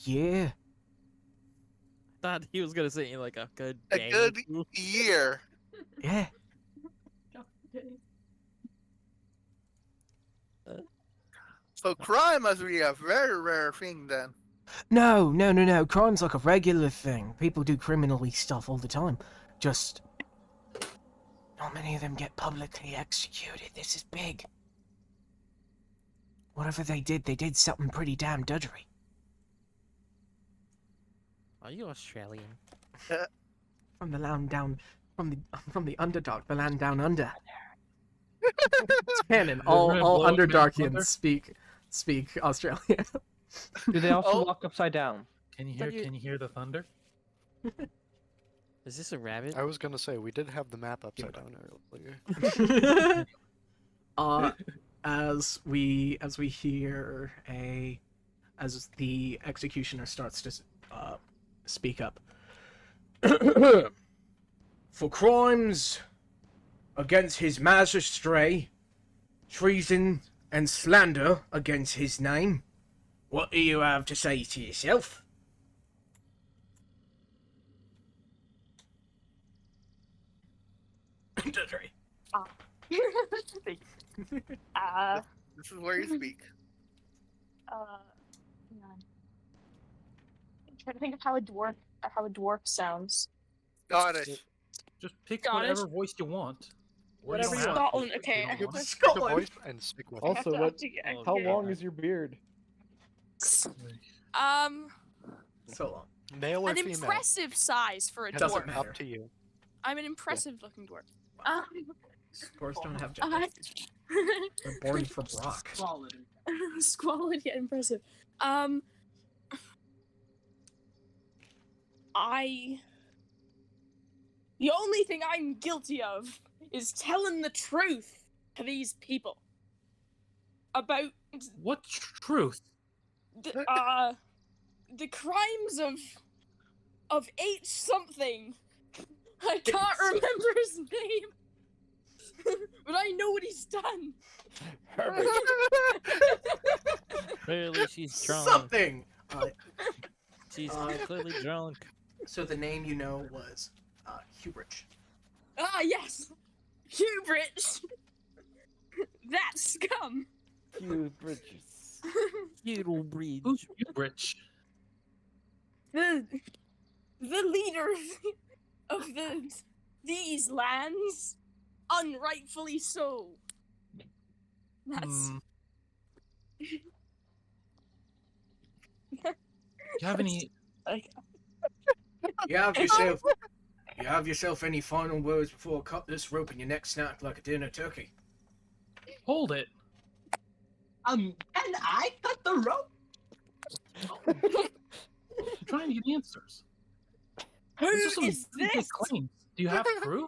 year. Thought he was gonna say like a good A day. good year. Yeah. So crime must be a very rare thing then. No. Crime's like a regular thing. People do criminally stuff all the time. Just, not many of them get publicly executed. This is big. Whatever they did something pretty damn dudgery. Are you Australian? From the land down from the Underdark, the land down under. It's canon. We're All gonna all blow up Man's Underdarkians Thunder? speak Australian. Do they also Oh. walk upside down? Can you Thought hear? you- Can you hear the thunder? Is this a rabbit? I was gonna say we did have the map upside down earlier. As we hear as the executioner starts to speak up. For crimes against his magistracy, treason and slander against his name, what do you have to say to yourself? Dudley. Thank you. This is where you speak. Hang on. I'm trying to think of how a dwarf sounds. Scottish. Just pick Scottish? whatever voice you want. Or Whatever don't you have want. to Scotland, if okay. you don't You want. pick a Scotland. voice and speak with it. Also, have what? to- How okay. long is your beard? So long. Male or An female? impressive size for a It Doesn't dwarf. matter. Up to you. I'm an impressive looking dwarf. Dwarves don't have gender. They're born from rock. Squalid yet impressive. The only thing I'm guilty of is telling the truth to these people about What truth? the crimes of H something. I can't remember his name, but I know what he's done. Clearly, she's drunk. Something. She's clearly drunk. So the name you know was Hubrich. Ah, yes, Hubridge. That scum. Hugh Bridges. Feudal bridge. Who's Rich? The leader of these lands, unrightfully so. That's. You have any? You have yourself any final words before I cut this rope in your neck snack like a dinner turkey? Hold it. And I cut the rope. I'm trying to get answers. Who These are some is pretty big this? claims. Do you have proof?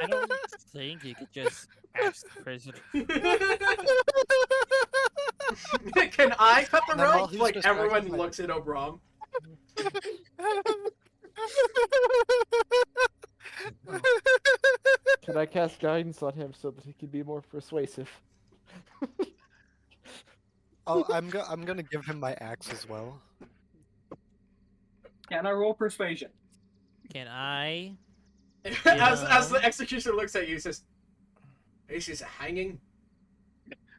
I don't think you could just ask the president. Can I cut the And then while rope? he's Like distracted everyone by- looks at Obram. Can I cast guidance on him so that he can be more persuasive? Oh, I'm gonna give him my axe as well. Can I roll persuasion? Can I? As the executioner looks at you, he says, "This is a hanging.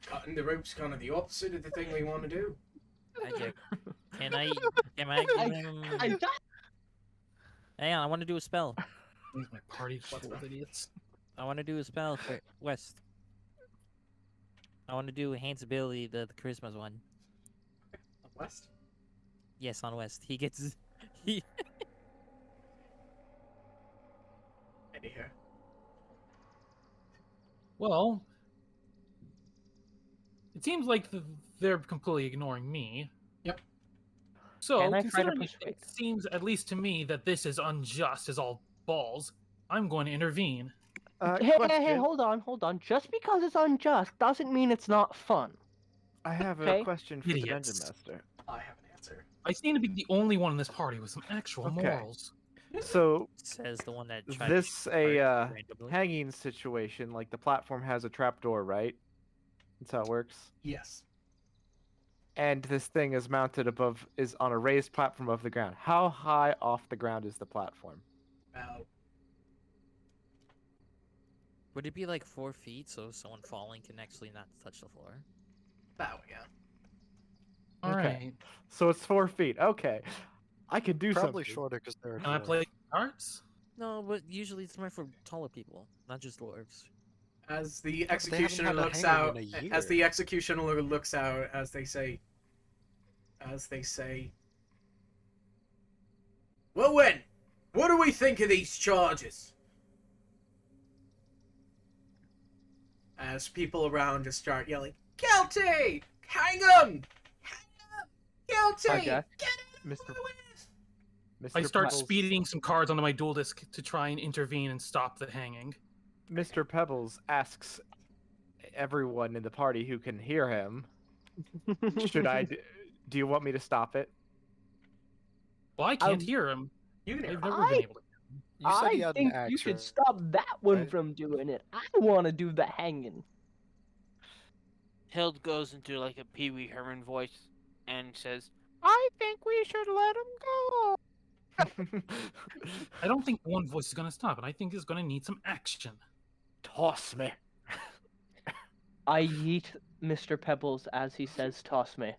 Cutting the rope's kind of the opposite of the thing we want to do." Can I? Can I give him? Hang on, I want to do a spell. These my party full of idiots. I want to do a spell for West. I want to do Hank's ability, the Christmas one. West? Yes, on West. He gets. He. Anyhow. Well, it seems like they're completely ignoring me. Yep. So, Can I try to considering it seems, at least to me, that this is unjust as all balls, I'm going to intervene. Hey, Question. hold on. Just because it's unjust doesn't mean it's not fun. I have Okay. a question for the Idiots. Dungeon Master. I have an answer. I seem to be the only one in this party with some actual Okay. morals. So Says the one that tried this to a start randomly. hanging situation, like the platform has a trapdoor, right? That's how it works. Yes. And this thing is mounted is on a raised platform above the ground. How high off the ground is the platform? About Would it be like 4 feet so someone falling can actually not touch the floor? yeah. All Okay. right. So it's 4 feet. Okay. I could do Probably something. shorter because there are. Can I play cards? No, but usually it's meant for taller people, not just dwarves. As the they haven't executioner had a looks hanging out, in a as the year. executioner looks out, as they say, "Well, when? What do we think of these charges? as people around just start yelling, "Guilty! Hang him! Hang him! Guilty! Hijack. Get Mr. Mr. I start Pebbles, speeding some cards onto my dual disc to try and intervene and stop the hanging. Mr. Pebbles asks everyone in the party who can hear him, should I? Do you want me to stop it? Well, I can't hear him. You can hear I've him. never been able to. You said he I had think an you axe, should stop that one right? from doing it. I want to do the hanging. Hild goes into like a Pee Wee Herman voice and says, I think we should let him go. I don't think one voice is going to stop it. I think it's going to need some action. Toss me. I yeet Mr. Pebbles as he says, "Toss me."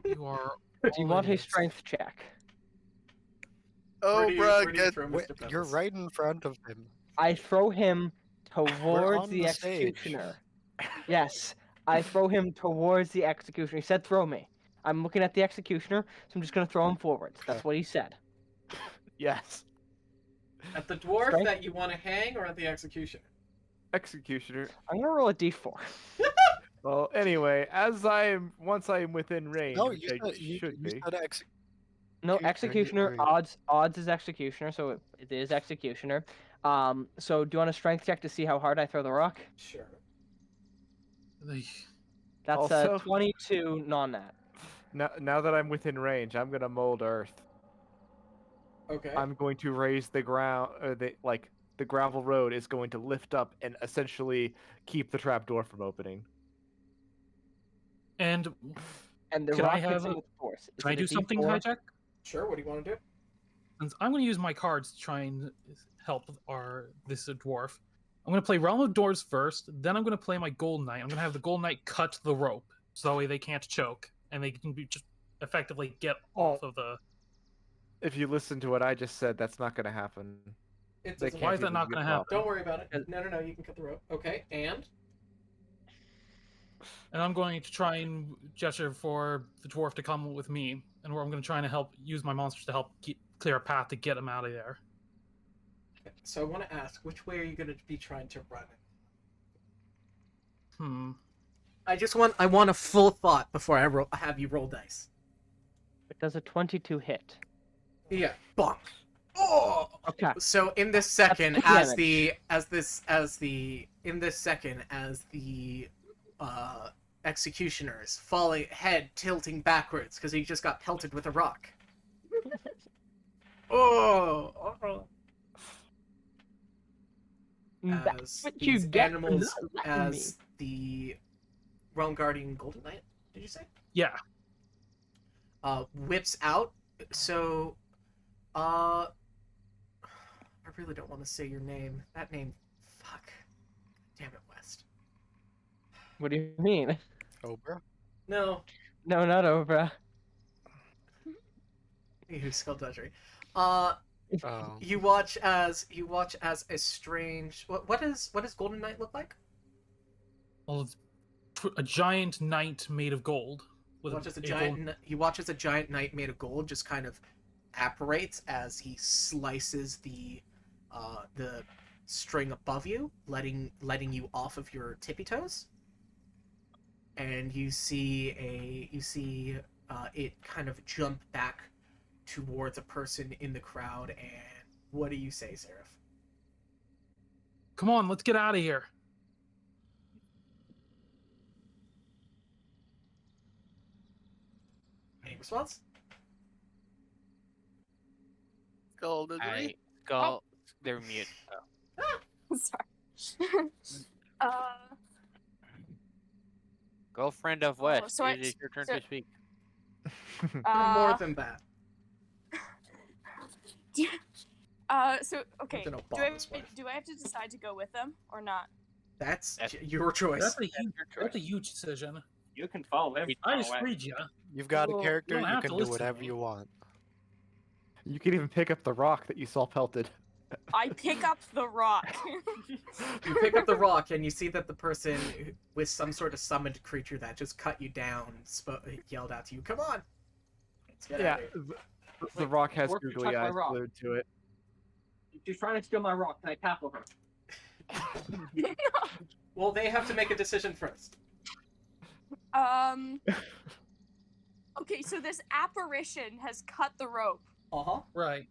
You are. Do you all want a idiots. strength check? Oh, where bruh, do you get throw Wait, Mr. you're Pebbles? right in front of him. I throw him towards on the the stage. executioner. Yes, I throw him towards the executioner. He said, "Throw me." I'm looking at the executioner, so I'm just gonna throw him forwards. That's what he said. Yes. At the dwarf Strength? that you want to hang, or at the executioner? Executioner. I'm gonna roll a d4. Well, anyway, once I am within range, No, which you I said, you should be. said execute. No, Executioner, executioner. or- Odds is executioner, so it is executioner. So do you want a strength check to see how hard I throw the rock? Sure. That's Also- 22 non-nat. Now that I'm within range, I'm gonna mold earth. Okay. I'm going to raise the ground. The gravel road is going to lift up and essentially keep the trapdoor from opening. And And the Can I rock hits have him a- with force. Is can I it a do something, D4? Hijack? Sure. What do you want to do? Since I'm going to use my cards to try and help this dwarf. I'm going to play Realm of Doors first. Then I'm going to play my Gold Knight. I'm going to have the Gold Knight cut the rope so that way they can't choke and they can just effectively get off of the. If you listen to what I just said, that's not going to happen. It They doesn't Why can't is that even not get going to off. happen? Don't worry about it. No. You can cut the rope. Okay. And And I'm going to try and gesture for the dwarf to come with me, and where I'm going to try and use my monsters to help clear a path to get him out of there. so I want to ask, which way are you going to be trying to run? I want a full thought before I have you roll dice. It does a 22 hit. Yeah. Bonk. Oh. Okay. So in this second, That's as damage. the executioner is falling, head tilting backwards because he just got pelted with a rock. Oh. That's As what you these get for animals, not letting me. as the Realm Guardian Golden Knight, did you say? Yeah. Whips out. So, I really don't want to say your name. That name, fuck. Damn it, West. What do you mean? Obra? No, No, not Obra. you skullduggery. Oh. You watch as a strange. What does Golden Knight look like? Well, it's a giant knight made of gold. He watches a giant knight made of gold just kind of apparates as he slices the string above you, letting you off of your tippy toes. And you see it kind of jump back towards a person in the crowd. And what do you say, Seraph? Come on, let's get out of here. Any response? I go. They're mute. Oh. Sorry. Girlfriend of West, so it is your turn to speak. More than that. So okay. Something Do about this wife. I have to decide to go with them or not? That's your choice. That's a huge decision. You can follow him. I just freed you. You've got Well, a character, you don't you have can to do listen to whatever me. you want. You can even pick up the rock that you saw pelted. I pick up the rock. You pick up the rock and you see that the person with some sort of summoned creature that just cut you down yelled out to you, "Come on!" Let's get Yeah, out of here. the rock has Dwarf, you googly touched my eyes rock. glued to it. She's trying to steal my rock. Can I tap her? Well, they have to make a decision first. Okay, so this apparition has cut the rope. Uh-huh. Right.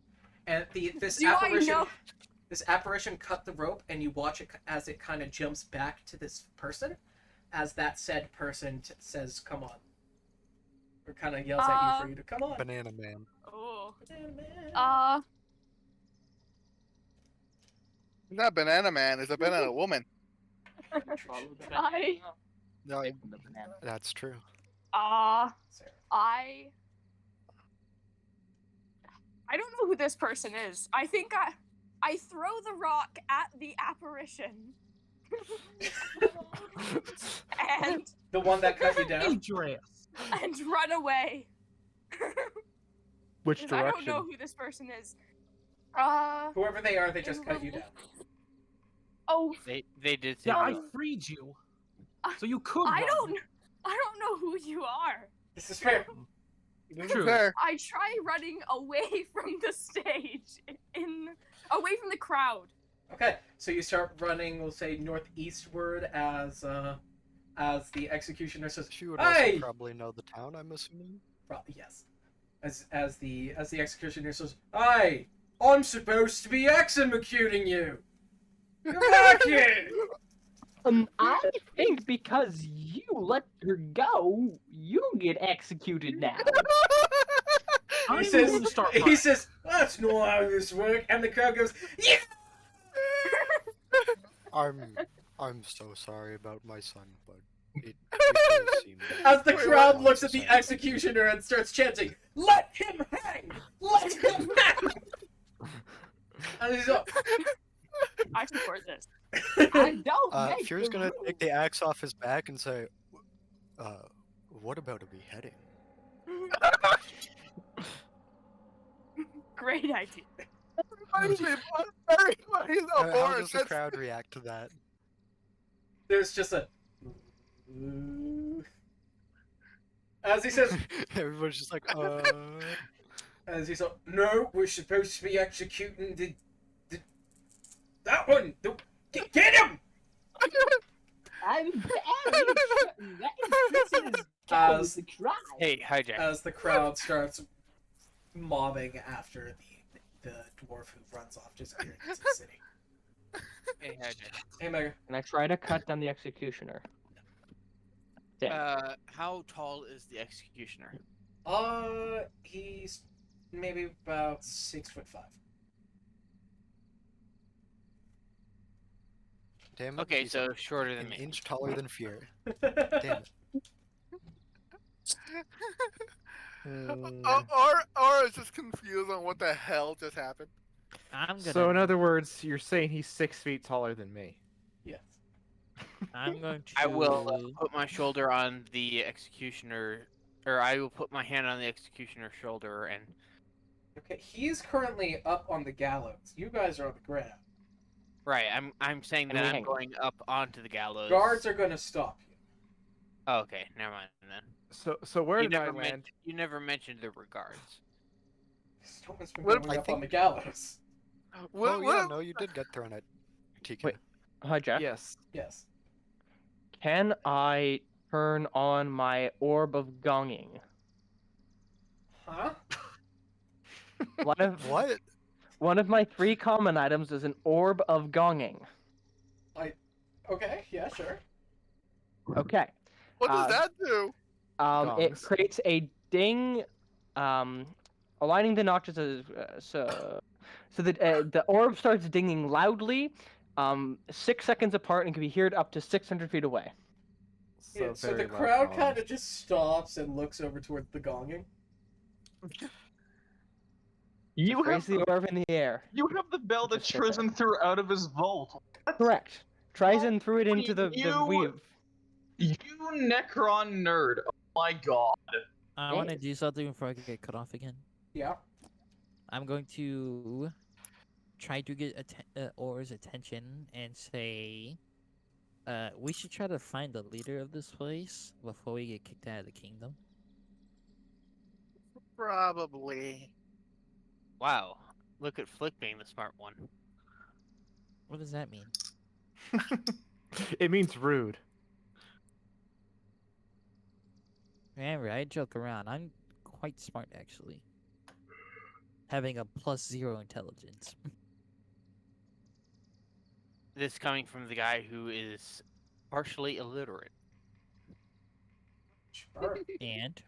And this Do I apparition know? this apparition cut the rope, and you watch it as it kind of jumps back to this person, as that said person says, "Come on," or kind of yells at you for you to come on. Banana Man. Oh. Banana Man. It's not banana man. It's a banana woman. No, that's true. I don't know who this person is. I think I throw the rock at the apparition. And the one that cut you down. And run away. Which 'Cause direction? I don't know who this person is. Whoever they are, they just cut you down. Oh, They did say Yeah, I no. freed you, so you could. I run. don't know who you are. This is fair. True. I try running away from the stage, away from the crowd. Okay, so you start running, we'll say northeastward as the executioner says, She would "Hey!" also probably know the town, I'm assuming. Probably yes. As the executioner says, "Hey, I'm supposed to be executing you. Come back here." I think because you let her go, you get executed now. He says, "That's not how this works," and the crowd goes, "Yeah!" I'm so sorry about my son, but it does seem As the like crowd he looks wants at to the say executioner and starts chanting, "Let him hang! Let him hang!" And he's like, I support this. I don't make Fury's the gonna rules. take the axe off his back and say, what about a beheading? Great idea. Everybody's on How board. does the crowd react to that? There's just a... As he says... Everybody's just like, As he's like, "No, we're supposed to be executing the that one! Get him!" I'm As, Hey, hijack. as the crowd starts mobbing after the dwarf who runs off, disappearing into the city. Hey, hijack. Hey, Mega. And I try to cut down the executioner. How tall is the executioner? He's maybe about 6'5". damn it. Okay, he's so shorter than an me. inch taller than Fury. Damn it. Or is just confused on what the hell just happened. I'm gonna. So in other words, you're saying he's 6 feet taller than me. Yes. I'm going to. I will put my shoulder on the executioner, or I will put my hand on the executioner's shoulder and. Okay, he's currently up on the gallows. You guys are on the ground. Right, I'm saying And that we I'm hang. going up onto the gallows. Guards are gonna stop you. Oh, okay, never mind then. So where You did I never, land? you never mentioned the regards. Someone's been What- going I up on think- the gallows. Oh, yeah, no, you did get thrown at TK. Wait. Hi, Jack. Yes. Yes. Can I turn on my orb of gonging? Huh? One of What? one of my 3 common items is an orb of gonging. Okay, yeah, sure. Okay. What does Uh, that do? It Gongs. creates a ding, aligning the notches as so the orb starts dinging loudly, 6 seconds apart and can be heard up to 600 feet away. So the very loud crowd gongs. kind of just stops and looks over towards the gonging. You have Raise the orb in the air. you have the bell that Just sit there. Trism threw out of his vault. Correct. Trizon threw it into the you- weave. You Necron nerd. Oh my god. I want to do something before I get cut off again. Yeah. I'm going to try to get Or's attention and say, we should try to find the leader of this place before we get kicked out of the kingdom. Probably. Wow, look at Flick being the smart one. What does that mean? It means rude. Remember, I joke around. I'm quite smart, actually. Having a +0 intelligence. This coming from the guy who is partially illiterate. Sure. And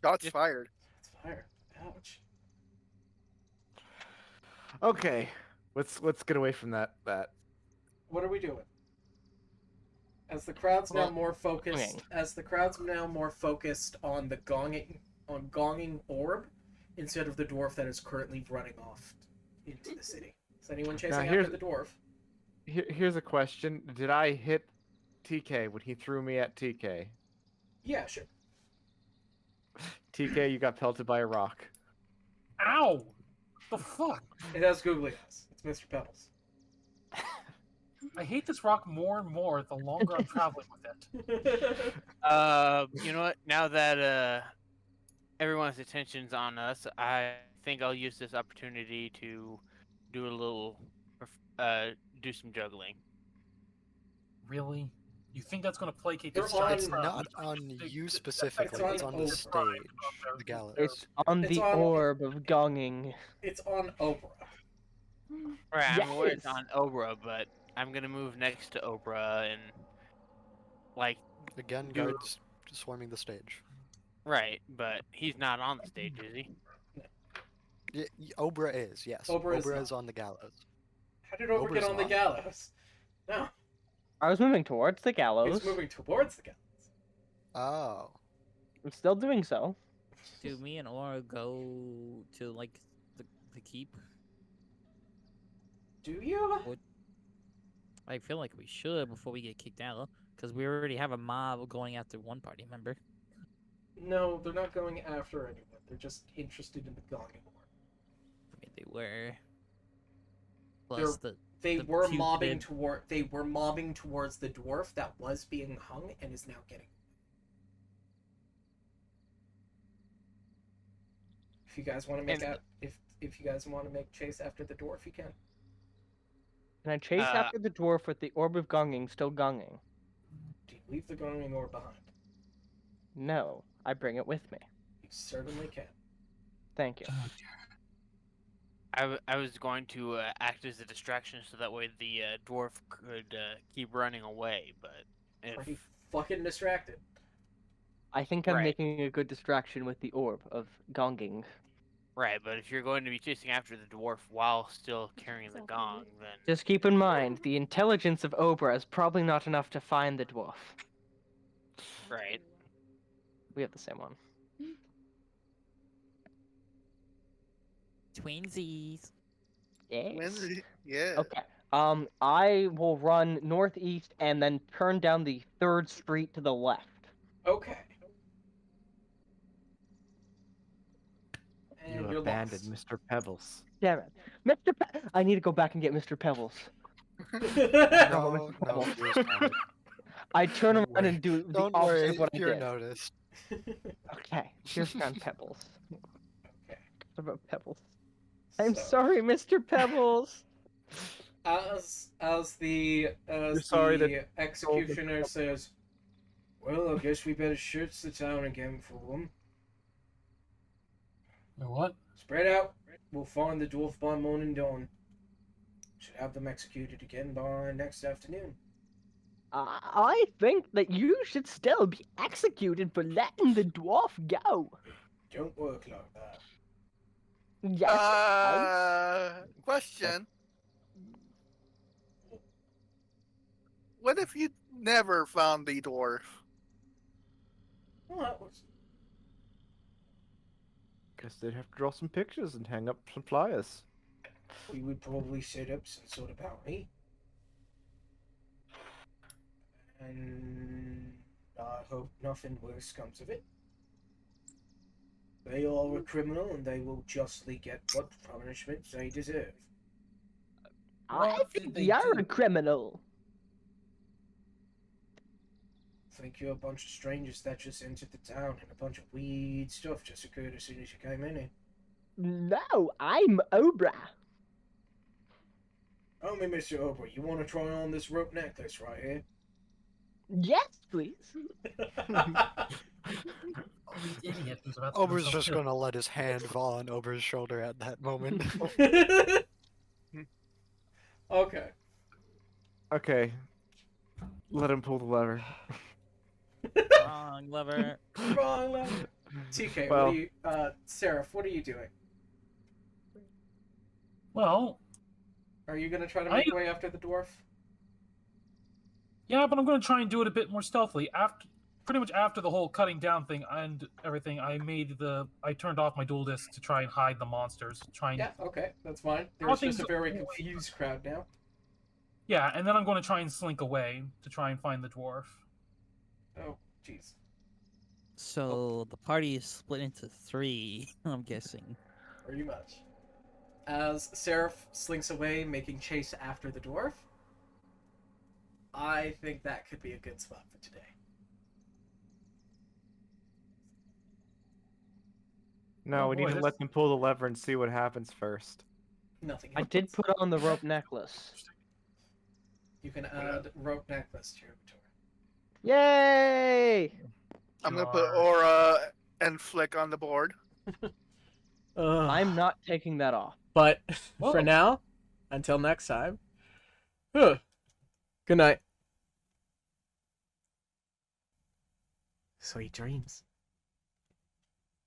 Shots Just- fired. It's fire. Ouch. Okay, let's get away from that. What are we doing? As the crowd's now Well, more focused, on the gonging orb, instead of the dwarf that is currently running off into the city. Is anyone chasing after here's- the dwarf? Here's a question: did I hit TK when he threw me at TK? Yeah, sure. TK, you got pelted by a rock. Ow! The fuck? It has googly eyes. It's Mr. Pebbles. I hate this rock more and more the longer I'm traveling with it. You know what? Now that everyone's attention's on us, I think I'll use this opportunity to do a little, do some juggling. Really? You think that's going to placate They're this on- giant It's crowd? not on you specifically. on It's on the Oprah. stage, the gallows. It's on It's the on- orb of gonging. It's on Oprah. Right, I'm aware it's Yes. on Obra, but I'm gonna move next to Obra and, like, Again, do- guards swarming the stage. right, but he's not on the stage, is he? Obra is, yes. Obra is is not. on the gallows. How did Oprah get Oprah's on the not. gallows? No, I was moving towards the he's gallows. moving towards the gallows. Oh. I'm still doing so. do me and Aura go to like the keep? Do you? I feel like we should before we get kicked out, because we already have a mob going after one party member. No, they're not going after anyone. They're just interested in the gonging orb. I mean, they were. Plus They The were mobbing putrid- towards the dwarf that was being hung and is now getting. If you guys want to make And- out, if you guys want to make chase after the dwarf, you can. And I chase after the dwarf with the orb of gonging still gonging. Do you leave the gonging orb behind? No, I bring it with me. You certainly can. Thank you. I was going to act as a distraction so that way the dwarf could keep running away, but Are you if fucking distracted? I think I'm Right. making a good distraction with the orb of gonging. right, but if you're going to be chasing after the dwarf while still carrying the gong, then Just keep in mind, the intelligence of Obra is probably not enough to find the dwarf. right. We have the same one. Twinsies. Yes. Yeah. Okay. I will run northeast and then turn down the 3rd street to the left. Okay. You And you're abandoned lost. Mr. Pebbles. Damn it. I need to go back and get Mr. Pebbles. No, Mr. no, Pebbles. fear's not. I turn Don't around worry. and do the Don't opposite worry, of what I fear did. noticed. Okay, here's found Pebbles. Okay. What about Pebbles? I'm So, sorry, Mr. Pebbles. As the sorry that- executioner says, "Well, I guess we better search the town again for them. Wait, what? Spread out. We'll find the dwarf by morning dawn. Should have them executed again by next afternoon." I think that you should still be executed for letting the dwarf go. Don't work like that. Yes. Question. What if you never found the dwarf? Well, that was Guess they'd have to draw some pictures and hang up some flyers. we would probably set up some sort of bounty. And I hope nothing worse comes of it. They are a criminal and they will justly get what punishment they deserve. I What think did they you're do? a criminal. Think you're a bunch of strangers that just entered the town and a bunch of weird stuff just occurred as soon as you came in here. No, I'm Obra. Tell me, Mr. Ober, you want to try on this rope necklace right here? Yes, please. Oh, these idiots who's about to do Ober's just something. gonna let his hand fall on Ober's shoulder at that moment. Okay. Okay. Let him pull the lever. Wrong lever. Wrong lever. TK, what Well, are you? Seraph, what are you doing? Well, Are you gonna try to make way after the dwarf? yeah, but I'm going to try and do it a bit more stealthily. Pretty much after the whole cutting down thing and everything, I turned off my dual disc to try and hide the monsters. Yeah, okay, that's fine. There's just Nothing's a very always- confused crowd now. Yeah, and then I'm going to try and slink away to try and find the dwarf. Oh, jeez. So the party is split into 3, I'm guessing. Pretty much. As Seraph slinks away, making chase after the dwarf, I think that could be a good spot for today. no, Oh we boy, need to this- let them pull the lever and see what happens first. Nothing. I did put on the rope necklace. You can add rope necklace to your inventory. Yay! I'm gonna put Aura and Flick on the board. I'm not taking that off. But Whoa. for now, until next time. Good night. Sweet dreams.